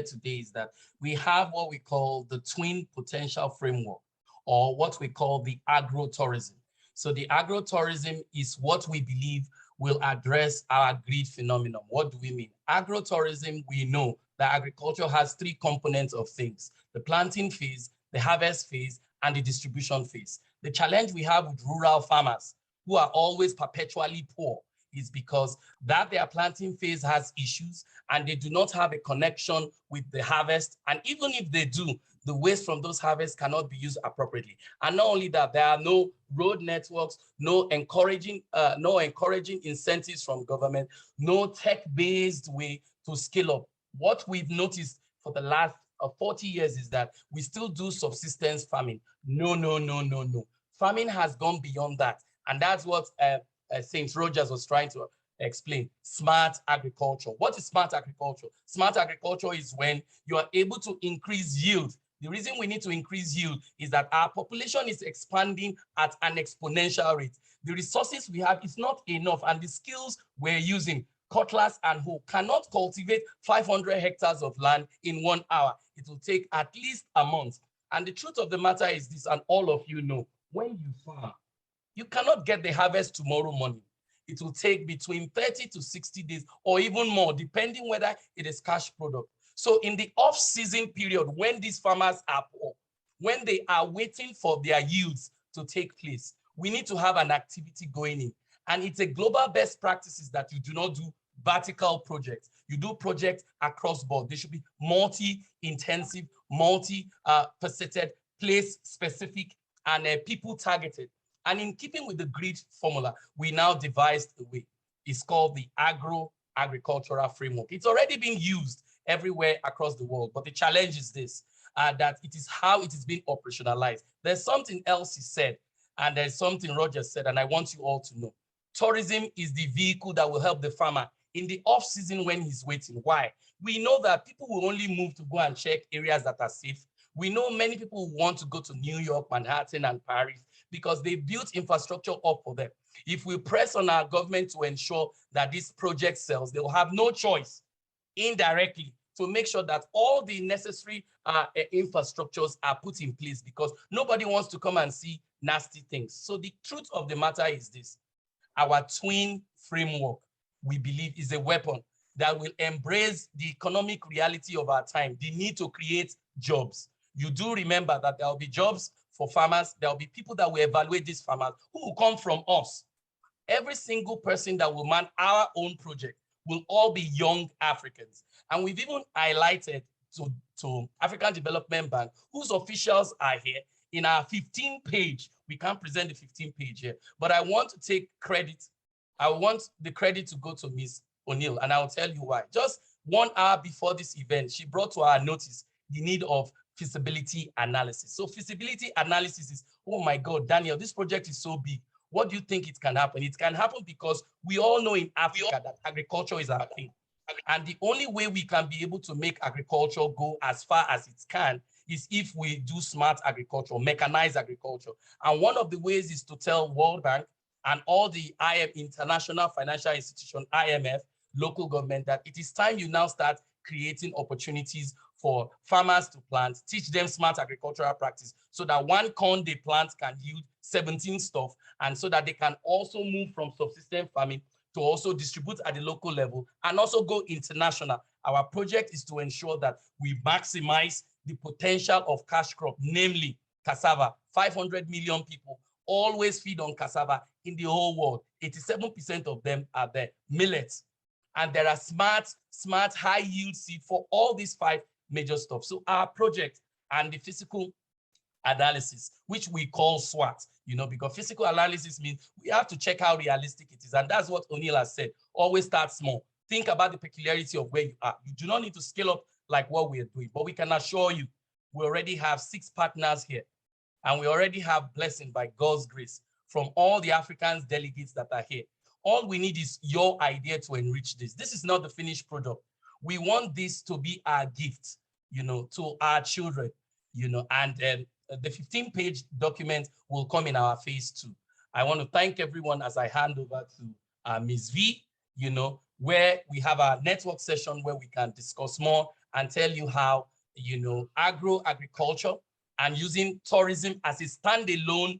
today, is that we have what we call the twin potential framework, or what we call the agro-tourism. So the agro-tourism is what we believe will address our greed phenomenon. What do we mean? Agro-tourism, we know that agriculture has three components of things: the planting phase, the harvest phase, and the distribution phase. The challenge we have with rural farmers who are always perpetually poor is because that their planting phase has issues and they do not have a connection with the harvest. And even if they do, the waste from those harvests cannot be used appropriately. And not only that, there are no road networks, no encouraging incentives from government, no tech-based way to scale up. What we've noticed for the last 40 years is that we still do subsistence farming. No. Farming has gone beyond that. And that's what St. Rogers was trying to explain. Smart agriculture. What is smart agriculture? Smart agriculture is when you are able to increase yield. The reason we need to increase yield is that our population is expanding at an exponential rate. The resources we have is not enough, and the skills we're using, cutlass and hoe, cannot cultivate 500 hectares of land in 1 hour. It will take at least a month. And the truth of the matter is this, and all of you know, when you farm, you cannot get the harvest tomorrow morning. It will take between 30 to 60 days or even more, depending whether it is cash product. So in the off-season period, when these farmers are poor, when they are waiting for their yields to take place, we need to have an activity going in. And it's a global best practices that you do not do vertical projects. You do projects across board. They should be multi-intensive, multi-faceted, place-specific, and people-targeted. And in keeping with the GREED formula, we now devised a way. It's called the agro-agricultural framework. It's already been used everywhere across the world, but the challenge is this, that it is how it is being operationalized. There's something else he said, and there's something Roger said, and I want you all to know. Tourism is the vehicle that will help the farmer in the off-season when he's waiting. Why? We know that people will only move to go and check areas that are safe. We know many people want to go to New York, Manhattan, and Paris because they built infrastructure up for them. If we press on our government to ensure that this project sells, they will have no choice indirectly to make sure that all the necessary infrastructures are put in place, because nobody wants to come and see nasty things. So the truth of the matter is this: our twin framework, we believe, is a weapon that will embrace the economic reality of our time, the need to create jobs. You do remember that there will be jobs for farmers. There will be people that will evaluate these farmers who will come from us. Every single person that will man our own project will all be young Africans. And we've even highlighted to African Development Bank, whose officials are here, in our 15-page, we can't present the 15-page here, but I want to take credit. I want the credit to go to Ms. O'Neill, and I'll tell you why. Just 1 hour before this event, she brought to our notice the need of feasibility analysis. So feasibility analysis is, oh my God, Daniel, this project is so big. What do you think it can happen? It can happen because we all know in Africa that agriculture is our thing. And the only way we can be able to make agriculture go as far as it can is if we do smart agriculture, mechanized agriculture. And one of the ways is to tell World Bank and all the international financial institution, IMF, local government, that it is time you now start creating opportunities for farmers to plant, teach them smart agricultural practice, so that 1 corn they plant can yield 17 stuff, and so that they can also move from subsistence farming to also distribute at the local level and also go international. Our project is to ensure that we maximize the potential of cash crop, namely cassava. 500 million people always feed on cassava in the whole world. 87% of them are there. Millets. And there are smart high yield seed for all these 5 major stuff. So our project and the physical analysis, which we call SWOT, because physical analysis means we have to check how realistic it is. And that's what O'Neill has said. Always start small. Think about the peculiarity of where you are. You do not need to scale up like what we are doing, but we can assure you, we already have 6 partners here. And we already have blessing by God's grace from all the Africans delegates that are here. All we need is your idea to enrich this. This is not the finished product. We want this to be our gift, to our children, and the 15-page document will come in our phase 2. I want to thank everyone as I hand over to Ms. V, where we have our network session where we can discuss more and tell you how, agriculture and using tourism as a standalone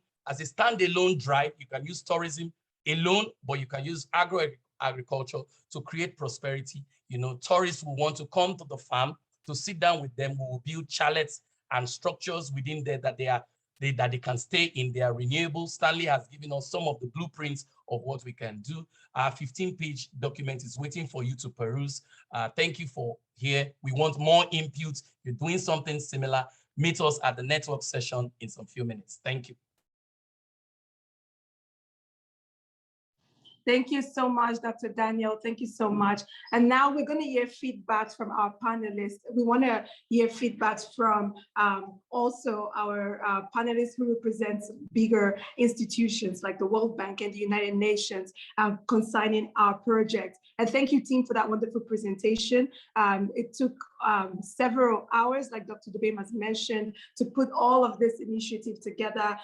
drive. You can use tourism alone, but you can use agriculture to create prosperity. Tourists will want to come to the farm to sit down with them. We will build chalets and structures within there that they can stay in. Their renewable. Stanley has given us some of the blueprints of what we can do. Our 15-page document is waiting for you to peruse. Thank you for here. We want more input. You're doing something similar. Meet us at the network session in some few minutes. Thank you. Thank you so much, Dr. Daniel. Thank you so much. And now we're going to hear feedbacks from our panelists. We want to hear feedbacks from also our panelists who represent bigger institutions like the World Bank and the United Nations concerning our project. And thank you, team, for that wonderful presentation. It took several hours, like Dr. Dubem has mentioned, to put all of this initiative together,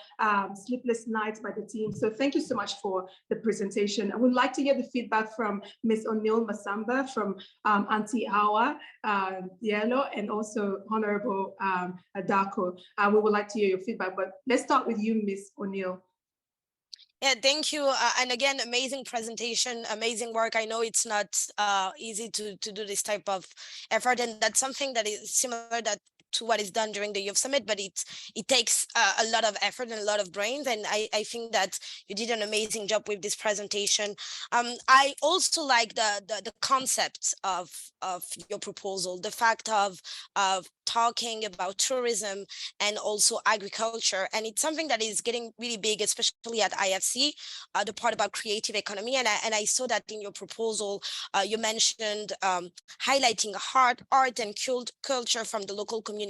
sleepless nights by the team. So thank you so much for the presentation. I would like to hear the feedback from Ms. O'Neill Massamba, from Auntie Hawa, Diallo, and also Honorable Adako. We would like to hear your feedback, but let's start with you, Ms. O'Neill. Yeah, thank you. And again, amazing presentation, amazing work. I know it's not easy to do this type of effort, and that's something that is similar to what is done during the Youth Summit, but it takes a lot of effort and a lot of brains. And I think that you did an amazing job with this presentation. I also like the concept of your proposal, the fact of talking about tourism and also agriculture. And it's something that is getting really big, especially at IFC, the part about creative economy. And I saw that in your proposal, you mentioned highlighting art and culture from the local communities.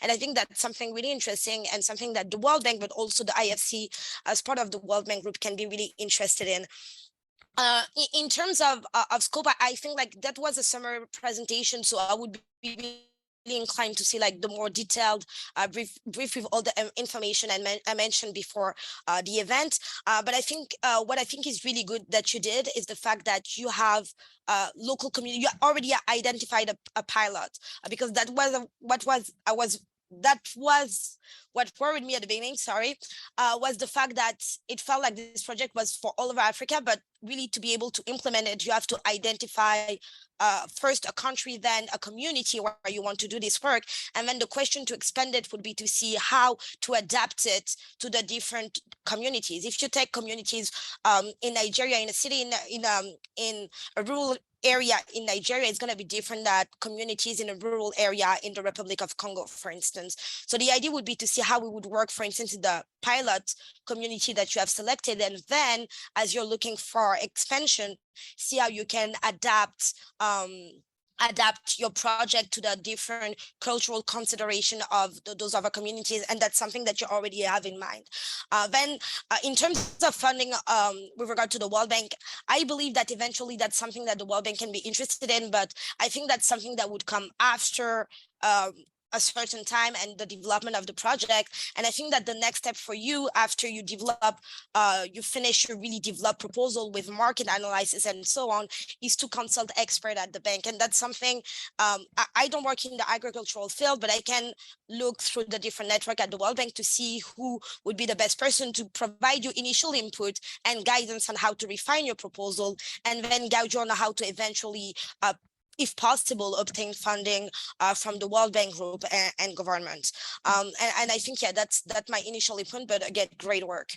And I think that's something really interesting and something that the World Bank, but also the IFC as part of the World Bank group can be really interested in. In terms of scope, I think like that was a summary presentation. So I would be really inclined to see like the more detailed brief with all the information I mentioned before the event. But I think what I think is really good that you did is the fact that you have local community. You already identified a pilot, because that was what worried me at the beginning, was the fact that it felt like this project was for all of Africa, but really to be able to implement it, you have to identify first a country, then a community where you want to do this work. And then the question to expand it would be to see how to adapt it to the different communities. If you take communities in Nigeria, in a city, in a rural area in Nigeria, is going to be different than communities in a rural area in the Republic of Congo, for instance. So the idea would be to see how we would work, for instance, in the pilot community that you have selected. And then as you're looking for expansion, see how you can adapt your project to the different cultural consideration of those other communities. And that's something that you already have in mind. Then in terms of funding with regard to the World Bank, I believe that eventually that's something that the World Bank can be interested in, but I think that's something that would come after a certain time and the development of the project. And I think that the next step for you, after you develop, you finish your really developed proposal with market analysis and so on, is to consult expert at the bank. And that's something, I don't work in the agricultural field, but I can look through the different network at the World Bank to see who would be the best person to provide you initial input and guidance on how to refine your proposal, and then guide you on how to eventually if possible, obtain funding from the World Bank Group and government. And I think, yeah, that's my initial input, but again, great work.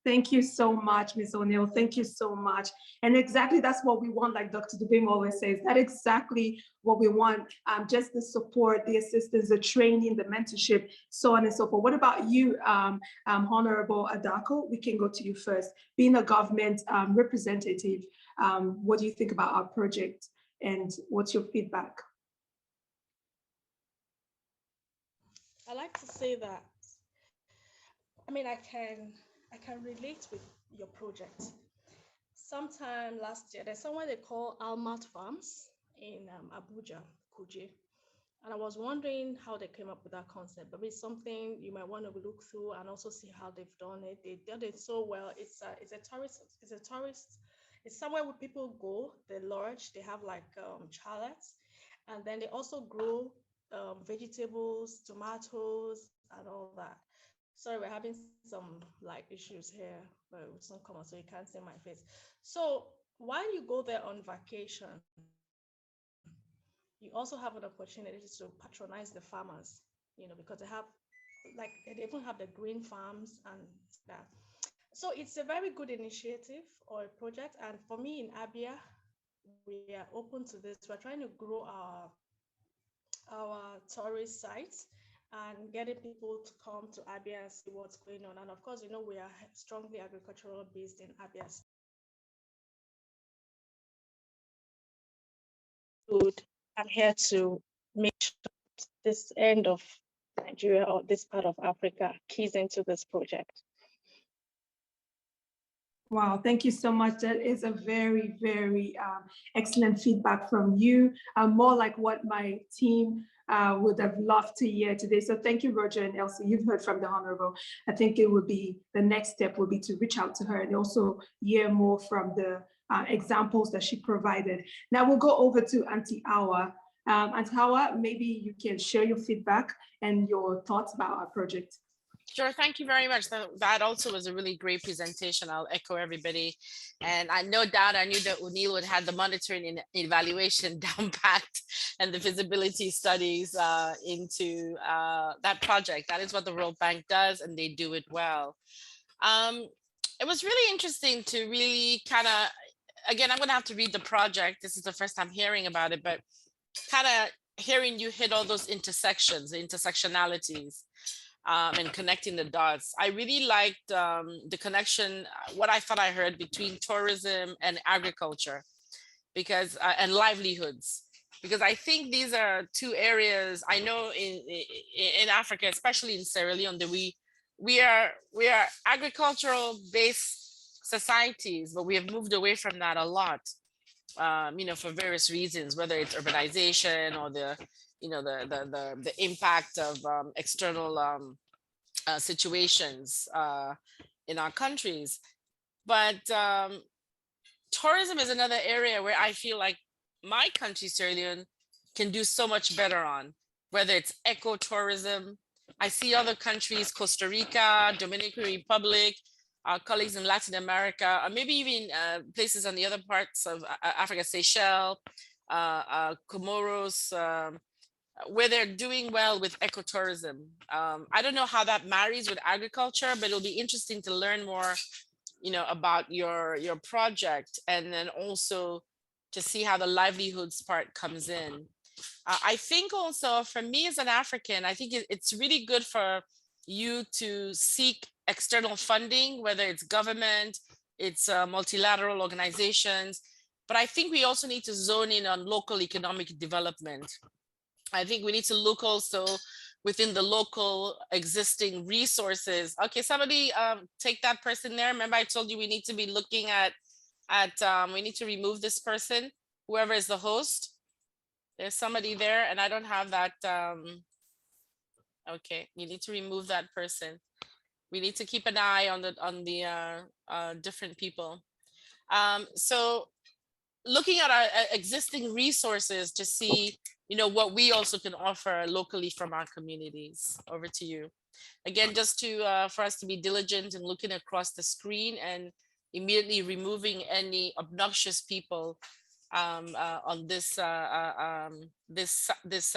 Thank you so much, Ms. O'Neill. Thank you so much. And exactly that's what we want, like Dr. Dubem always says, that's exactly what we want, just the support, the assistance, the training, the mentorship, so on and so forth. What about you, Honorable Adako? We can go to you first. Being a government representative, what do you think about our project and what's your feedback? I like to say that, I mean, I can relate with your project. Sometime last year, there's somewhere they call Almat Farms in Abuja, Kuje. And I was wondering how they came up with that concept, but it's something you might want to look through and also see how they've done it. They did it so well. It's a tourist, it's somewhere where people go, they lodge, they have like chalets, and then they also grow vegetables, tomatoes, and all that. Sorry, we're having some like issues here, but it's not common, so you can't see my face. So while you go there on vacation, you also have an opportunity to patronize the farmers, you know, because they have, like, they even have the green farms and that. So it's a very good initiative or a project. And for me in Abia, we are open to this. We're trying to grow our tourist sites and getting people to come to Abia and see what's going on. And of course, you know, we are strongly agricultural based in Abia. Good. I'm here to make sure this end of Nigeria or this part of Africa keys into this project. Wow, thank you so much. That is a very, very excellent feedback from you. More like what my team would have loved to hear today. So thank you, Roger and Elsie. You've heard from the Honorable. I think it would be, the next step would be to reach out to her and also hear more from the examples that she provided. Now we'll go over to Auntie Hawa. Auntie Hawa, maybe you can share your feedback and your thoughts about our project. Sure, thank you very much. That also was a really great presentation. I'll echo everybody. And I no doubt I knew that O'Neill would have the monitoring and evaluation down packed and the feasibility studies into that project. That is what the World Bank does, and they do it well. It was really interesting to really kind of, again, I'm going to have to read the project. This is the first time hearing about it, but kind of hearing you hit all those intersections, the intersectionalities. And connecting the dots. I really liked the connection, what I thought I heard between tourism and agriculture, because and livelihoods, because I think these are two areas. I know in Africa, especially in Sierra Leone, that we are agricultural based societies, but we have moved away from that a lot. You know, for various reasons, whether it's urbanization or the impact of external situations in our countries. But tourism is another area where I feel like my country, Sierra Leone, can do so much better on, whether it's ecotourism. I see other countries, Costa Rica, Dominican Republic, our colleagues in Latin America, or maybe even places on the other parts of Africa, Seychelles, Comoros, where they're doing well with ecotourism. I don't know how that marries with agriculture, but it'll be interesting to learn more, you know, about your project, and then also to see how the livelihoods part comes in. I think also for me as an African, I think it's really good for you to seek external funding, whether it's government, it's multilateral organizations, but I think we also need to zone in on local economic development. I think we need to look also within the local existing resources. Okay, somebody take that person there. Remember I told you we need to be looking at we need to remove this person, whoever is the host. There's somebody there and I don't have that. Okay, you need to remove that person. We need to keep an eye on the different people. So looking at our existing resources to see, you know, what we also can offer locally from our communities. Over to you. Again, just to for us to be diligent in looking across the screen and immediately removing any obnoxious people on this this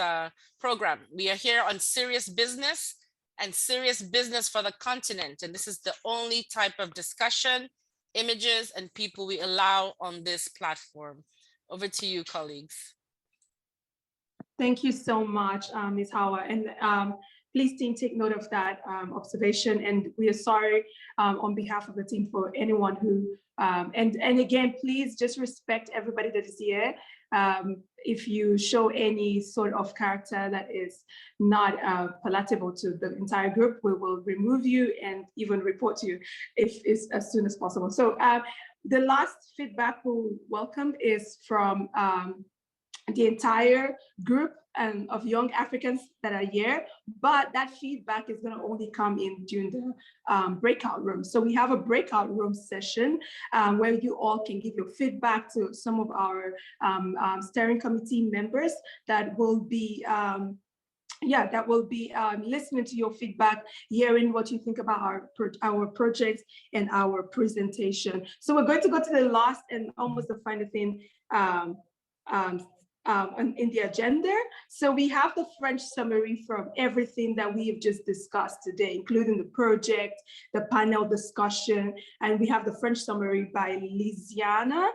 program. We are here on serious business. and serious business for the continent. And this is the only type of discussion, images, and people we allow on this platform. Over to you, colleagues. Thank you so much, Ms. Hawa. And please, team, take note of that observation. And we are sorry on behalf of the team for anyone who, and again, please just respect everybody that is here. If you show any sort of character that is not palatable to the entire group, we will remove you and even report you as soon as possible. So the last feedback we'll welcome is from the entire group of young Africans that are here, but that feedback is going to only come in during the breakout room. So we have a breakout room session where you all can give your feedback to some of our steering committee members that will be listening to your feedback, hearing what you think about our projects and our presentation. So we're going to go to the last and almost the final thing in the agenda. So we have the French summary from everything that we have just discussed today, including the project, the panel discussion, and we have the French summary by Lisiana,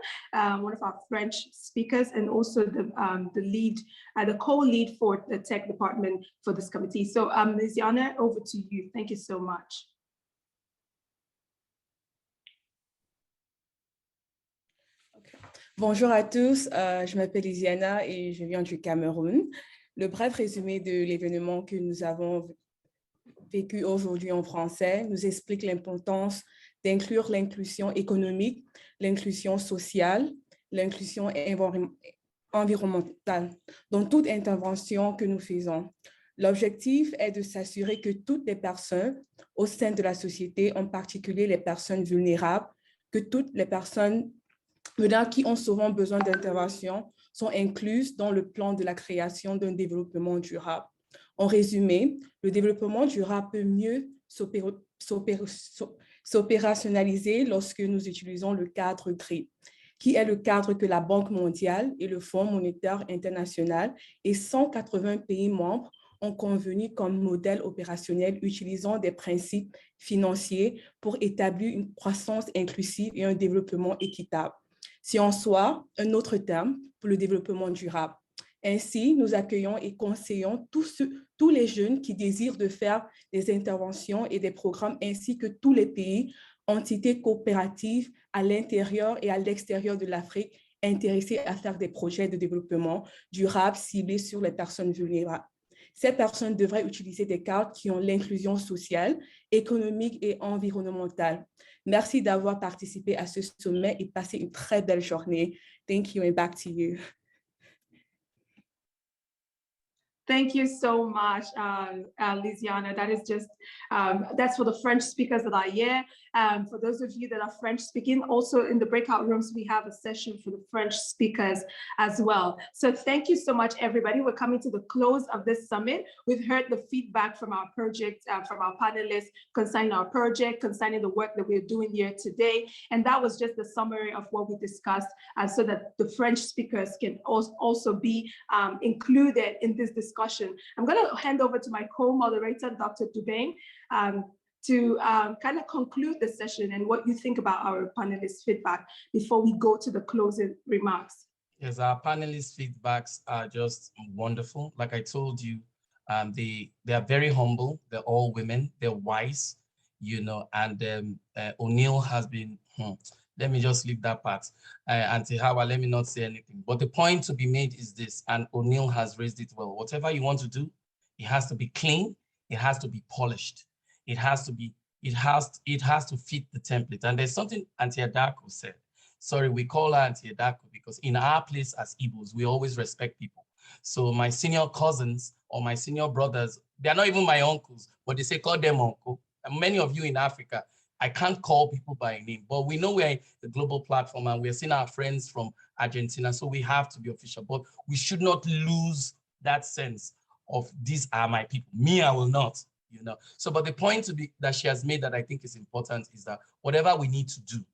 one of our French speakers, and also the co-lead for the tech department for this committee. So Lisiana, over to you. Thank you so much. Bonjour à tous, je m'appelle Isiana et je viens du Cameroun. Le bref résumé de l'événement que nous avons vécu aujourd'hui en français nous explique l'importance d'inclure l'inclusion économique, l'inclusion sociale, l'inclusion environnementale dans toute intervention que nous faisons. L'objectif est de s'assurer que toutes les personnes au sein de la société, en particulier les personnes vulnérables, que toutes les personnes qui ont souvent besoin d'intervention sont incluses dans le plan de la création d'un développement durable. En résumé, le développement durable peut mieux s'opérationnaliser lorsque nous utilisons le cadre GRI, qui est le cadre que la Banque mondiale et le Fonds monétaire international et 180 pays membres ont convenu comme modèle opérationnel utilisant des principes financiers pour établir une croissance inclusive et un développement équitable. C'est en soi un autre terme pour le développement durable. Ainsi, nous accueillons et conseillons tous les jeunes qui désirent de faire des interventions et des programmes, ainsi que tous les pays, entités coopératives à l'intérieur et à l'extérieur de l'Afrique, intéressés à faire des projets de développement durable ciblés sur les personnes vulnérables. Ces personnes devraient utiliser des cartes qui ont l'inclusion sociale, économique et environnementale. Merci d'avoir participé à ce sommet et passé une très belle journée. Thank you and back to you. Thank you so much, Lisiana. That is just, that's for the French speakers that are here. For those of you that are French speaking, also in the breakout rooms, we have a session for the French speakers as well. So thank you so much, everybody. We're coming to the close of this summit. We've heard the feedback from our project, from our panelists concerning our project, concerning the work that we're doing here today. And that was just the summary of what we discussed so that the French speakers can also be included in this discussion. I'm going to hand over to my co-moderator, Dr. Dubem, to kind of conclude the session and what you think about our panelists' feedback before we go to the closing remarks. Yes, our panelists' feedbacks are just wonderful. Like I told you, they are very humble. They're all women. They're wise, you know, and O'Neill has been, let me just leave that part. Auntie Hawa, let me not say anything. But the point to be made is this, and O'Neill has raised it well. Whatever you want to do, it has to be clean. It has to be polished. It has to be, it has to fit the template. And there's something Auntie Adako said. Sorry, we call her Auntie Adako because in our place as Igbos, we always respect people. So my senior cousins or my senior brothers, they're not even my uncles, but they say call them uncle. And many of you in Africa, I can't call people by name, but we know we're a global platform and we're seeing our friends from Argentina, so we have to be official. But we should not lose that sense of these are my people. Me, I will not, you know. So, but the point that she has made that I think is important is that whatever we need to do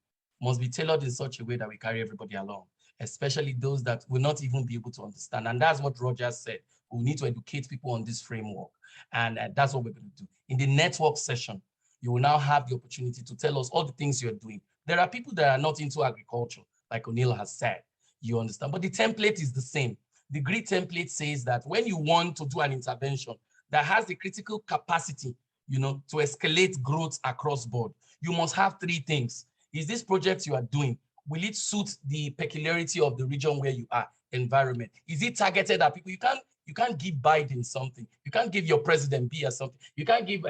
must be tailored in such a way that we carry everybody along, especially those that will not even be able to understand. And that's what Roger said. We need to educate people on this framework. And that's what we're going to do. In the network session, you will now have the opportunity to tell us all the things you're doing. There are people that are not into agriculture, like O'Neill has said, you understand, but the template is the same. The GRID template says that when you want to do an intervention that has the critical capacity, you know, to escalate growth across board, you must have three things. Is this project you are doing, will it suit the peculiarity of the region where you are, environment? Is it targeted at people? You can't give Biden something. You can't give your president Biya something. You can't give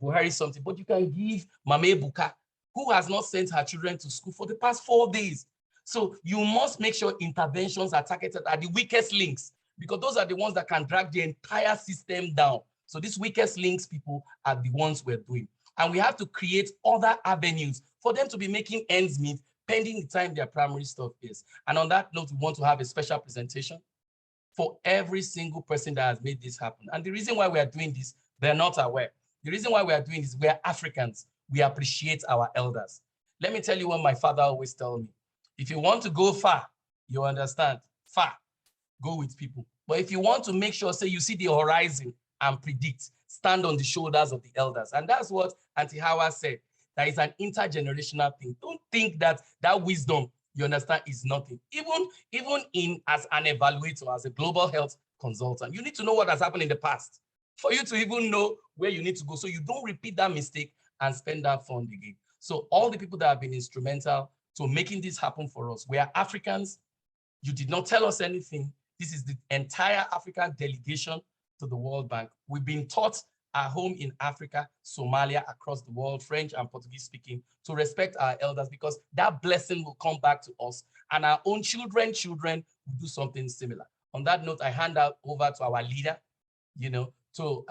Buhari something, but you can give Mame Buka, who has not sent her children to school for the past 4 days. So you must make sure interventions are targeted at the weakest links, because those are the ones that can drag the entire system down. So these weakest links people are the ones we're doing. And we have to create other avenues for them to be making ends meet pending the time their primary stuff is. And on that note, we want to have a special presentation for every single person that has made this happen. And the reason why we are doing this, they're not aware. The reason why we are doing this, we are Africans. We appreciate our elders. Let me tell you what my father always tells me. If you want to go far, you understand, far, go with people. But if you want to make sure, say you see the horizon and predict, stand on the shoulders of the elders. And that's what Auntie Hawa said. That is an intergenerational thing. Don't think that that wisdom, you understand, is nothing. Even in as an evaluator, as a global health consultant, you need to know what has happened in the past for you to even know where you need to go, so you don't repeat that mistake and spend that fund again. So all the people that have been instrumental to making this happen for us, we are Africans. You did not tell us anything. This is the entire African delegation to the World Bank. We've been taught at home in Africa, Somalia, across the world, French and Portuguese speaking, to respect our elders, because that blessing will come back to us and our own children will do something similar. On that note, I hand out over to our leader, you know, to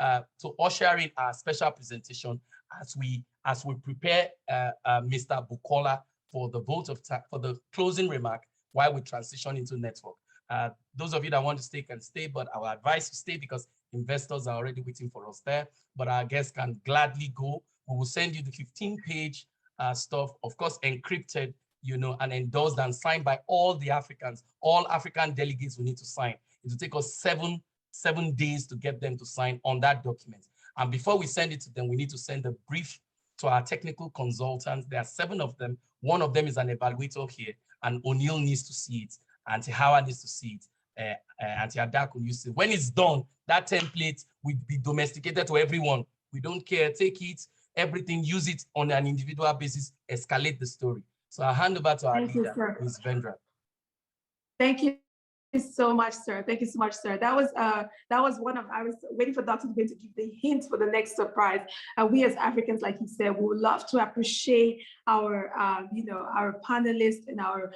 usher in our special presentation as we prepare Mr. Bukola for the vote of for the closing remark while we transition into network. Those of you that want to stay can stay, but our advice to stay because investors are already waiting for us there, but our guests can gladly go. We will send you the 15-page stuff, of course, encrypted, you know, and endorsed and signed by all the Africans. All African delegates will need to sign. It will take us seven days to get them to sign on that document. And before we send it to them, we need to send a brief to our technical consultants. There are 7 of them. One of them is an evaluator here, and O'Neill needs to see it. Auntie Hawa needs to see it. Auntie Adako needs to see it. When it's done, that template will be domesticated to everyone. We don't care, take it, everything, use it on an individual basis, escalate the story. So I'll hand over to our leader, Ms. Vindra. Thank you so much, sir. Thank you so much, sir. That was one of, I was waiting for Dr. Dubem to give the hint for the next surprise. We as Africans, like he said, we would love to appreciate our, our panelists and our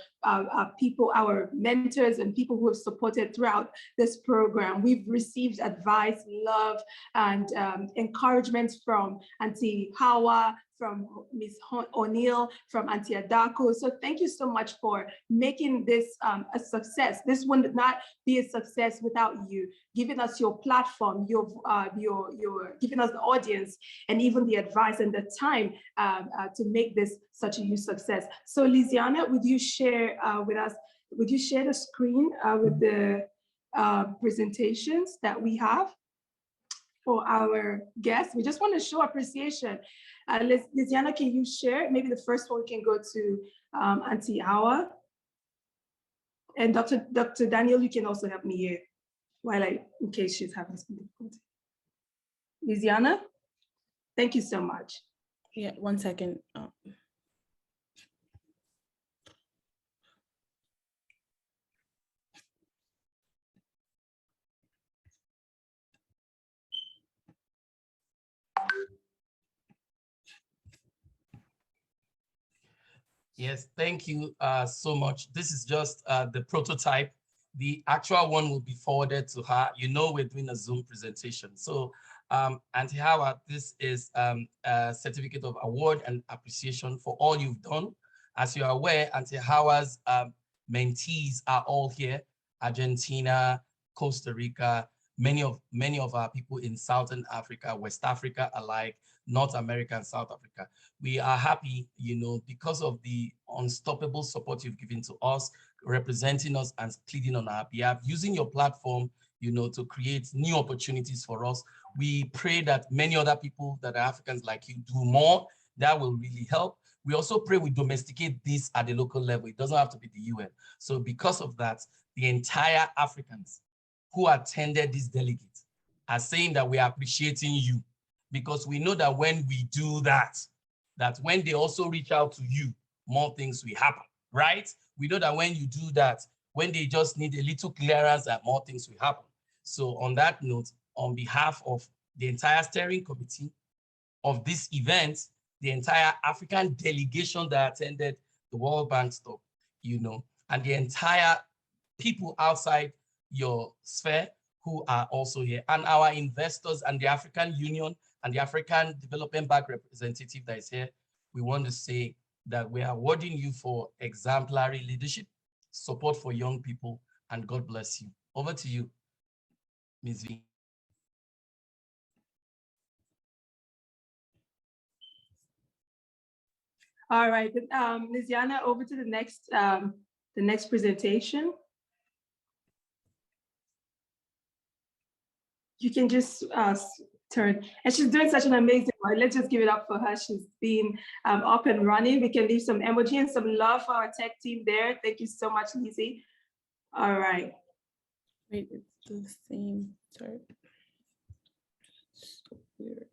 people, our mentors and people who have supported throughout this program. We've received advice, love, and encouragement from Auntie Hawa, from Ms. O'Neill, from Auntie Adako. So thank you so much for making this a success. This would not be a success without you, giving us your platform, your giving us the audience, and even the advice and the time to make this such a huge success. So Lisiana, would you share with us, would you share the screen with the presentations that we have for our guests? We just want to show appreciation. Lisiana, can you share? Maybe the first one can go to Auntie Hawa. And Dr. Daniel, you can also help me here while in case she's having some difficulty. Lisiana, thank you so much. Yeah, 1 second. Yes, thank you so much. This is just the prototype. The actual one will be forwarded to her. You know, we're doing a Zoom presentation. So Auntie Hawa, this is a certificate of award and appreciation for all you've done. As you are aware, Auntie Hawa's mentees are all here: Argentina, Costa Rica, many of our people in Southern Africa, West Africa alike, North America and South Africa. We are happy, you know, because of the unstoppable support you've given to us, representing us and pleading on our behalf, using your platform, you know, to create new opportunities for us. We pray that many other people that are Africans like you do more. That will really help. We also pray we domesticate this at the local level. It doesn't have to be the UN. So because of that, the entire Africans who attended this delegate are saying that we are appreciating you, because we know that when we do that, that when they also reach out to you, more things will happen, right? We know that when you do that, when they just need a little clearance, that more things will happen. So on that note, on behalf of the entire steering committee of this event, the entire African delegation that attended the World Bank stop, and the entire people outside your sphere who are also here, and our investors and the African Union and the African Development Bank representative that is here, we want to say that we are awarding you for exemplary leadership, support for young people, and God bless you. Over to you, Ms. V. All right, Ms. Yana, over to the next presentation. You can just turn, and she's doing such an amazing work. Let's just give it up for her. She's been up and running. We can leave some emoji and some love for our tech team there. Thank you so much, Lizzie. All right. Wait, it's the same. Sorry. So weird.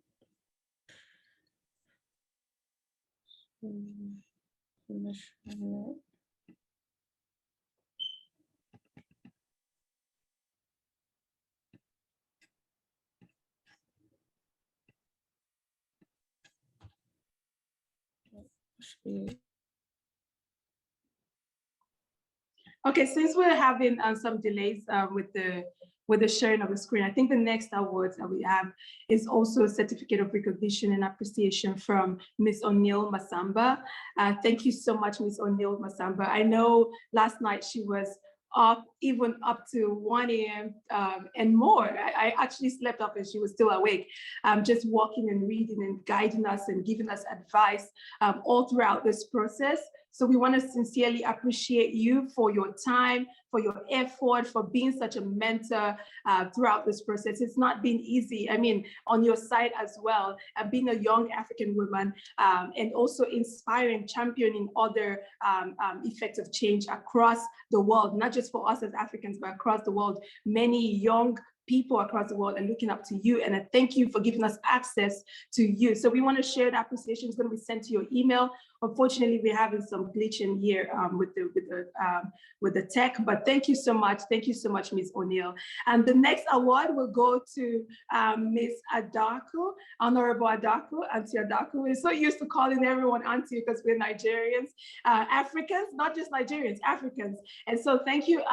Okay, since we're having some delays with the sharing of the screen, I think the next awards that we have is also a certificate of recognition and appreciation from Ms. O'Neill Massamba. Thank you so much, Ms. O'Neill Massamba. I know last night she was up, even up to 1 a.m. And more. I actually slept up and she was still awake, just walking and reading and guiding us and giving us advice all throughout this process. So we want to sincerely appreciate you for your time, for your effort, for being such a mentor throughout this process. It's not been easy. I mean, on your side as well, being a young African woman and also inspiring, championing other effects of change across the world, not just for us as Africans, but across the world. Many young people across the world are looking up to you, and I thank you for giving us access to you. So we want to share that appreciation. It's going to be sent to your email. Unfortunately, we're having some glitch in here with the tech, but thank you so much. Thank you so much, Ms. O'Neill. And the next award will go to Ms. Adaku, Honorable Adaku, Auntie Adaku. We're so used to calling everyone Auntie because we're Nigerians, Africans, not just Nigerians, Africans. And so thank you,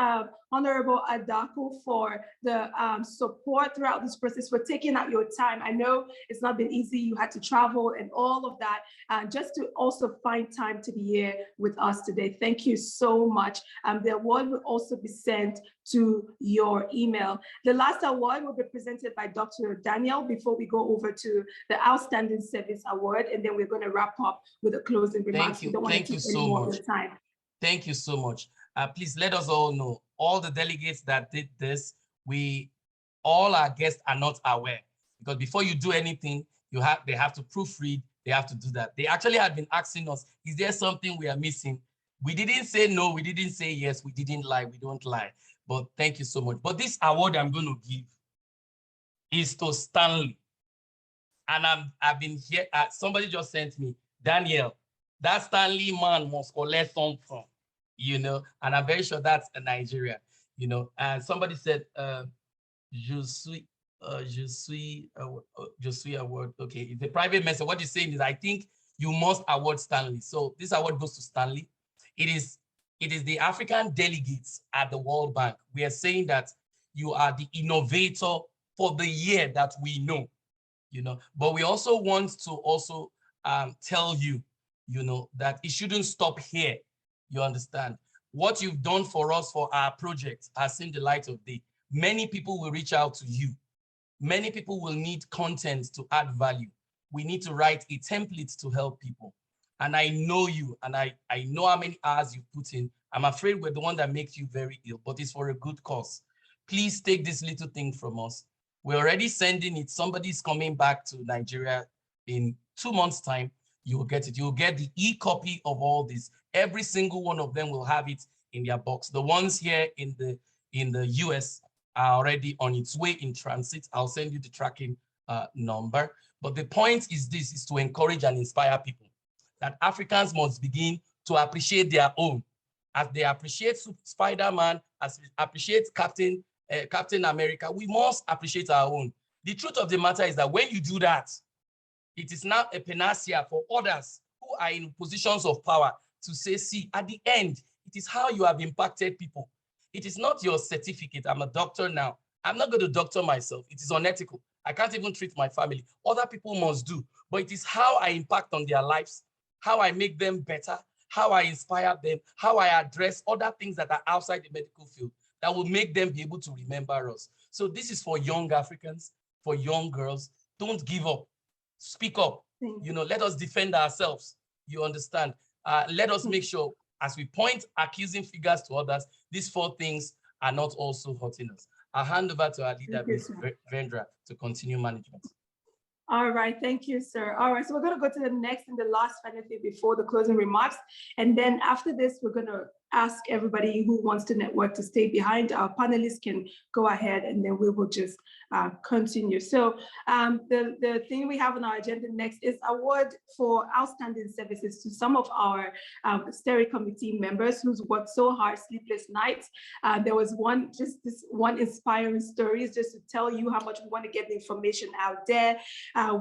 Honorable Adaku, for the support throughout this process, for taking out your time. I know it's not been easy. You had to travel and all of that, just to also find time to be here with us today. Thank you so much. The award will also be sent to your email. The last award will be presented by Dr. Daniel before we go over to the Outstanding Service Award, and then we're going to wrap up with a closing remarks. Thank you so much. Thank you so much. Please let us all know, all the delegates that did this, all our guests are not aware, because before you do anything, they have to proofread, they have to do that. They actually had been asking us, is there something we are missing? We didn't say no, we didn't say yes, we didn't lie, we don't lie. But thank you so much. But this award I'm going to give is to Stanley. And I've been here, somebody just sent me, Daniel, that Stanley man must collect something, and I'm very sure that's a Nigerian, and somebody said, Je suis award. Okay, it's a private message. What you're saying is, I think you must award Stanley. So this award goes to Stanley. It is the African delegates at the World Bank. We are saying that you are the innovator for the year that we know, But we also want to also tell you, that it shouldn't stop here. You understand? What you've done for us for our project has seen the light of day. Many people will reach out to you. Many people will need content to add value. We need to write a template to help people. And I know you, and I know how many hours you've put in. I'm afraid we're the one that makes you very ill, but it's for a good cause. Please take this little thing from us. We're already sending it. Somebody's coming back to Nigeria in 2 months' time. You will get it. You will get the e-copy of all this. Every single one of them will have it in their box. The ones here in the US are already on its way in transit. I'll send you the tracking number. But the point is this, is to encourage and inspire people that Africans must begin to appreciate their own. As they appreciate Spider-Man, as we appreciate Captain America, we must appreciate our own. The truth of the matter is that when you do that, it is now a panacea for others who are in positions of power to say, see, at the end, it is how you have impacted people. It is not your certificate. I'm a doctor now. I'm not going to doctor myself. It is unethical. I can't even treat my family. Other people must do. But it is how I impact on their lives, how I make them better, how I inspire them, how I address other things that are outside the medical field that will make them be able to remember us. So this is for young Africans, for young girls. Don't give up. Speak up. Let us defend ourselves. You understand? Let us make sure, as we point accusing figures to others, these 4 things are not also hurting us. I'll hand over to our leader, Ms. Vindra, to continue management. All right, thank you, sir. All right, so we're going to go to the next and the last final thing before the closing remarks. And then after this, we're going to ask everybody who wants to network to stay behind. Our panelists can go ahead and then we will just continue. So the thing we have on our agenda next is award for outstanding services to some of our steering committee members who's worked so hard, sleepless nights. There was this one inspiring story just to tell you how much we want to get the information out there.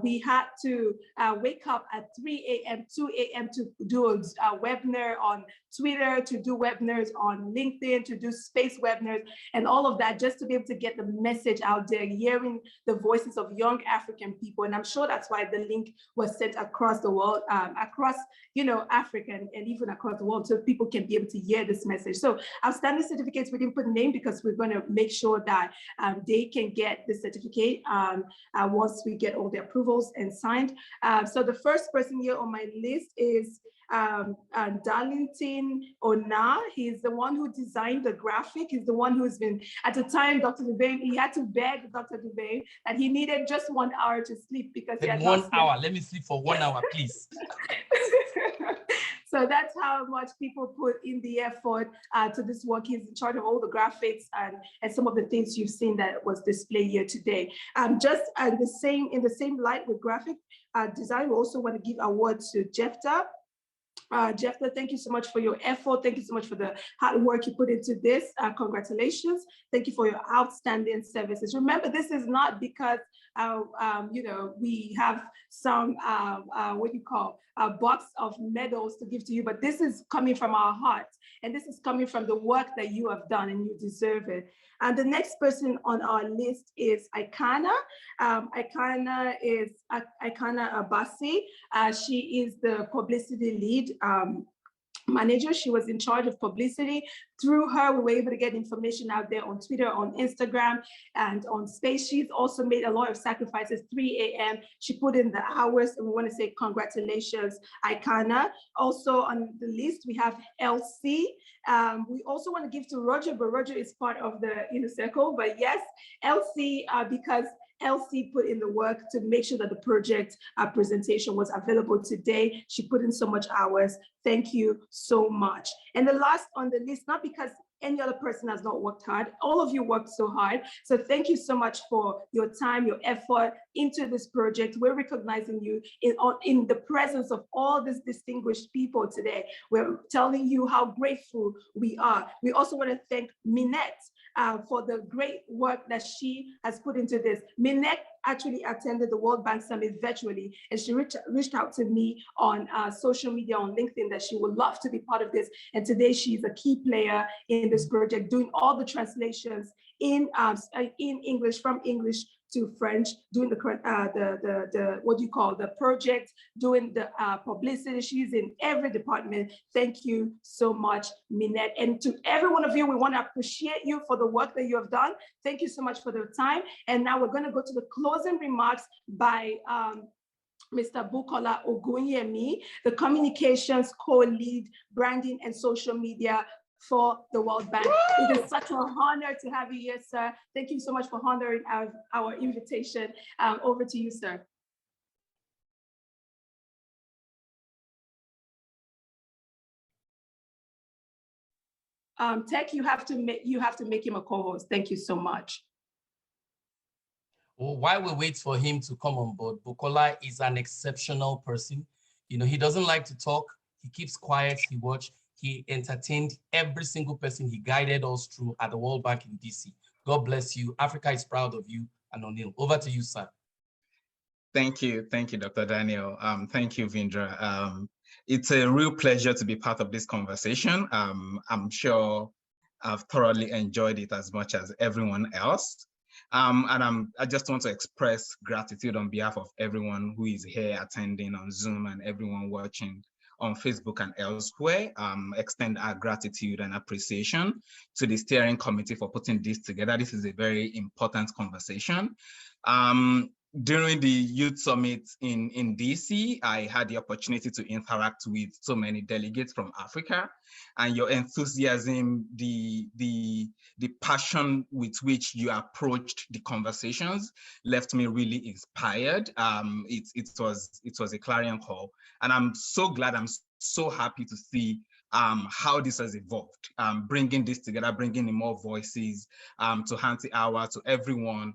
We had to wake up at 3 a.m., 2 a.m. to do a webinar on Twitter, to do webinars on LinkedIn, to do space webinars, and all of that just to be able to get the message out there, hearing the voices of young African people. And I'm sure that's why the link was sent across the world, across Africa and even across the world, so people can be able to hear this message. So outstanding certificates, we didn't put a name because we're going to make sure that they can get the certificate once we get all the approvals and signed. So the first person here on my list is Darlington Ona. He's the one who designed the graphic. He's the one who's been, at the time, Dr. Dubem, he had to beg Dr. Dubem that he needed just 1 hour to sleep because he had 1 hour. Let me sleep for 1 hour, please. So that's how much people put in the effort to this work. He's in charge of all the graphics and some of the things you've seen that was displayed here today. Just in the same light with graphic design, we also want to give awards to Jefta. Jefta, thank you so much for your effort. Thank you so much for the hard work you put into this. Congratulations. Thank you for your outstanding services. Remember, this is not because we have some a box of medals to give to you, but this is coming from our hearts, and this is coming from the work that you have done, and you deserve it. And the next person on our list is Ikana. Ikana Abasi. She is the publicity lead manager. She was in charge of publicity. Through her, we were able to get information out there on Twitter, on Instagram, and on Space. She's also made a lot of sacrifices. 3 a.m. She put in the hours, and we want to say congratulations, Ikana. Also on the list, we have LC. We also want to give to Roger, but Roger is part of the inner circle. But yes, LC, because LC put in the work to make sure that the project presentation was available today. She put in so much hours. Thank you so much. And the last on the list, not because any other person has not worked hard, all of you worked so hard. So thank you so much for your time, your effort into this project. We're recognizing you in the presence of all these distinguished people today. We're telling you how grateful we are. We also want to thank Minette for the great work that she has put into this. Minette actually attended the World Bank Summit virtually, and she reached out to me on social media, on LinkedIn, that she would love to be part of this. And today she's a key player in this project, doing all the translations in English, from English to French, doing the project, doing the publicity. She's in every department. Thank you so much, Minette. And to every one of you, we want to appreciate you for the work that you have done. Thank you so much for the time. And now we're going to go to the closing remarks by Mr. Bukola Ogunyemi, the communications co-lead, branding and social media for the World Bank. It is such an honor to have you here, sir. Thank you so much for honoring our invitation. Over to you, sir. Tech, you have to make him a co-host. Thank you so much. Well, while we wait for him to come on board, Bukola is an exceptional person. You know, he doesn't like to talk. He keeps quiet. He entertained every single person. He guided us through at the World Bank in DC. God bless you. Africa is proud of you. And O'Neill, over to you, sir. Thank you, Dr. Daniel. Thank you, Vindra. It's a real pleasure to be part of this conversation. I'm sure I've thoroughly enjoyed it as much as everyone else. And I just want to express gratitude on behalf of everyone who is here attending on Zoom and everyone watching on Facebook and elsewhere. Extend our gratitude and appreciation to the steering committee for putting this together. This is a very important conversation. During the Youth Summit in DC, I had the opportunity to interact with so many delegates from Africa, and your enthusiasm, the passion with which you approached the conversations left me really inspired. It was a clarion call, and I'm so glad, I'm so happy to see how this has evolved, bringing this together, bringing in more voices, to Auntie Hawa, to everyone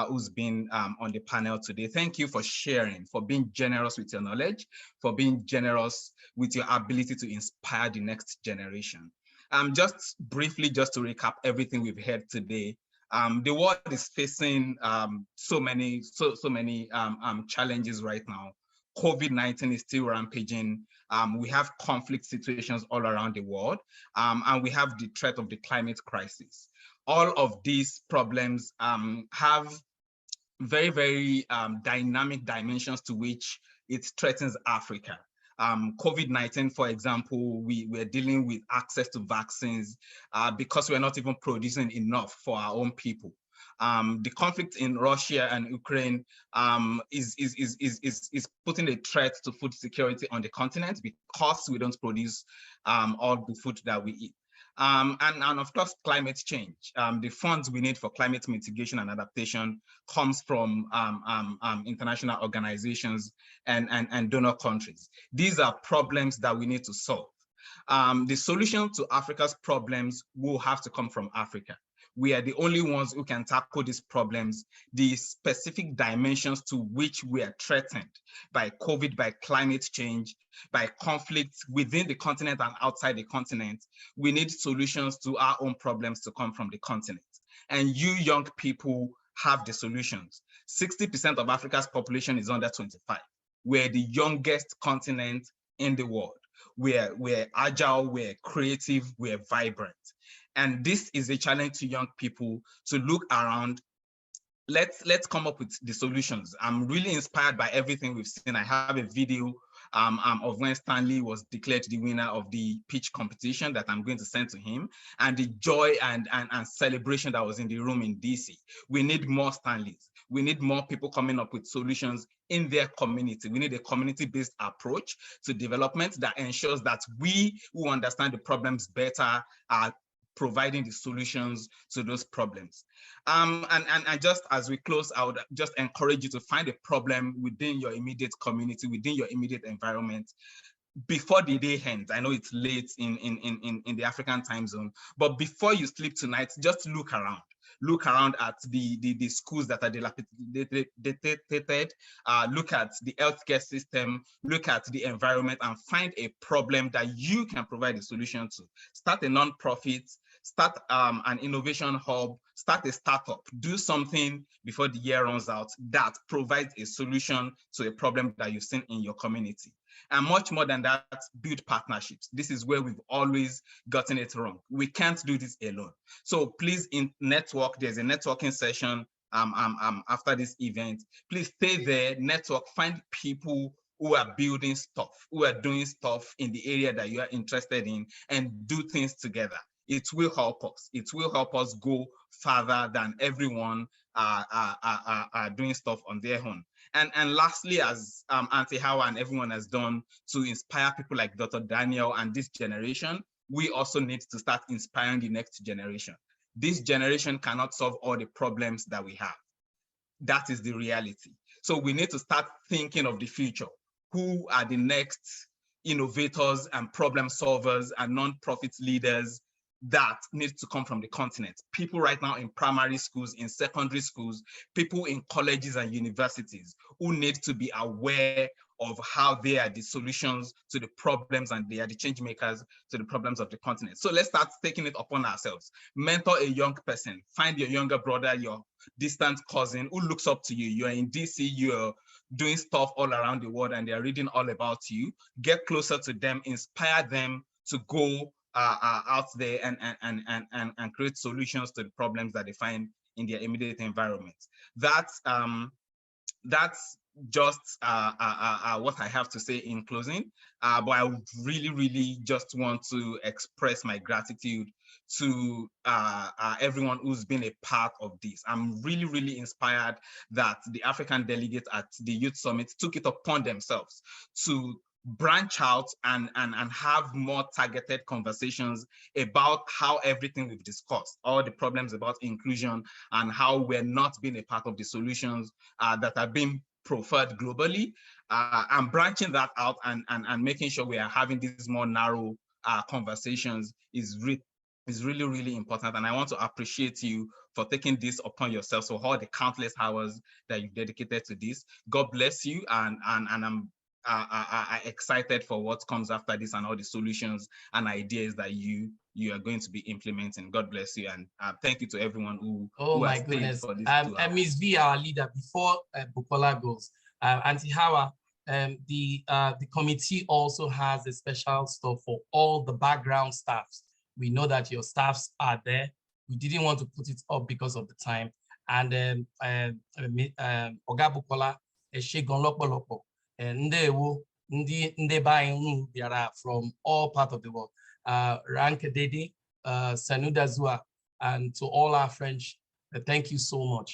who's been on the panel today. Thank you for sharing, for being generous with your knowledge, for being generous with your ability to inspire the next generation. Just briefly, just to recap everything we've heard today, the world is facing so many challenges right now. COVID-19 is still rampaging. We have conflict situations all around the world, and we have the threat of the climate crisis. All of these problems have very, very dynamic dimensions to which it threatens Africa. COVID-19, for example, we're dealing with access to vaccines because we're not even producing enough for our own people. The conflict in Russia and Ukraine is putting a threat to food security on the continent because we don't produce all the food that we eat. And of course, climate change. The funds we need for climate mitigation and adaptation comes from international organizations and donor countries. These are problems that we need to solve. The solution to Africa's problems will have to come from Africa. We are the only ones who can tackle these problems, the specific dimensions to which we are threatened by COVID, by climate change, by conflicts within the continent and outside the continent. We need solutions to our own problems to come from the continent. And you young people have the solutions. 60% of Africa's population is under 25. We're the youngest continent in the world. We're agile, we're creative, we're vibrant. And this is a challenge to young people to look around. Let's come up with the solutions. I'm really inspired by everything we've seen. I have a video of when Stanley was declared the winner of the pitch competition that I'm going to send to him, and the joy and celebration that was in the room in DC. We need more Stanleys. We need more people coming up with solutions in their community. We need a community-based approach to development that ensures that we who understand the problems better are providing the solutions to those problems. And just as we close, I would just encourage you to find a problem within your immediate community, within your immediate environment, before the day ends. I know it's late in the African time zone, but before you sleep tonight, just look around. Look around at the schools that are dilapidated, look at the healthcare system, look at the environment, and find a problem that you can provide a solution to. Start a non-profit, start an innovation hub, start a startup, do something before the year runs out that provides a solution to a problem that you've seen in your community. And much more than that, build partnerships. This is where we've always gotten it wrong. We can't do this alone. So please network. There's a networking session after this event. Please stay there, network, find people who are building stuff, who are doing stuff in the area that you are interested in, and do things together. It will help us. It will help us go farther than everyone are doing stuff on their own. And lastly, as Auntie Hawa and everyone has done to inspire people like Dr. Daniel and this generation, we also need to start inspiring the next generation. This generation cannot solve all the problems that we have. That is the reality. So we need to start thinking of the future. Who are the next innovators and problem solvers and non-profit leaders that need to come from the continent? People right now in primary schools, in secondary schools, people in colleges and universities who need to be aware of how they are the solutions to the problems and they are the change makers to the problems of the continent. So let's start taking it upon ourselves. Mentor a young person, find your younger brother, your distant cousin who looks up to you. You're in DC, you're doing stuff all around the world and they're reading all about you. Get closer to them, inspire them to go out there and create solutions to the problems that they find in their immediate environment. That's just what I have to say in closing. But I would really just want to express my gratitude to everyone who's been a part of this. I'm really inspired that the African delegates at the Youth Summit took it upon themselves to branch out and have more targeted conversations about how everything we've discussed, all the problems about inclusion and how we're not being a part of the solutions that are being preferred globally, and branching that out and making sure we are having these more narrow conversations is really important. And I want to appreciate you for taking this upon yourself. So all the countless hours that you've dedicated to this, God bless you. And I'm excited for what comes after this and all the solutions and ideas that you are going to be implementing. God bless you. And thank you to everyone who my has goodness. stayed for this 2 hours. Ms. V, our leader, before Bukola goes, Auntie Hawa, the committee also has a special stuff for all the background staffs. We know that your staffs are there. We didn't want to put it up because of the time. And Oga Bukola, Eshegon Lopolopo, and they buying from all parts of the world. Ranke Dede, Sanuda Zua, and to all our French, thank you so much.